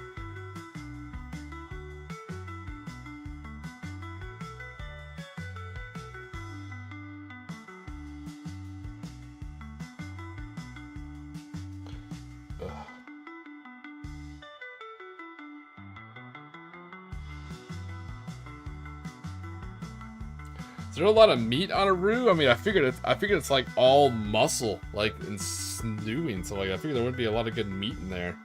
A: Ugh. Is there a lot of meat on a roux? I mean, I figured it's like all muscle, like and stewing. So like, I figured there would be a lot of good meat in there.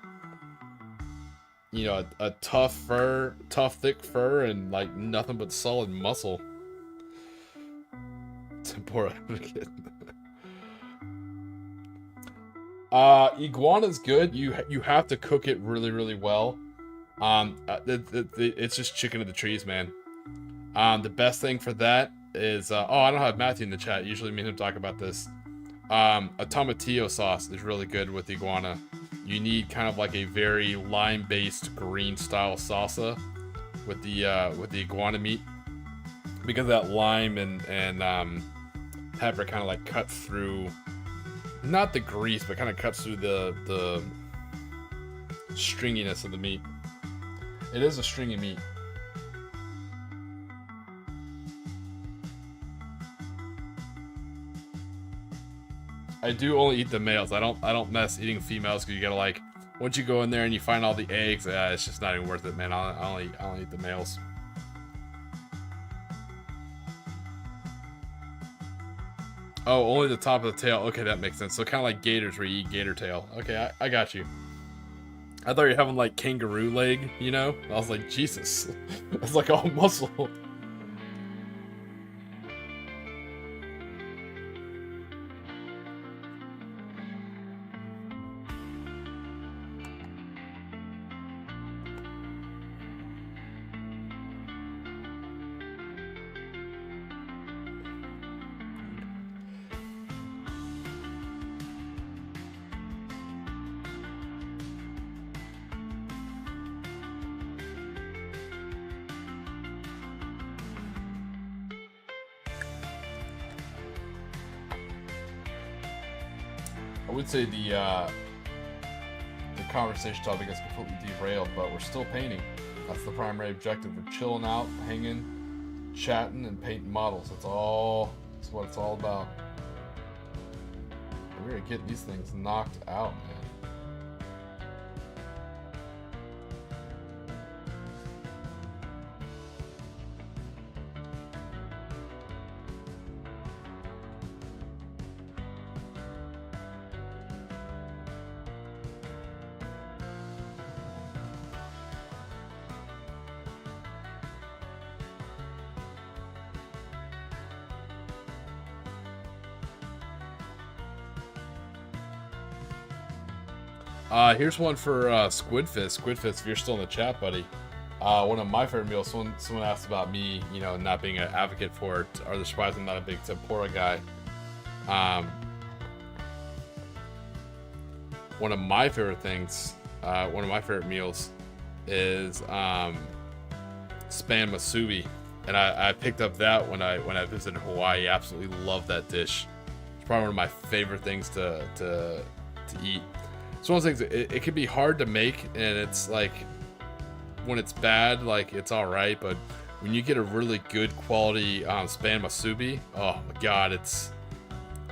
A: You know, a tough thick fur, and like nothing but solid muscle. Tempura. Iguana's good. You have to cook it really, really well. It's just chicken of the trees, man. The best thing for that is I don't have Matthew in the chat. Usually me and him talk about this. A tomatillo sauce is really good with iguana. You need kind of like a very lime-based green style salsa with the iguana meat, because that lime and pepper kind of like cut through, not the grease, but kind of cuts through the stringiness of the meat. It is a stringy meat. I do only eat the males. I don't mess eating females, because you gotta, like, once you go in there and you find all the eggs, it's just not even worth it, man. I only eat the males. Oh, only the top of the tail. Okay, that makes sense. So kind of like gators, where you eat gator tail. Okay, I got you. I thought you were having like kangaroo leg, you know? I was like, Jesus. It's like all muscle. I would say the conversation topic is completely derailed, but we're still painting. That's the primary objective. We're chilling out, hanging, chatting, and painting models. That's what it's all about. We're gonna get these things knocked out, man. Here's one for Squidfist. Squidfist, if you're still in the chat, buddy. One of my favorite meals. Someone asked about me, not being an advocate for it, or they're surprised I'm not a big tempura guy. One of my favorite things, one of my favorite meals, is spam musubi, and I picked up that when I visited Hawaii. Absolutely love that dish. It's probably one of my favorite things to eat. It's one of those things, it can be hard to make, and it's like, when it's bad, like, it's alright, but when you get a really good quality spam musubi, oh my god, it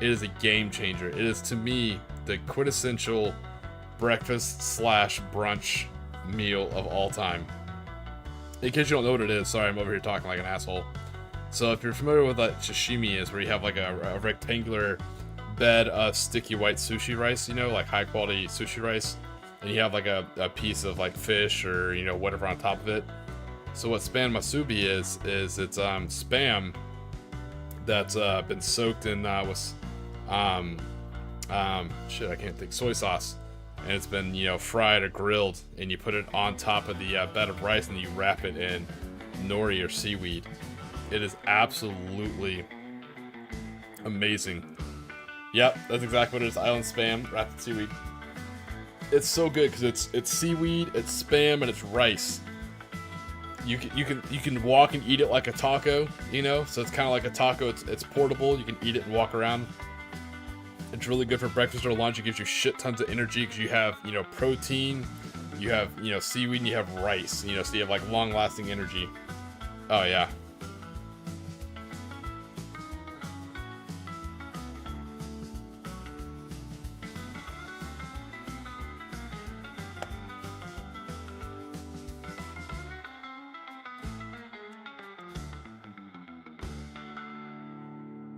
A: is a game changer. It is, to me, the quintessential breakfast / brunch meal of all time. In case you don't know what it is, sorry, I'm over here talking like an asshole. So if you're familiar with what sashimi is, where you have like a rectangular bed of sticky white sushi rice, like high quality sushi rice, and you have like a piece of like fish or whatever on top of it. So what spam musubi is it's spam that's been soaked in with shit, I can't think, soy sauce, and it's been fried or grilled, and you put it on top of the bed of rice, and you wrap it in nori or seaweed. It is absolutely amazing. Yep, that's exactly what it is. Island spam wrapped in seaweed. It's so good because it's seaweed, it's spam, and it's rice. You can walk and eat it like a taco, So it's kind of like a taco. It's portable. You can eat it and walk around. It's really good for breakfast or lunch. It gives you shit tons of energy because you have protein, you have seaweed, and you have rice. So you have like long lasting energy. Oh yeah.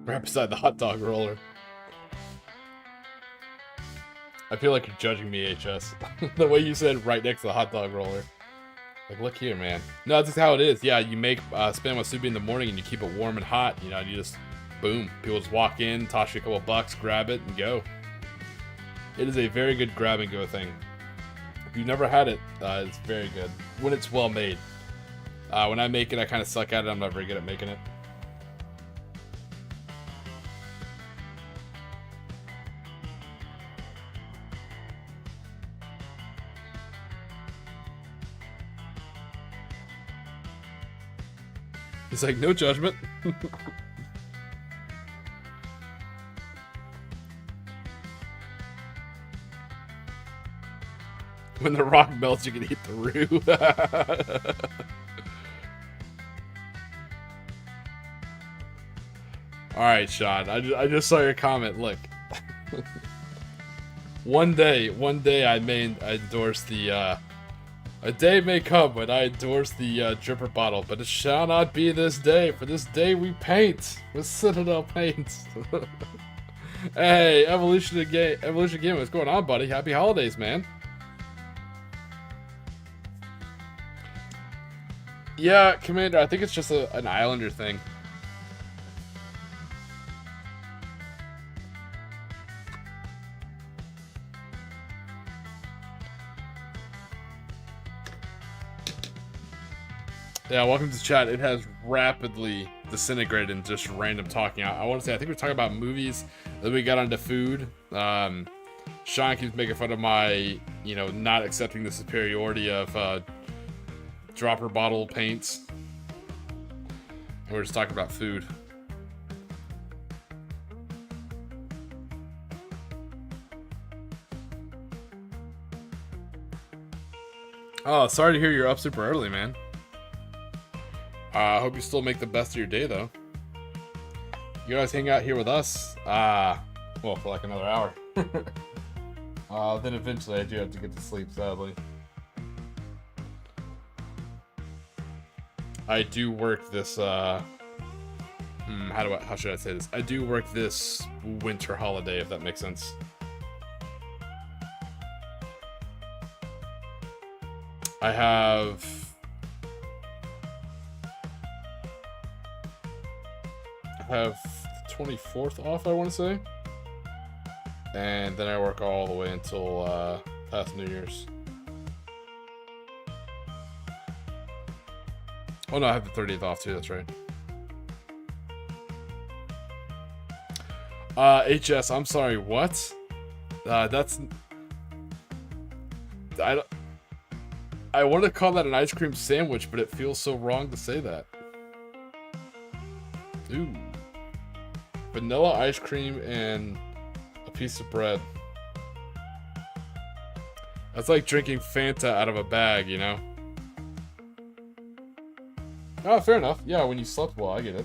A: Right beside the hot dog roller. I feel like you're judging me, HS. The way you said right next to the hot dog roller. Like, look here, man. No, that's just how it is. Yeah, you make spam musubi in the morning and you keep it warm and hot. You just, boom. People just walk in, toss you a couple bucks, grab it, and go. It is a very good grab and go thing. If you've never had it, it's very good. When it's well made. When I make it, I kind of suck at it. I'm not very good at making it. He's like, no judgment. When the rock melts, you can eat the roux. Alright, Sean. I just saw your comment. Look. One day I may endorse the, a day may come when I endorse the dripper bottle, but it shall not be this day, for this day we paint with Citadel paints. Hey, Evolution Game, what's going on, buddy? Happy holidays, man. Yeah, Commander, I think it's just an Islander thing. Yeah, welcome to the chat. It has rapidly disintegrated in just random talking. I want to say, I think we're talking about movies, then we got onto food. Sean keeps making fun of my, not accepting the superiority of dropper bottle paints. And we're just talking about food. We're just talking about food. Oh, sorry to hear you're up super early, man. I hope you still make the best of your day, though. You guys hang out here with us, well, for like another hour. Then eventually I do have to get to sleep, sadly. I do work this, how should I say this? I do work this winter holiday, if that makes sense. I have the 24th off, I want to say. And then I work all the way until past New Year's. Oh no, I have the 30th off too, that's right. HS, I'm sorry, what? I want to call that an ice cream sandwich, but it feels so wrong to say that. Ooh. Vanilla ice cream and a piece of bread. That's like drinking Fanta out of a bag, you know? Oh, fair enough. Yeah, when you slept well, I get it.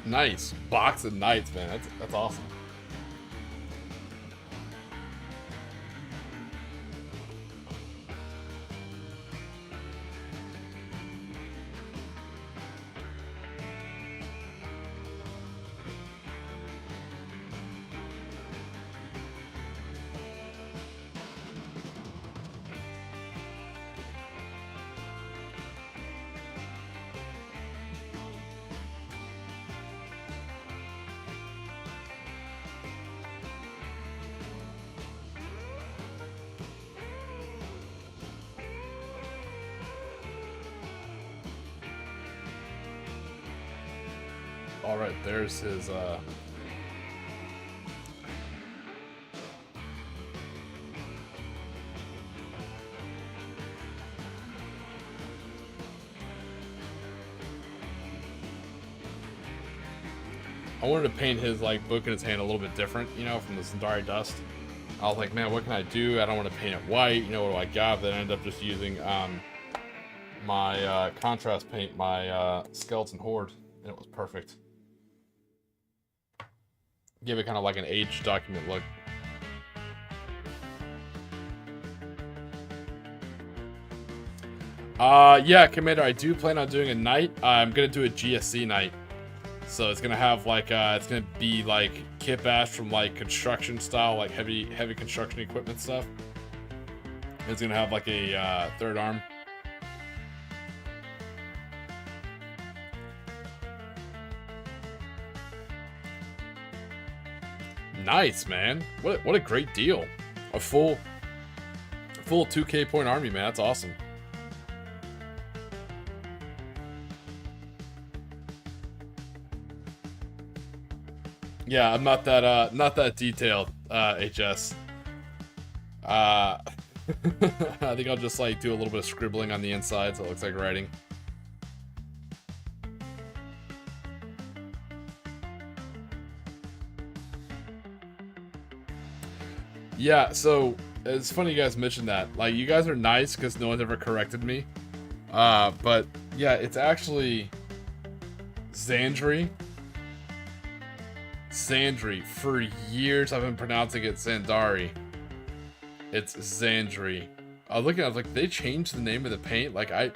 A: Nice. Box of Nights, man. That's awesome. Alright, there's his, I wanted to paint his, like, book in his hand a little bit different, you know, from the Zendari dust. I was like, man, what can I do? I don't want to paint it white, you know, what do I got? Then I ended up just using, my, contrast paint, my, Skeleton Horde, and it was perfect. Give it kind of like an aged document look. Yeah, Commander, I do plan on doing a night. I'm gonna do a GSC night. So it's gonna have like, it's gonna be like kit bash from like construction style, like heavy construction equipment stuff. It's gonna have like a, third arm. Nice, man. What a great deal. A full 2K point army, man. That's awesome. Yeah, I'm not that detailed, HS. I think I'll just like do a little bit of scribbling on the inside so it looks like writing. Yeah, so it's funny you guys mentioned that. Like, you guys are nice because no one's ever corrected me. But yeah, it's actually Zandri. Zandri. For years I've been pronouncing it Zandari. It's Zandri. I was looking, I was like, they changed the name of the paint? Like, I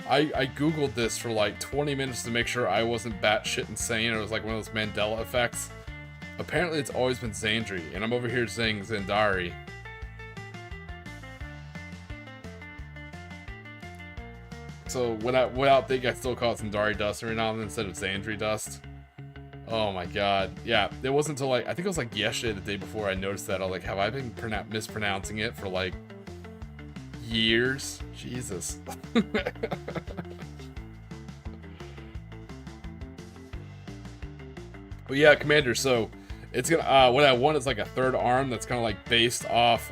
A: Googled this for like 20 minutes to make sure I wasn't batshit insane. It was like one of those Mandela effects. Apparently it's always been Xandri, and I'm over here saying Zandari. So without thinking, I still call it Zandari dust every now and then instead of Xandri dust. Oh my god. Yeah, it wasn't until like, I think it was like yesterday, the day before, I noticed that. I was like, have I been mispronouncing it for like years? Jesus. But yeah, Commander, so it's gonna, what I want is like a third arm that's kind of like based off,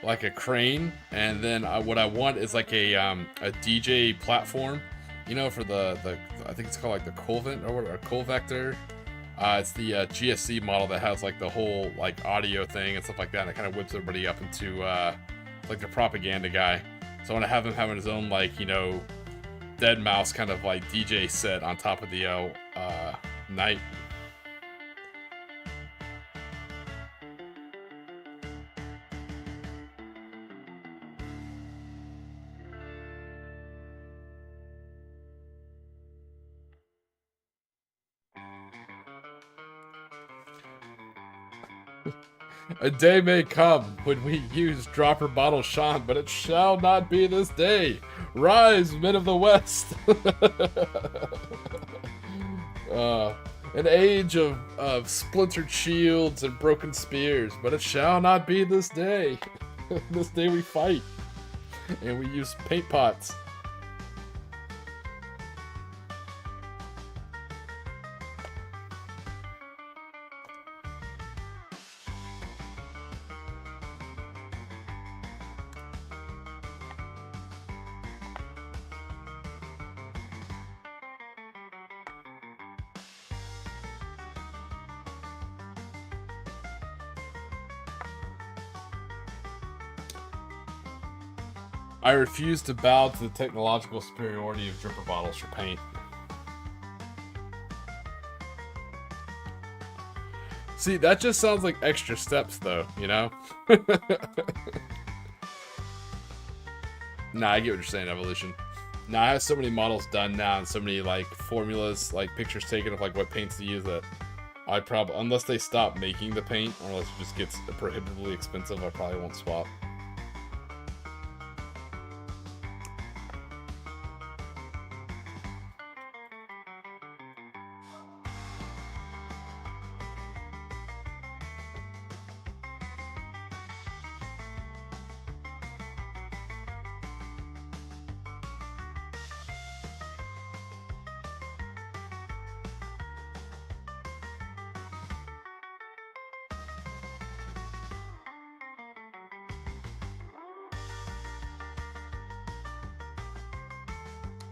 A: like a crane, and then what I want is like a DJ platform, you know, for the I think it's called like the Colvent or Colvector. It's the GSC model that has like the whole like audio thing and stuff like that, and it kind of whips everybody up into like the propaganda guy. So I want to have him having his own like, you know, Dead Mouse kind of like DJ set on top of the Knight. A day may come when we use dropper bottle Sean, but it shall not be this day. Rise, men of the West. An age of splintered shields and broken spears, but it shall not be this day. This day we fight, and we use paint pots. I refuse to bow to the technological superiority of dripper bottles for paint. See, that just sounds like extra steps, though, you know? Nah, I get what you're saying, Evolution. Nah, I have so many models done now and so many, like, formulas, like, pictures taken of, like, what paints to use that I'd probably, unless they stop making the paint, or unless it just gets prohibitively expensive, I probably won't swap.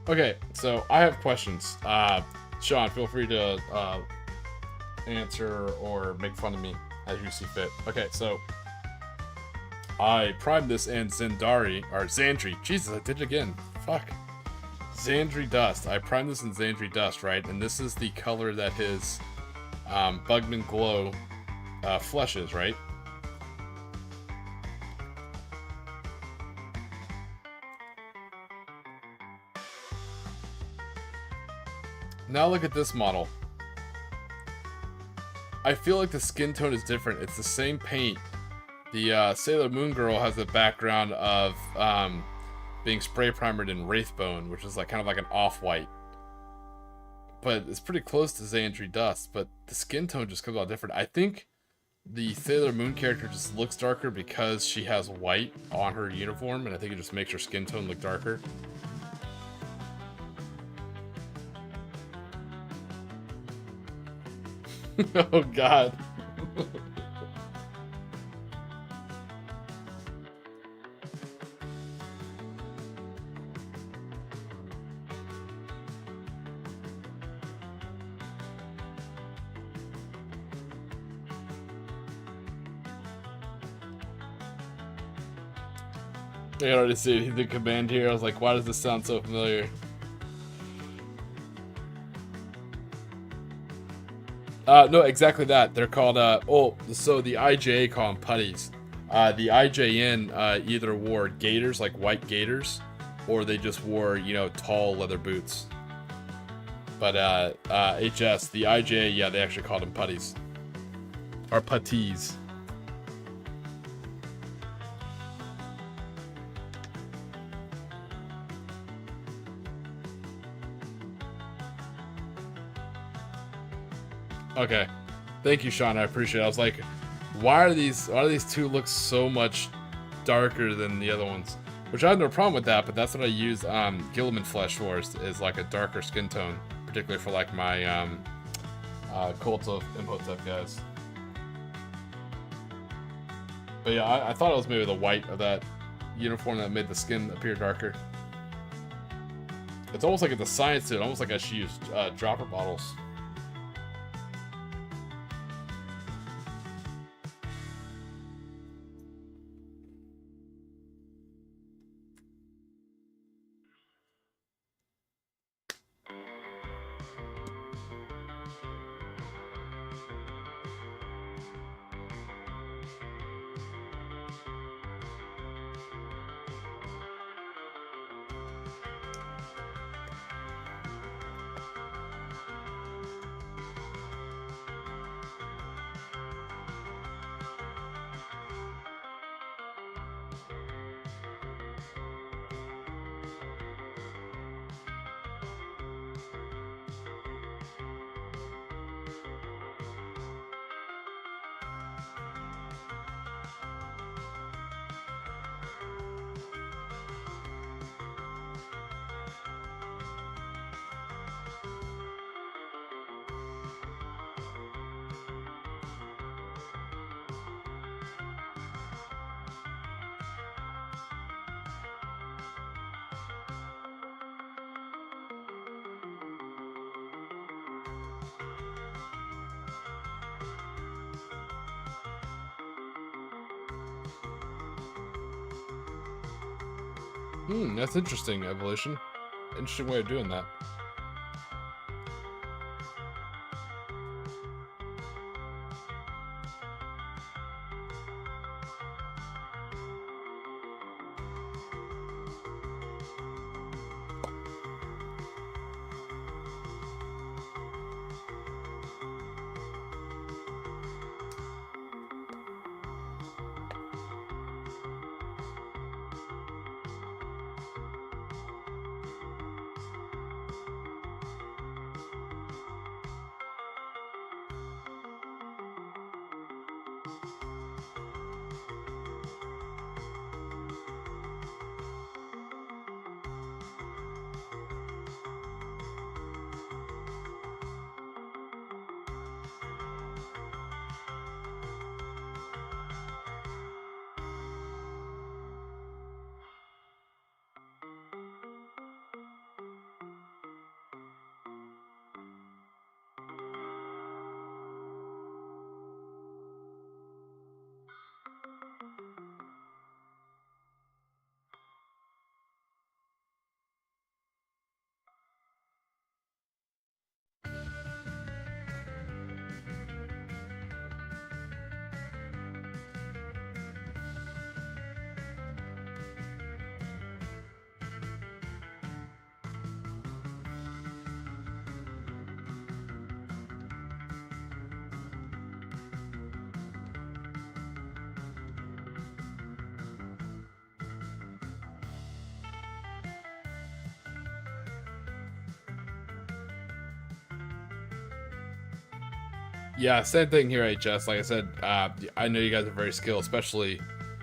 A: Okay, so I have questions. Sean, feel free to answer or make fun of me as you see fit. Okay, so I primed this in Xandri. Jesus, I did it again. Fuck. Xandri Dust. I primed this in Xandri Dust, right? And this is the color that his Bugman Glow flesh is, right? Now look at this model. I feel like the skin tone is different. It's the same paint. The Sailor Moon Girl has a background of being spray primered in Wraithbone, which is like kind of like an off-white. But it's pretty close to Xandri Dust, but the skin tone just comes out different. I think the Sailor Moon character just looks darker because she has white on her uniform, and I think it just makes her skin tone look darker. Oh god. I can already see the command here. I was like, why does this sound so familiar? No, exactly that. They're called, so the IJA call them putties. The IJN either wore gaiters, like white gaiters, or they just wore, you know, tall leather boots. But HS, the IJA, yeah, they actually called them putties. Or puttees. Okay. Thank you, Sean. I appreciate it. I was like, why do these two look so much darker than the other ones? Which I have no problem with that, but that's what I use Gilliman Flesh for, is like a darker skin tone, particularly for like my Cult of Imhotep guys. But yeah, I thought it was maybe the white of that uniform that made the skin appear darker. It's almost like it's a science suit, almost like I should use dropper bottles. That's interesting, Evolution. Interesting way of doing that. Yeah, same thing here, HS. Like I said, I know you guys are very skilled, especially,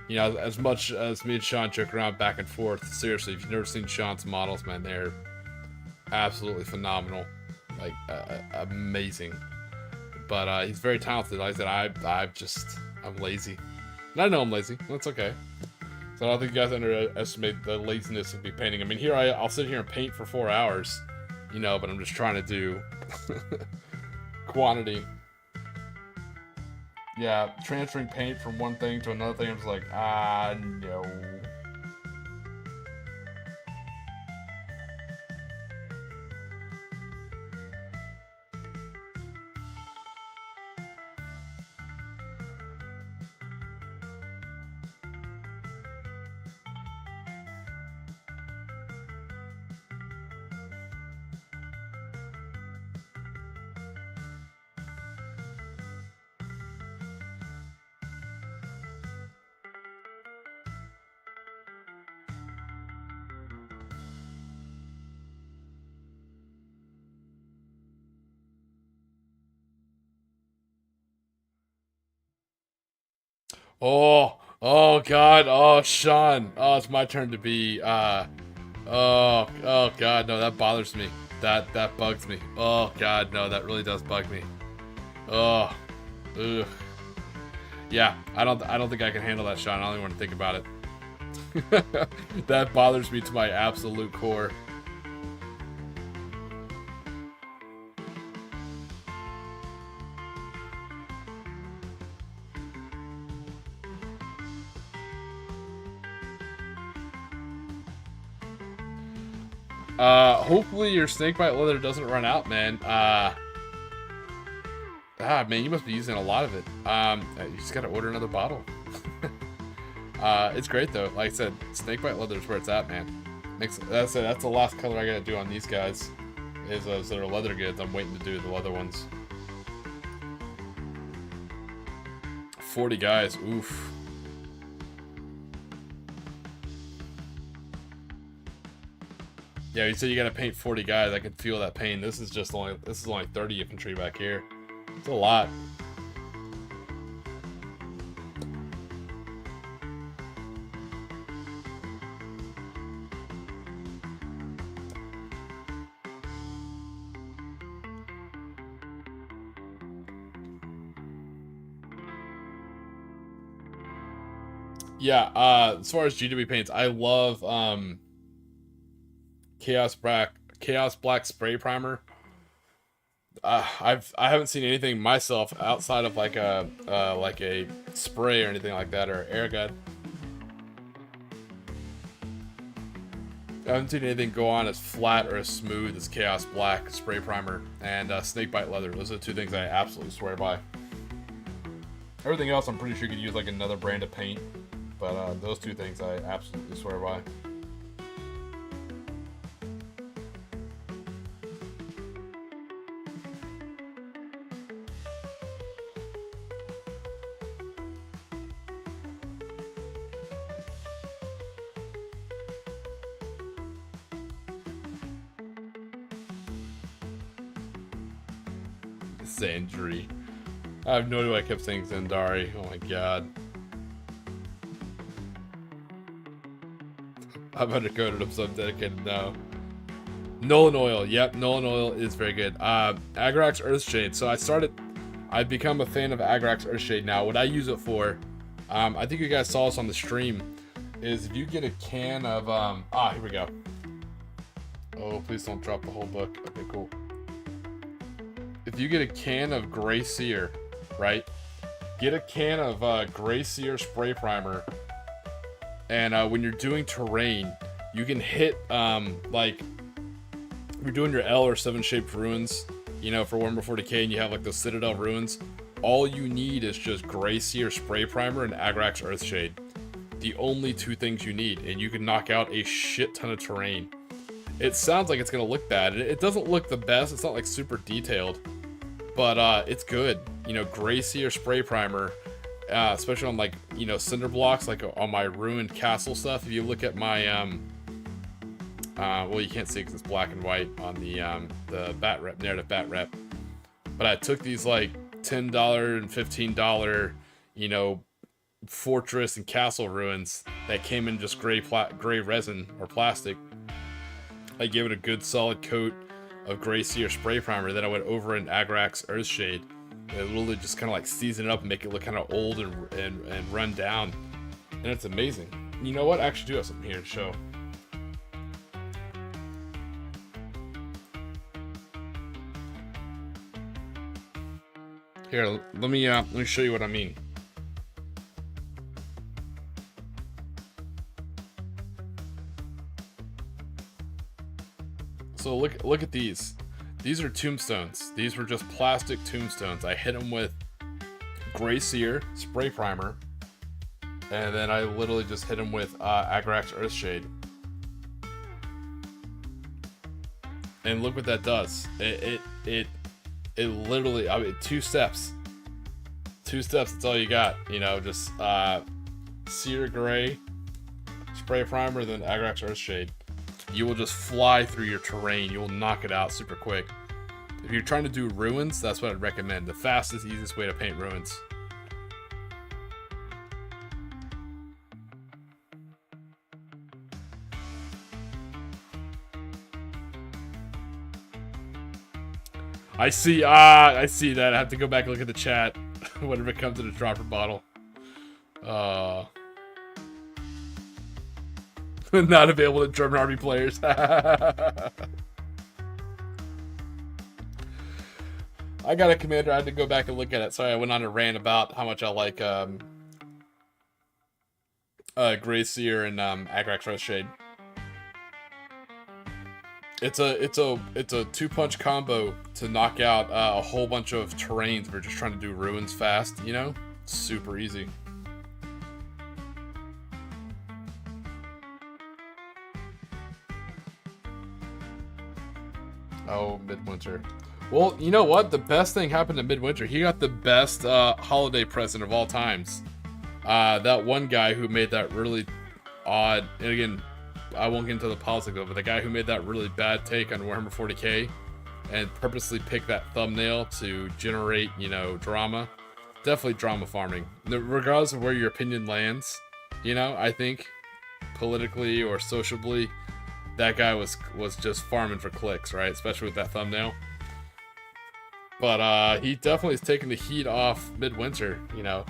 A: you know, as much as me and Sean joke around back and forth. Seriously, if you've never seen Sean's models, man, they're absolutely phenomenal, like amazing. But he's very talented. Like I said, I'm lazy, and I know I'm lazy. That's okay. So I don't think you guys underestimate the laziness of me painting. I mean, here I'll sit here and paint for 4 hours, you know, but I'm just trying to do quantity. Yeah, transferring paint from one thing to another thing, I'm just like, no. Oh God, oh Sean, oh it's my turn to be. Oh God, no, that bothers me. That bugs me. Oh God, no, that really does bug me. Oh, ugh. Yeah, I don't think I can handle that, Sean. I don't even want to think about it. That bothers me to my absolute core. Hopefully your snakebite leather doesn't run out, man. Man, you must be using a lot of it. You just gotta order another bottle. It's great though. Like I said, snakebite leather is where it's at, man. That's the last color I gotta do on these guys. Is those that are leather goods. I'm waiting to do the leather ones. 40 guys, oof. Yeah, you said you gotta paint 40 guys. I can feel that pain. This is only 30 infantry back here. It's a lot. Yeah, as far as GW paints, I love Chaos Black spray primer. I haven't seen anything myself outside of like a spray or anything like that, or air gun. I haven't seen anything go on as flat or as smooth as Chaos Black spray primer and Snakebite leather. Those are the two things I absolutely swear by. Everything else, I'm pretty sure you could use like another brand of paint, but those two things I absolutely swear by. Zandri. I have no idea why I kept saying Zandari. Oh my god. I've undercoated him, so I'm dedicated now. Nolan Oil. Yep, Nolan Oil is very good. Agrax Earthshade. So I've become a fan of Agrax Earthshade now. What I use it for, I think you guys saw this on the stream, is if you get a can of, here we go. Oh, please don't drop the whole book. Okay, cool. If you get a can of Gray Seer, right? Get a can of Gray Seer spray primer, and when you're doing terrain, you can hit like if you're doing your L or 7 shaped ruins, you know, for Warm Before Decay, and you have like those Citadel ruins. All you need is just Gray Seer spray primer and Agrax Earthshade. The only two things you need, and you can knock out a shit ton of terrain. It sounds like it's gonna look bad. It doesn't look the best. It's not like super detailed, but it's good. You know, Gray Seer spray primer, especially on like, you know, cinder blocks, like on my ruined castle stuff. If you look at my well, you can't see because it's black and white on the bat rep, narrative bat rep. But I took these like $10 and $15, you know, fortress and castle ruins that came in just gray resin or plastic. I gave it a good solid coat of Gray Seer spray primer. Then I went over in Agrax Earthshade. It literally just kind of like season it up and make it look kind of old and run down. And it's amazing. You know what? I actually do have something here to show. Here, let me show you what I mean. So look at these. These are tombstones. These were just plastic tombstones. I hit them with Gray Seer spray primer, and then I literally just hit them with Agrax Earthshade. And look what that does. It literally, I mean, 2 steps. 2 steps, that's all you got. You know, just Seer Gray spray primer, then Agrax Earthshade. You will just fly through your terrain. You will knock it out super quick. If you're trying to do ruins, that's what I'd recommend. The fastest, easiest way to paint ruins. I see that. I have to go back and look at the chat whenever it comes to the dropper bottle. Not available to German army players. I got a commander. I had to go back and look at it. Sorry, I went on a rant about how much I like Grey Seer and Agrax Red Shade. It's a two-punch combo to knock out a whole bunch of terrains if you're just trying to do ruins fast, you know? Super easy. Oh, Midwinter. Well, you know what? The best thing happened to Midwinter. He got the best holiday present of all times. That one guy who made that really odd, and again, I won't get into the politics of it, but the guy who made that really bad take on Warhammer 40k and purposely picked that thumbnail to generate, you know, drama. Definitely drama farming. Regardless of where your opinion lands, you know, I think politically or sociably, that guy was just farming for clicks, right? Especially with that thumbnail. But he definitely is taking the heat off Midwinter, you know.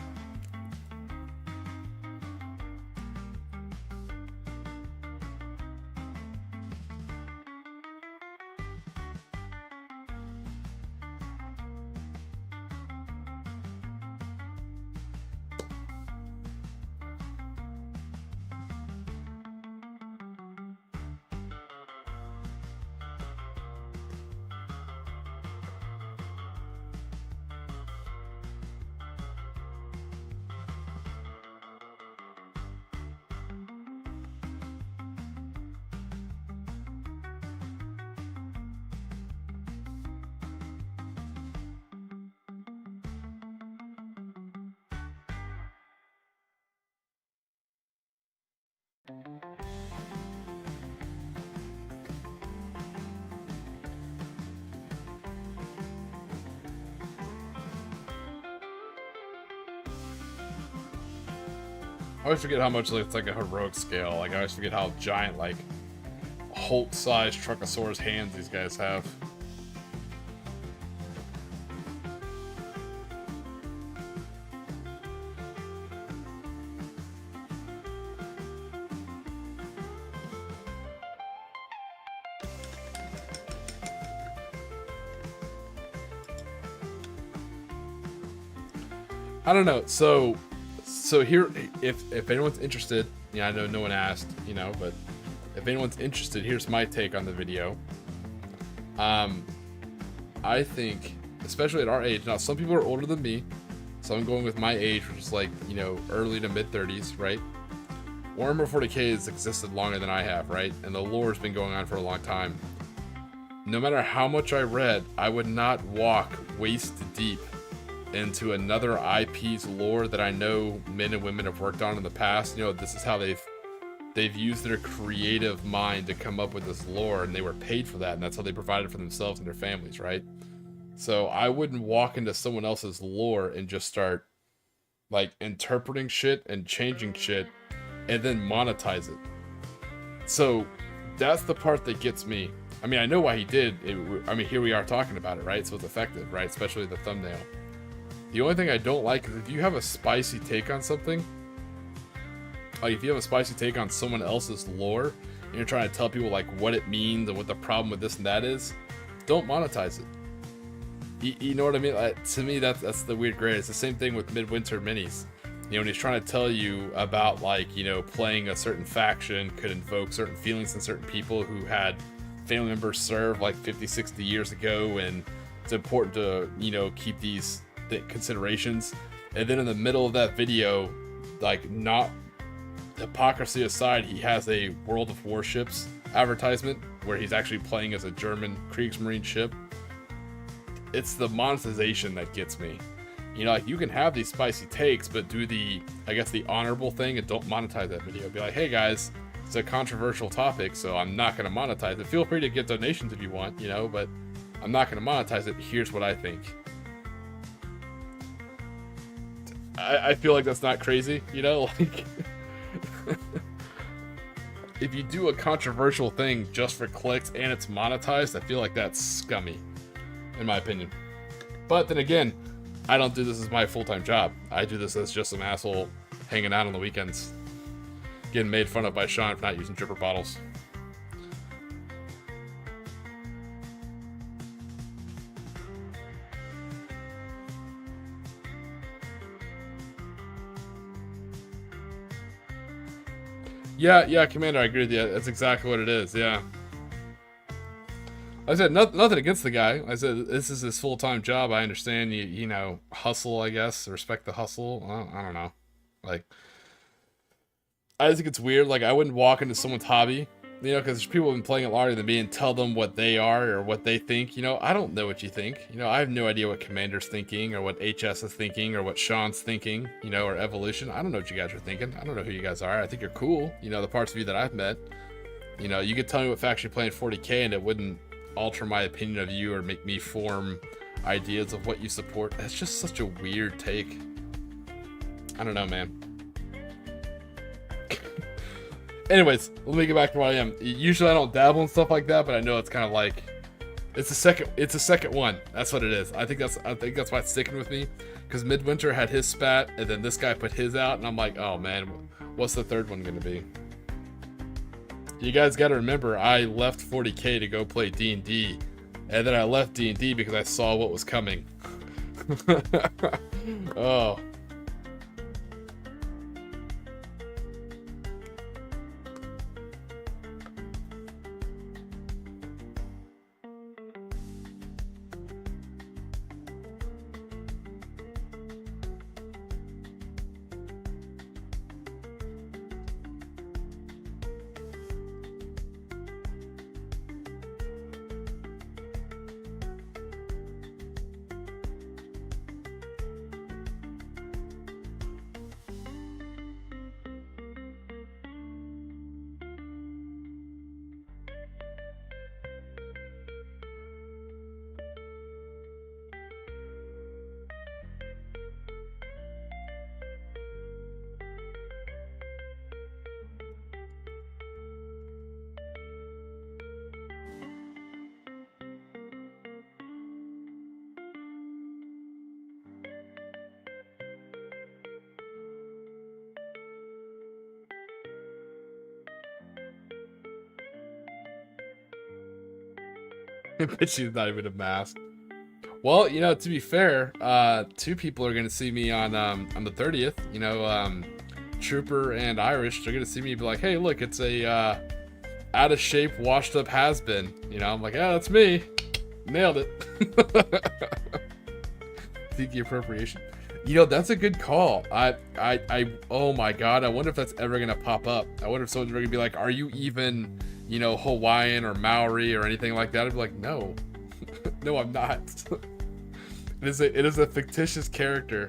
A: I always forget how much it's like a heroic scale. Like, I always forget how giant, like, Hulk-sized Truckosaurus hands these guys have. I don't know. So here, if anyone's interested, yeah, I know no one asked, you know, but if anyone's interested, here's my take on the video. I think, especially at our age, now some people are older than me, so I'm going with my age, which is like, you know, early to mid 30s, right? Warhammer 40k has existed longer than I have, right? And the lore has been going on for a long time. No matter how much I read, I would not walk waist deep into another IP's lore that I know men and women have worked on in the past. You know, this is how they've used their creative mind to come up with this lore, and they were paid for that, and that's how they provided for themselves and their families, right? So I wouldn't walk into someone else's lore and just start like interpreting shit and changing shit and then monetize it. So that's the part that gets me. I mean, I know why he did it. I mean, here we are talking about it, right? So it's effective, right? Especially the thumbnail. The only thing I don't like is if you have a spicy take on something, like if you have a spicy take on someone else's lore, and you're trying to tell people like what it means and what the problem with this and that is, don't monetize it. You know what I mean? To me, that's the weird gray. It's the same thing with Midwinter minis. You know, when he's trying to tell you about, like, you know, playing a certain faction could invoke certain feelings in certain people who had family members serve like 50, 60 years ago, and it's important to, you know, keep these considerations. And then in the middle of that video, like, not hypocrisy aside, he has a World of Warships advertisement where he's actually playing as a German Kriegsmarine ship. It's the monetization that gets me. You know, like, you can have these spicy takes, but do the, I guess, the honorable thing and don't monetize that video. Be like, hey guys, it's a controversial topic, so I'm not going to monetize it. Feel free to get donations if you want, you know, but I'm not going to monetize it. Here's what I think. I feel like that's not crazy, you know, like if you do a controversial thing just for clicks and it's monetized, I feel like that's scummy. in my opinion. But then again, I don't do this as my full-time job. I do this as just some asshole hanging out on the weekends, getting made fun of by Sean for not using dripper bottles. Yeah, Commander, I agree with you. That's exactly what it is, yeah. I said nothing against the guy. I said this is his full-time job. I understand you know, hustle, I guess. Respect the hustle. I don't know. Like, I just think it's weird. Like, I wouldn't walk into someone's hobby, you know, because there's people who've been playing it longer than me, and tell them what they are or what they think. You know, I don't know what you think. You know, I have no idea what Commander's thinking or what HS is thinking or what Sean's thinking, you know, or Evolution. I don't know what you guys are thinking. I don't know who you guys are. I think you're cool. You know, the parts of you that I've met. You know, you could tell me what faction you're playing 40k and it wouldn't alter my opinion of you or make me form ideas of what you support. That's just such a weird take. I don't know, man. Anyways, let me get back to what I am. Usually I don't dabble in stuff like that, but I know it's kind of like it's a second one. That's what it is. I think that's why it's sticking with me, because Midwinter had his spat and then this guy put his out and I'm like, oh man, what's the third one gonna be? You guys got to remember, I left 40k to go play D&D, and then I left D&D because I saw what was coming. Oh. But she's not even a mask. Well, you know, to be fair, two people are gonna see me on the 30th. You know, Trooper and Irish. They're gonna see me be like, "Hey, look, it's a out of shape, washed up has-been." You know, I'm like, "Yeah, that's me. Nailed it." Tiki appropriation. You know, that's a good call. Oh my god, I wonder if that's ever gonna pop up. I wonder if someone's ever gonna be like, "Are you even, you know, Hawaiian or Maori or anything like that?" I'd be like, "No, no, I'm not." It is a fictitious character.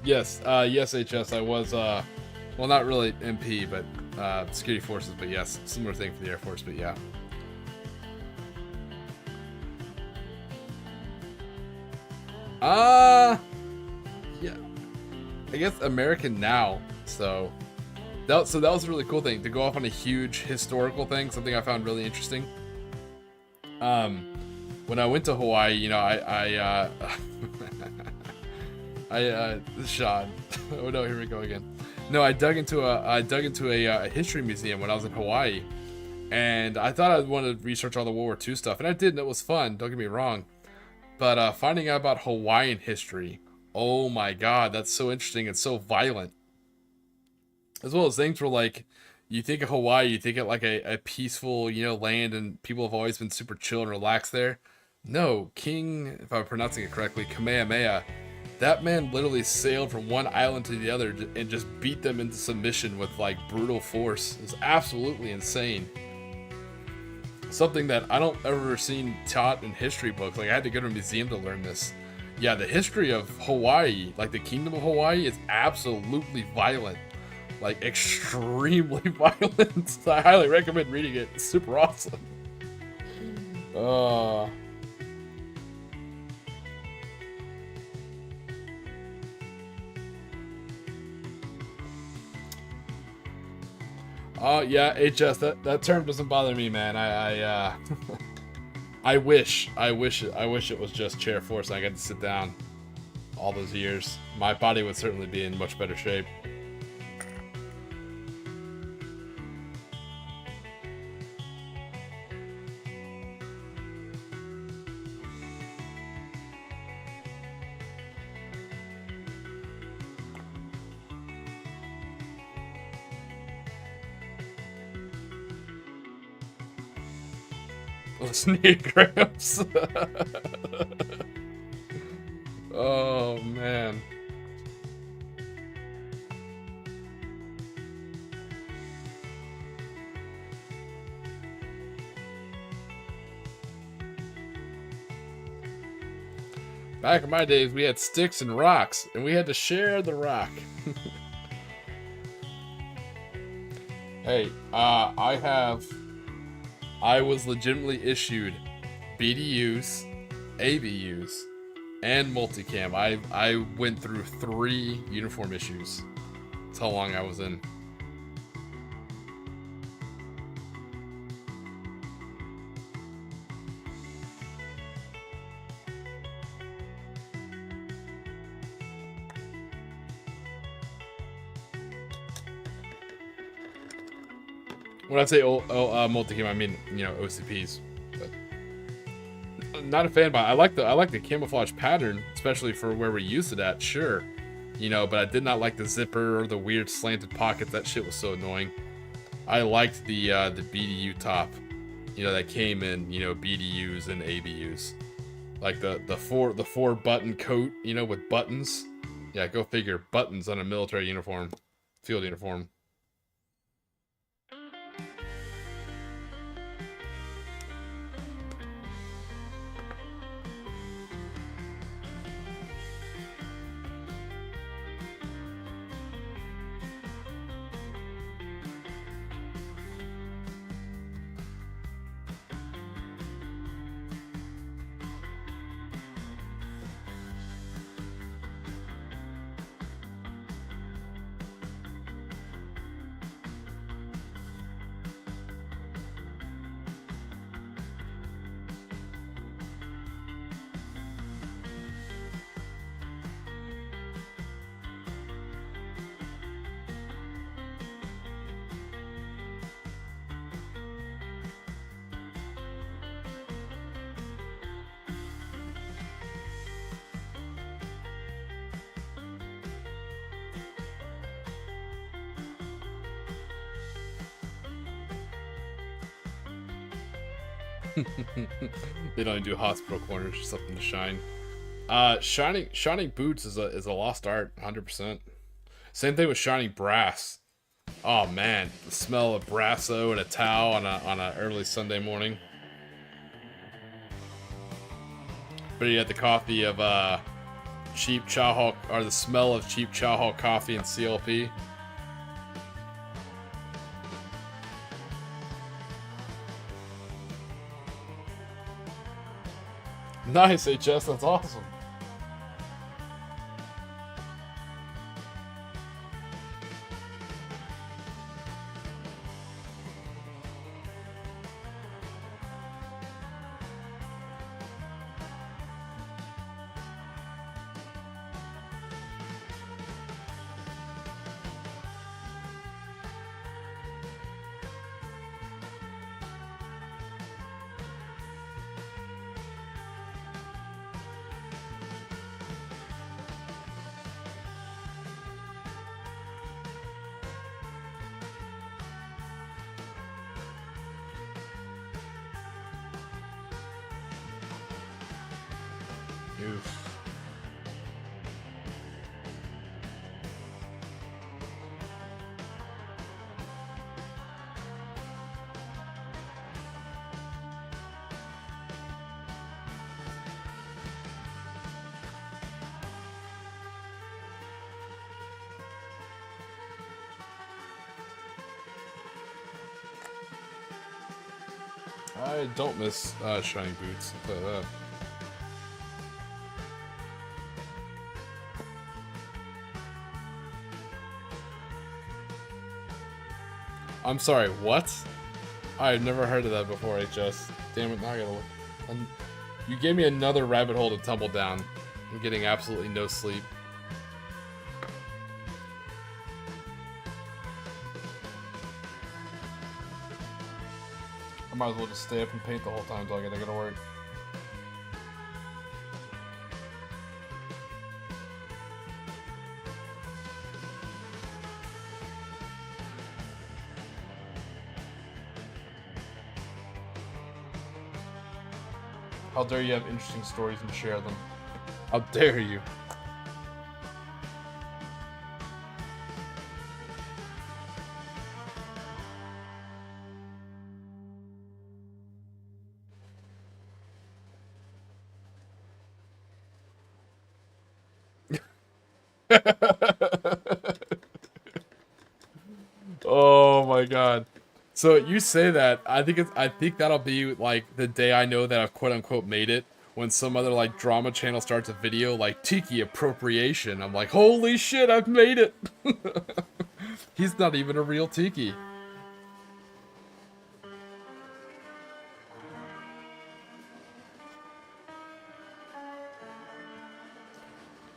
A: Yes, yes, HS. I was, well, not really MP, but security forces. But yes, similar thing for the Air Force. But yeah. Yeah. I guess American now. So that was a really cool thing to go off on a huge historical thing. Something I found really interesting. When I went to Hawaii, you know, Sean. Oh no, here we go again. No, I dug into a history museum when I was in Hawaii, and I thought I'd want to research all the World War II stuff, and I did, and it was fun. Don't get me wrong, but finding out about Hawaiian history, oh my god, that's so interesting and so violent. As well as things where, like, you think of Hawaii, you think of like a peaceful, you know, land, and people have always been super chill and relaxed there. No, King, if I'm pronouncing it correctly, Kamehameha, That man literally sailed from one island to the other and just beat them into submission with like brutal force. It's absolutely insane. Something that I don't ever seen taught in history books. Like I had to go to a museum to learn this. Yeah, the history of Hawaii, like the Kingdom of Hawaii, is absolutely violent. Like extremely violent. So I highly recommend reading it. It's super awesome. Yeah, HS. That term doesn't bother me, man. I wish it was just chair force and I got to sit down all those years. My body would certainly be in much better shape. Sneakers. Oh man. Back in my days, we had sticks and rocks, and we had to share the rock. Hey, I was legitimately issued BDUs, ABUs, and multicam. I went through 3 uniform issues. That's how long I was in. When I say multicam, I mean, you know, OCPs. But I'm not a fan, but I like the camouflage pattern, especially for where we used it at. Sure, you know, but I did not like the zipper or the weird slanted pockets. That shit was so annoying. I liked the BDU top, you know, that came in, you know, BDUs and ABUs, like the four button coat, you know, with buttons. Yeah, go figure. Buttons on a military uniform, field uniform. They don't do hospital corners or something to shine. Shining boots is a lost art, 100%. Same thing with shining brass. Oh man, the smell of brasso and a towel on a early Sunday morning. But you had the coffee of cheap chow hall, or the smell of cheap chow hall coffee and CLP. Nice, HS, that's awesome. Oof. I don't miss shiny boots. I'll tell you that. I'm sorry, what? I've never heard of that before, HS. Damn it, now I gotta look. You gave me another rabbit hole to tumble down. I'm getting absolutely no sleep. I might as well just stay up and paint the whole time until I gotta go to work. How dare you have interesting stories and share them? How dare you? Oh my god. So you say that, I think that'll be like the day I know that I've quote unquote made it, when some other like drama channel starts a video like Tiki appropriation. I'm like, holy shit, I've made it. He's not even a real Tiki.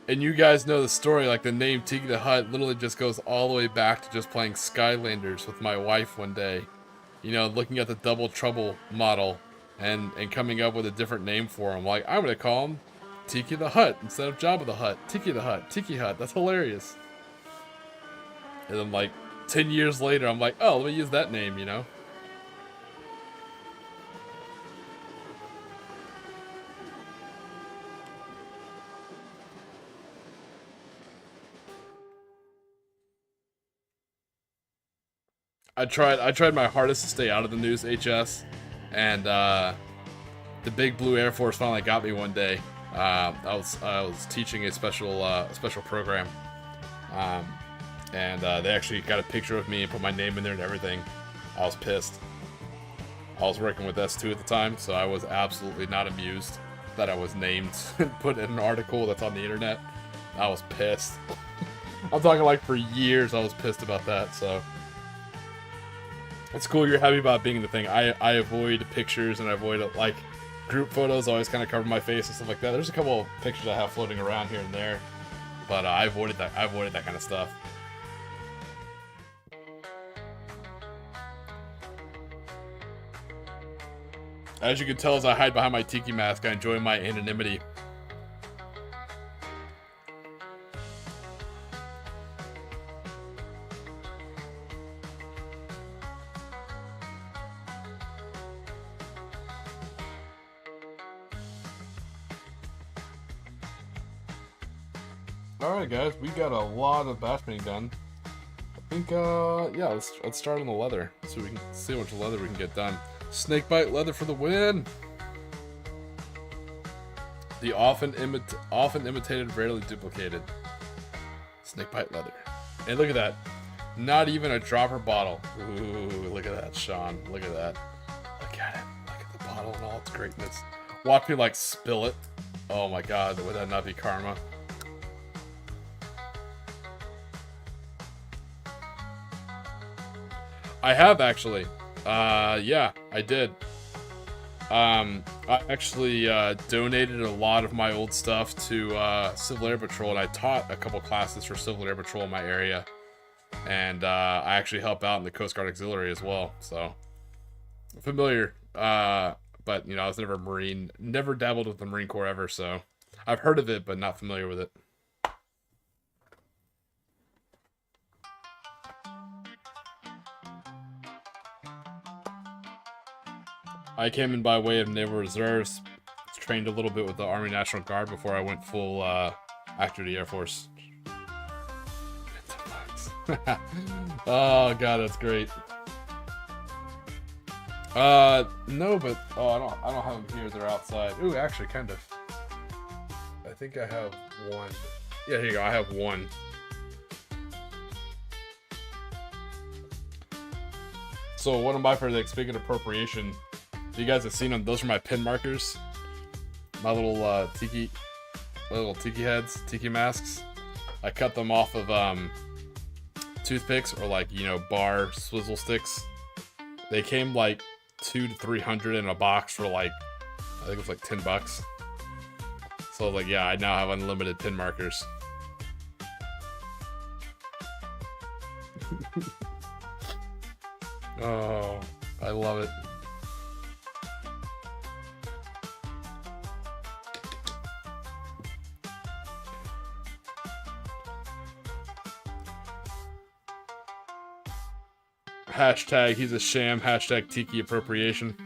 A: And you guys know the story, like the name Tiki the Hut literally just goes all the way back to just playing Skylanders with my wife one day. You know, looking at the Double Trouble model and coming up with a different name for him. Like, I'm gonna call him Tiki the Hut instead of Jabba the Hutt. Tiki the Hut, Tiki Hut, that's hilarious. And then like 10 years later, I'm like, oh, let me use that name, you know? I tried my hardest to stay out of the news, HS, and the Big Blue Air Force finally got me one day. I was teaching a special program, and they actually got a picture of me and put my name in there and everything. I was pissed. I was working with S2 at the time, so I was absolutely not amused that I was named and put in an article that's on the internet. I was pissed. I'm talking like for years I was pissed about that, so. It's cool you're happy about being the thing. I avoid pictures and I avoid like group photos. Always kind of cover my face and stuff like that. There's a couple of pictures I have floating around here and there, but I avoided that kind of stuff. As you can tell, as I hide behind my Tiki mask, I enjoy my anonymity. Alright guys, we got a lot of batch painting done. I think, yeah, let's start on the leather, so we can see how much leather we can get done. Snakebite leather for the win! The often imitated, rarely duplicated. Snakebite leather. And look at that. Not even a dropper bottle. Ooh, look at that, Sean. Look at that. Look at it. Look at the bottle and all its greatness. Watch me, like, spill it. Oh my god, would that not be karma? I have, actually. Yeah, I did. I actually donated a lot of my old stuff to Civil Air Patrol, and I taught a couple classes for Civil Air Patrol in my area. And I actually help out in the Coast Guard Auxiliary as well, so familiar. But, you know, I was never a Marine, never dabbled with the Marine Corps ever, so I've heard of it, but not familiar with it. I came in by way of Naval Reserves, trained a little bit with the Army National Guard before I went full active duty Air Force. Oh god, that's great. No, but oh, I don't have them here. They're outside. Ooh, actually, kind of. I think I have one. Yeah, here you go. I have one. So one of my favorite things, speaking of appropriation, So you guys have seen them. Those are my pin markers. My little tiki heads, tiki masks. I cut them off of toothpicks or like, you know, bar swizzle sticks. They came like 200 to 300 in a box for like, I think it was like $10. So like, yeah, I now have unlimited pin markers. Oh, I love it. Hashtag he's a sham. Hashtag Tiki appropriation.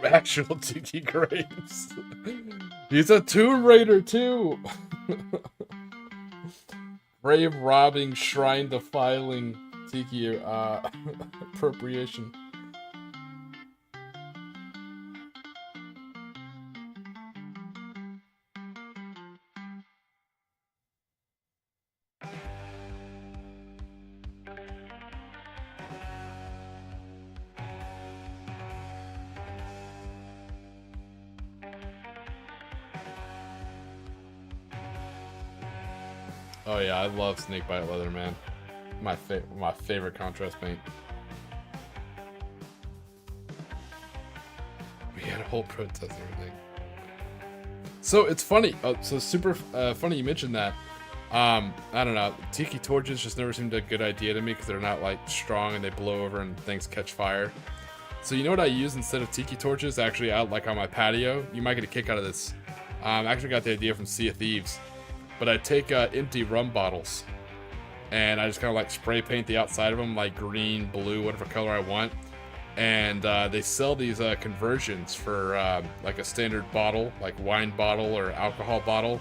A: Actual Tiki Graves. He's a Tomb Raider too. Brave robbing, shrine defiling Tiki appropriation. Oh yeah, I love snakebite leather, man. My favorite contrast paint. We had a whole protest and everything. So it's funny. So super funny you mentioned that. I don't know. Tiki torches just never seemed a good idea to me because they're not like strong and they blow over and things catch fire. So you know what I use instead of tiki torches? Actually, out like on my patio. You might get a kick out of this. I actually got the idea from Sea of Thieves. But I take empty rum bottles and I just kind of like spray paint the outside of them like green, blue, whatever color I want. And they sell these conversions for like a standard bottle, like wine bottle or alcohol bottle.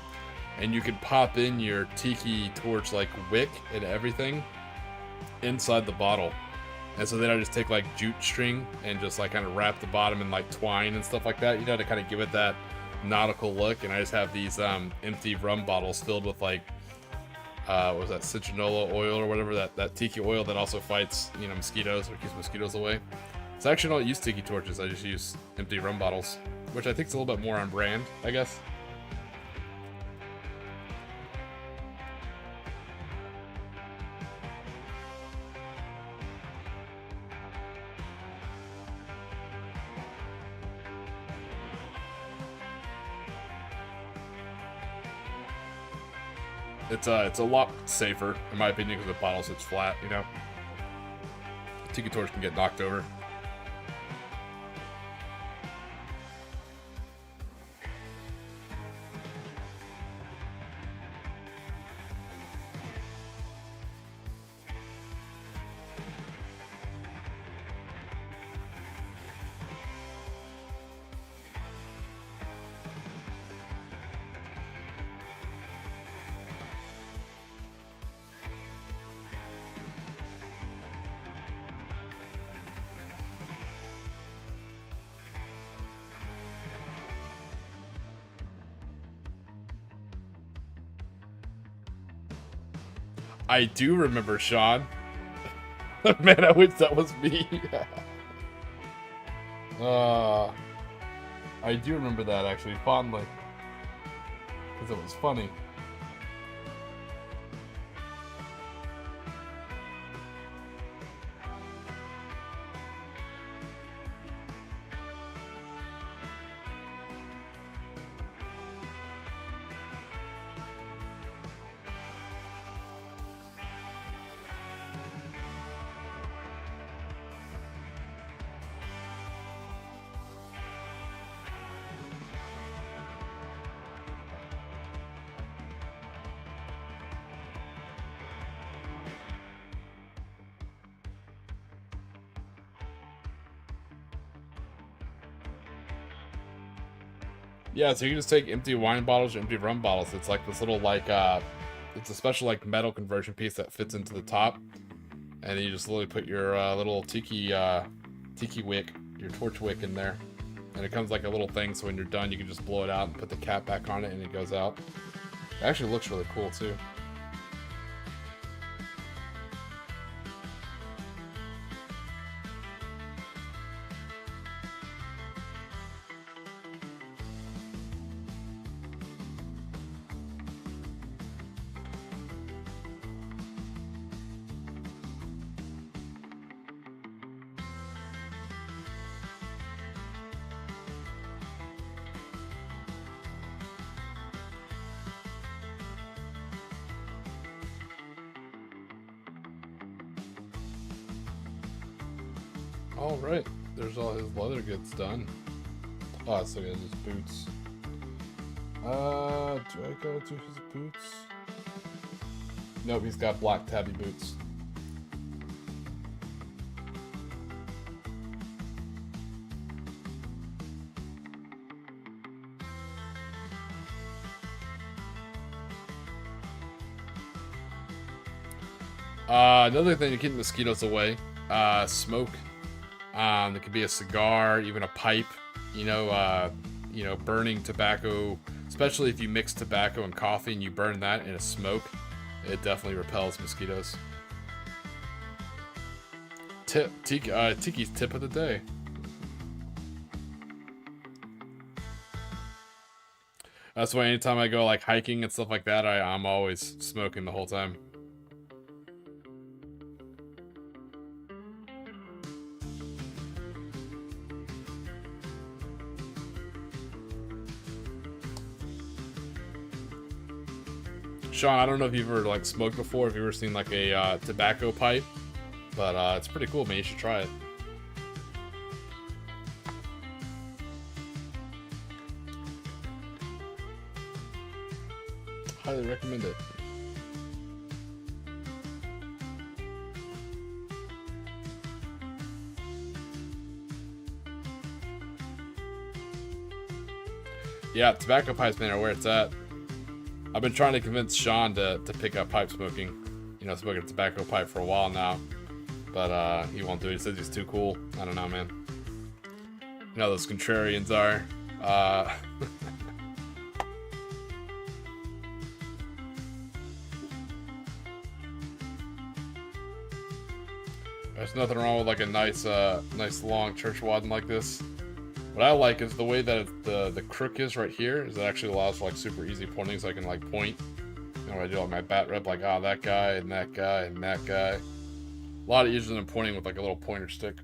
A: And you can pop in your tiki torch like wick and everything inside the bottle. And so then I just take like jute string and just like kind of wrap the bottom in like twine and stuff like that, you know, to kind of give it that nautical look. And I just have these empty rum bottles filled with like what was that, citronella oil or whatever, that tiki oil that also fights, you know, mosquitoes or keeps mosquitoes away. So I actually don't use tiki torches, I just use empty rum bottles, which I think is a little bit more on brand, I guess. It's a lot safer, in my opinion, because the bottle sits flat, you know? Tiki torch can get knocked over. I do remember, Sean. Man, I wish that was me. I do remember that, actually, fondly. Because it was funny. Yeah, so you can just take empty wine bottles or empty rum bottles. It's like this little like it's a special like metal conversion piece that fits into the top, and then you just literally put your little tiki wick, your torch wick in there, and it comes like a little thing. So when you're done, you can just blow it out and put the cap back on it, and it goes out. It actually looks really cool too. All right, there's all his leather goods done. Oh, so he has his boots. Do I go to his boots? Nope, he's got black tabby boots. Another thing to keep mosquitoes away, smoke. It could be a cigar, even a pipe. You know, burning tobacco, especially if you mix tobacco and coffee and you burn that in a smoke, it definitely repels mosquitoes. Tiki's tip of the day. That's why anytime I go like hiking and stuff like that, I'm always smoking the whole time. Sean, I don't know if you've ever like smoked before, if you've ever seen like a tobacco pipe, but it's pretty cool, man. You should try it. Highly recommend it. Yeah, tobacco pipes, man, are where it's at. I've been trying to convince Sean to pick up pipe smoking. You know, smoking a tobacco pipe for a while now. But he won't do it. He says he's too cool. I don't know, man. You know how those contrarians are. There's nothing wrong with like a nice long church wadden like this. What I like is the way that the crook is right here, is it actually allows for like super easy pointing, so I can like point. You know, when I do like my bat rep, like, oh, that guy and that guy and that guy. A lot easier than pointing with like a little pointer stick.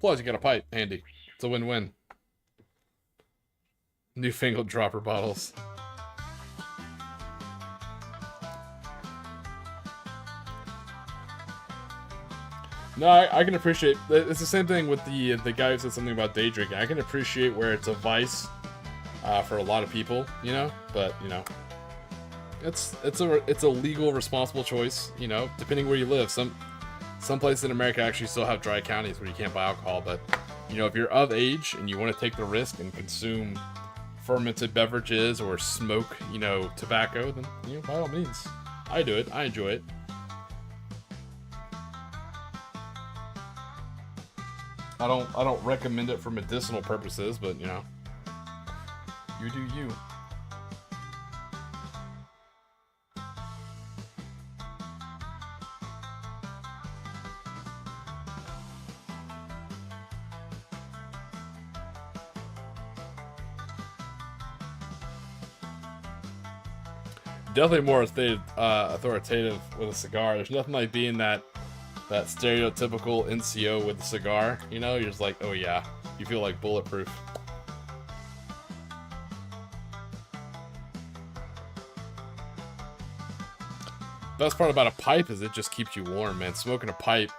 A: Plus, you got a pipe handy. It's a win-win. Newfangled dropper bottles. No, I can appreciate. It's the same thing with the guy who said something about day drinking. I can appreciate where it's a vice for a lot of people, you know. But you know, it's a legal, responsible choice, you know. Depending where you live, some places in America actually still have dry counties where you can't buy alcohol. But you know, if you're of age and you want to take the risk and consume fermented beverages or smoke, you know, tobacco, then you know, by all means, I do it. I enjoy it. I don't recommend it for medicinal purposes, but you know, you do you. Definitely more authoritative with a cigar. There's nothing like being that stereotypical NCO with a cigar, you know. You're just like, oh yeah, you feel like bulletproof. Best part about a pipe is it just keeps you warm, man. Smoking a pipe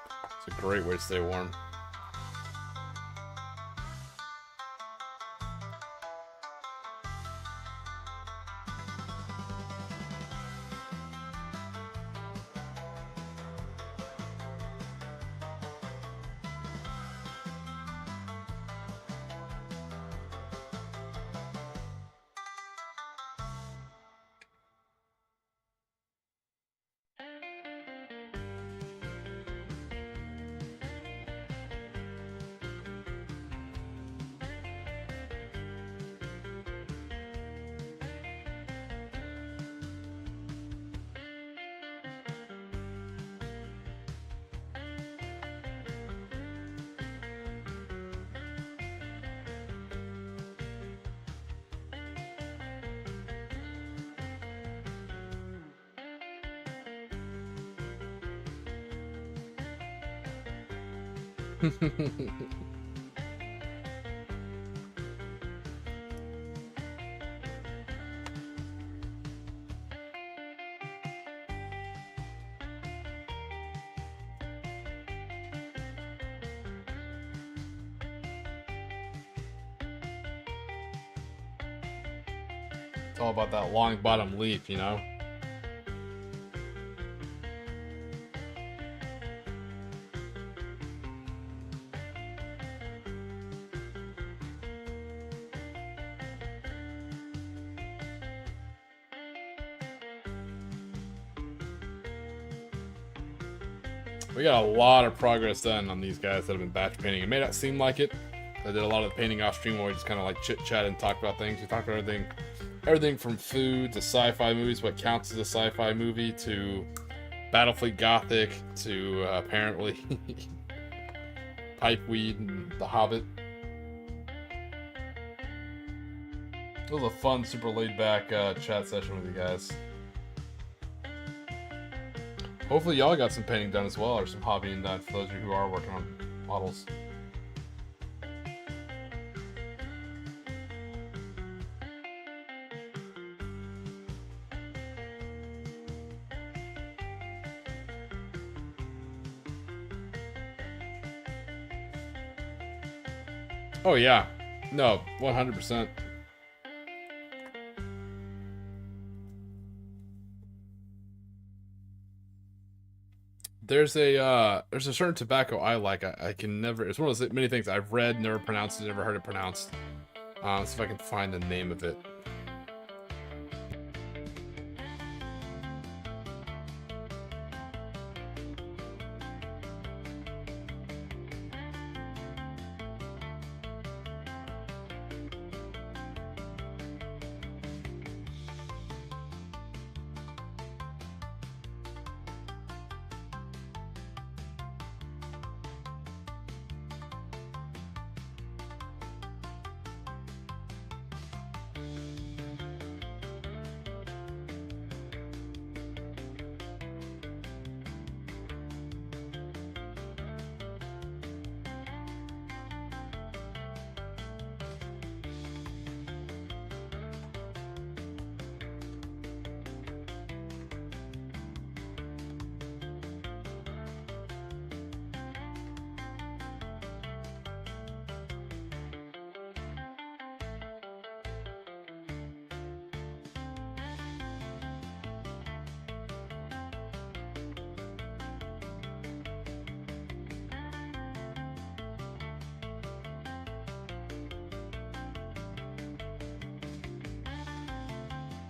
A: is a great way to stay warm. It's all about that long bottom leaf, you know? We got a lot of progress done on these guys that have been batch painting. It may not seem like it. I did a lot of the painting off stream where we just kind of like chit chat and talk about things. We talked about everything from food to sci-fi movies, what counts as a sci-fi movie, to Battlefleet Gothic, to apparently Pipeweed and The Hobbit. It was a fun, super laid-back chat session with you guys. Hopefully y'all got some painting done as well, or some hobbying done for those of you who are working on models. Oh yeah, no, 100%. There's a certain tobacco I like. I can never. It's one of those many things I've read, never pronounced it, never heard it pronounced. See if I can find the name of it.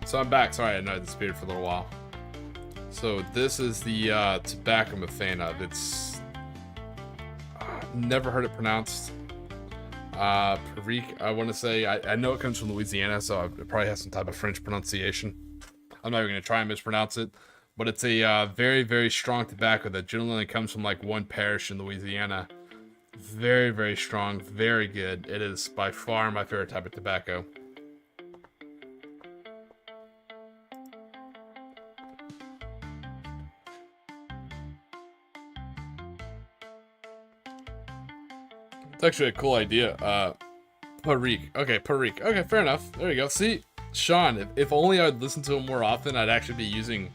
A: So I'm back. Sorry, I know I disappeared for a little while. So this is the tobacco I'm a fan of. It's never heard it pronounced. Perique, I want to say. I know it comes from Louisiana, so it probably has some type of French pronunciation. I'm not even going to try and mispronounce it. But it's a very, very strong tobacco that generally comes from like one parish in Louisiana. Very, very strong. Very good. It is by far my favorite type of tobacco. It's actually a cool idea. Perique. Okay, Perique. Okay, fair enough. There you go. See, Sean, if only I'd listen to him more often, I'd actually be using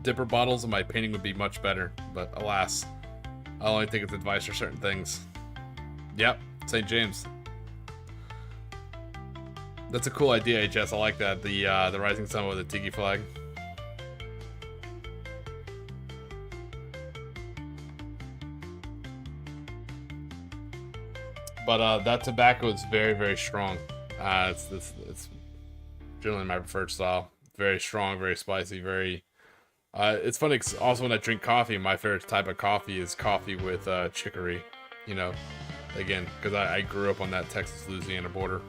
A: dipper bottles and my painting would be much better. But alas, I'll only take its advice for certain things. Yep, St. James. That's a cool idea, HS. I like that. The rising sun with a Tiki flag. But that tobacco is very, very strong. It's generally my preferred style. Very strong, very spicy, very... it's funny because also when I drink coffee, my favorite type of coffee is coffee with chicory. You know, again, because I grew up on that Texas-Louisiana border.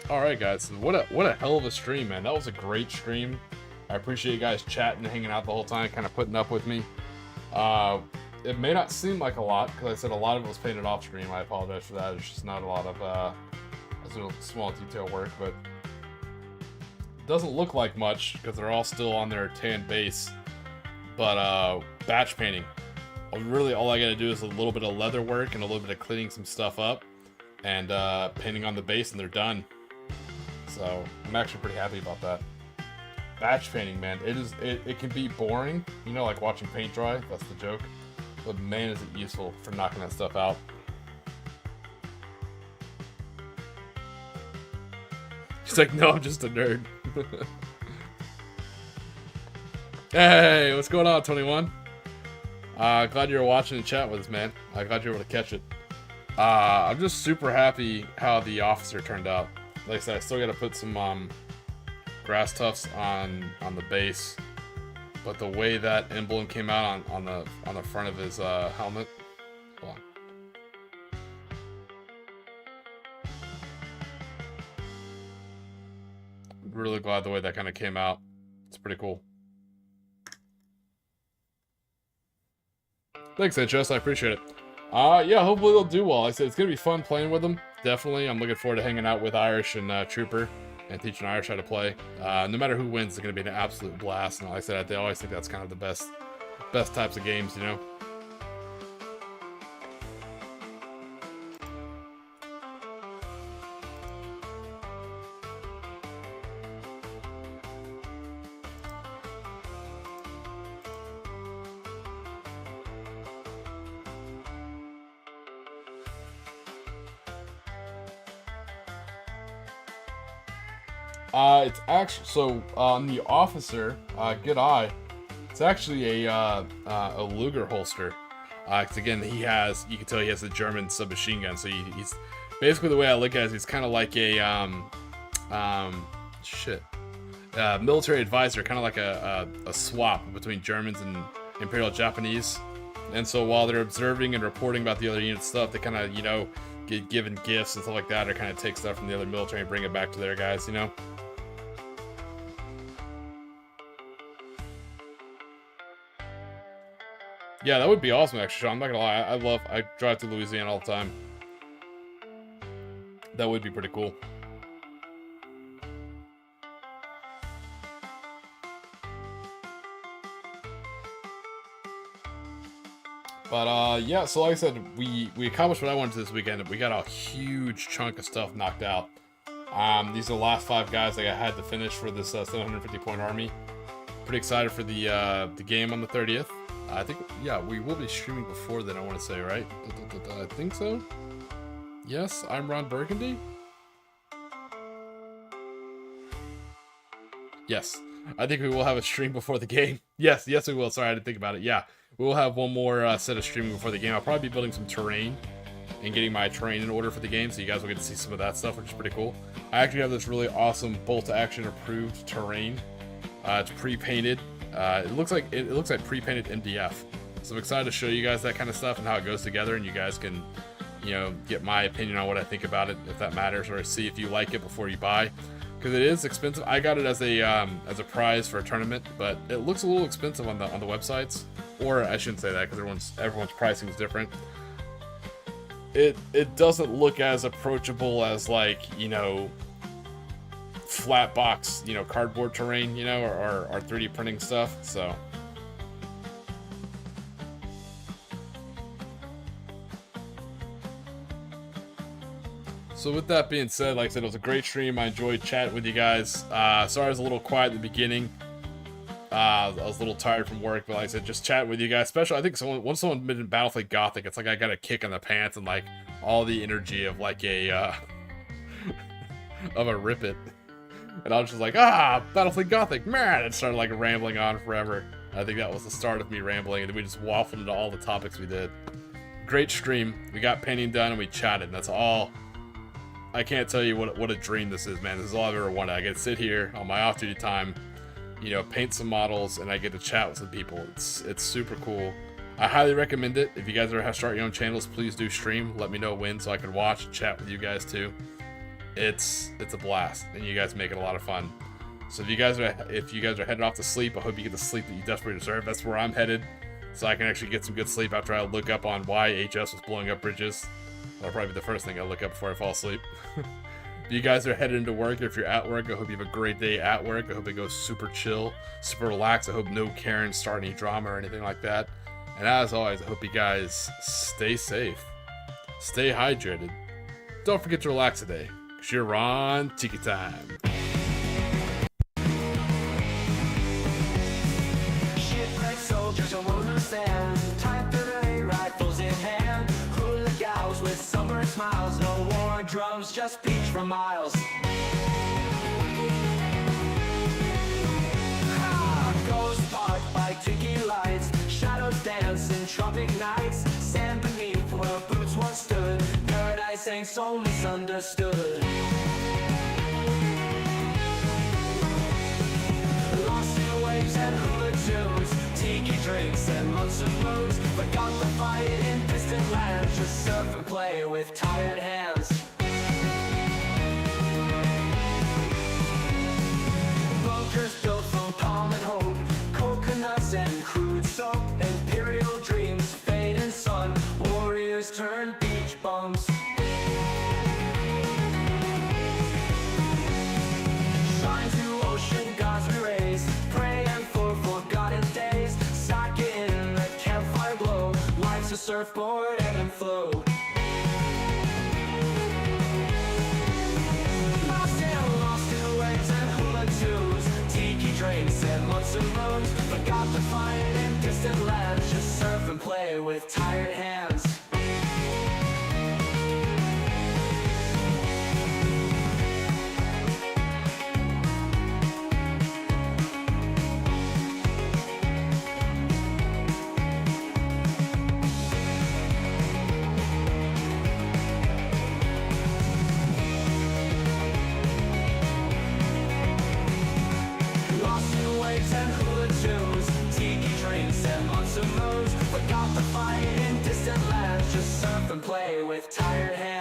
A: Alright guys, what a hell of a stream, man. That was a great stream. I appreciate you guys chatting and hanging out the whole time, kind of putting up with me. it may not seem like a lot, because I said a lot of it was painted off screen. I apologize for that. It's just not a lot of small detail work, but it doesn't look like much because they're all still on their tan base. But batch painting, really all I gotta do is a little bit of leather work and a little bit of cleaning some stuff up, and painting on the base, and they're done. So I'm actually pretty happy about that. Batch painting, man, it can be boring, you know, like watching paint dry. That's the joke. But man, is it useful for knocking that stuff out. He's like, no, I'm just a nerd. Hey, what's going on, 21? Glad you were watching and chat with us, man. Glad you were able to catch it. I'm just super happy how the officer turned out. Like I said, I still got to put some grass tufts on the base, but the way that emblem came out on the front of his helmet. Hold on. Really glad the way that kind of came out. It's pretty cool. Thanks, HS. I appreciate it. Yeah, hopefully they'll do well. Like I said, it's gonna be fun playing with them. Definitely, I'm looking forward to hanging out with Irish and Trooper and teaching Irish how to play. No matter who wins, it's gonna be an absolute blast. And like I said, I always think that's kind of the best types of games, you know. It's actually, so on the officer, good eye, it's actually a Luger holster. 'Cause again, you can tell he has a German submachine gun. So he's basically, the way I look at it, he's kind of like a military advisor, kind of like a swap between Germans and Imperial Japanese. And so while they're observing and reporting about the other unit stuff, they kind of, you know, get given gifts and stuff like that, or kind of take stuff from the other military and bring it back to their guys, you know. Yeah, that would be awesome, actually, Sean. I'm not gonna lie. I drive to Louisiana all the time. That would be pretty cool. But, yeah, so like I said, we accomplished what I wanted to this weekend. We got a huge chunk of stuff knocked out. These are the last 5 guys that I had to finish for this 750-point army. Pretty excited for the game on the 30th. I think, yeah, we will be streaming before then, I want to say, right? I think so. Yes, I'm Ron Burgundy. Yes, I think we will have a stream before the game. Yes, we will. Sorry, I didn't think about it. Yeah, we will have one more set of streaming before the game. I'll probably be building some terrain and getting my terrain in order for the game, so you guys will get to see some of that stuff, which is pretty cool. I actually have this really awesome bolt-action approved terrain. It's pre-painted. It looks like pre-painted MDF. So I'm excited to show you guys that kind of stuff and how it goes together, and you guys can, you know, get my opinion on what I think about it, if that matters, or see if you like it before you buy, because it is expensive. I got it as a prize for a tournament, but it looks a little expensive on the websites, or I shouldn't say that, because everyone's pricing is different. It doesn't look as approachable as, like, you know, flat box, you know, cardboard terrain, you know, or 3D printing stuff. So with that being said, like I said, it was a great stream. I enjoyed chatting with you guys. Sorry I was a little quiet in the beginning. I was a little tired from work, but like I said, just chatting with you guys. Especially, I think once someone mentioned Battlefield Gothic, it's like I got a kick in the pants and like all the energy of like a of a rip it. And I was just like, Battlefield Gothic, man! And started like rambling on forever. I think that was the start of me rambling, and then we just waffled into all the topics we did. Great stream. We got painting done and we chatted, and that's all. I can't tell you what a dream this is, man. This is all I've ever wanted. I get to sit here on my off-duty time, you know, paint some models, and I get to chat with some people. It's super cool. I highly recommend it. If you guys ever have start your own channels, please do stream. Let me know when so I can watch and chat with you guys too. It's a blast, and you guys make it a lot of fun. So if you guys are headed off to sleep, I hope you get the sleep that you desperately deserve. That's where I'm headed. so I can actually get some good sleep after I look up on why HS was blowing up bridges. That'll probably be the first thing I look up before I fall asleep. If you guys are headed into work, or if you're at work, I hope you have a great day at work. I hope it goes super chill, super relaxed. I hope no Karens start any drama or anything like that. And as always, I hope you guys stay safe, stay hydrated. Don't forget to relax today, because you're on Tiki time.
B: Shipwrecked soldiers on wooden sand, Type 30 rifles in hand, hula gals with sunburned smiles, no war drums, just beach for miles. Ghost park by Tiki lights, shadow dance in tropic nights, sand beneath where boots once stood, paradise ain't so misunderstood. Lost in waves and hula tunes, tiki drinks and months of moons, forgot the fight in distant lands, just surf and play with tired hands. Bunkers built from palm and hope, coconuts and crude soap, imperial dreams fade in sun, warriors turn beach bums. Shine to ocean gods we raise, praying for forgotten days, sake in the campfire glow, life's a surfboard ebb and flow. Lost in waves and hula tunes, tiki drinks and months of moons, forgot the fight in distant lands, just surf and play with tired hands. Lost in waves and hula tunes, tiki drinks and months of moons, forgot the fight in distant lands, just surf and play with tired hands.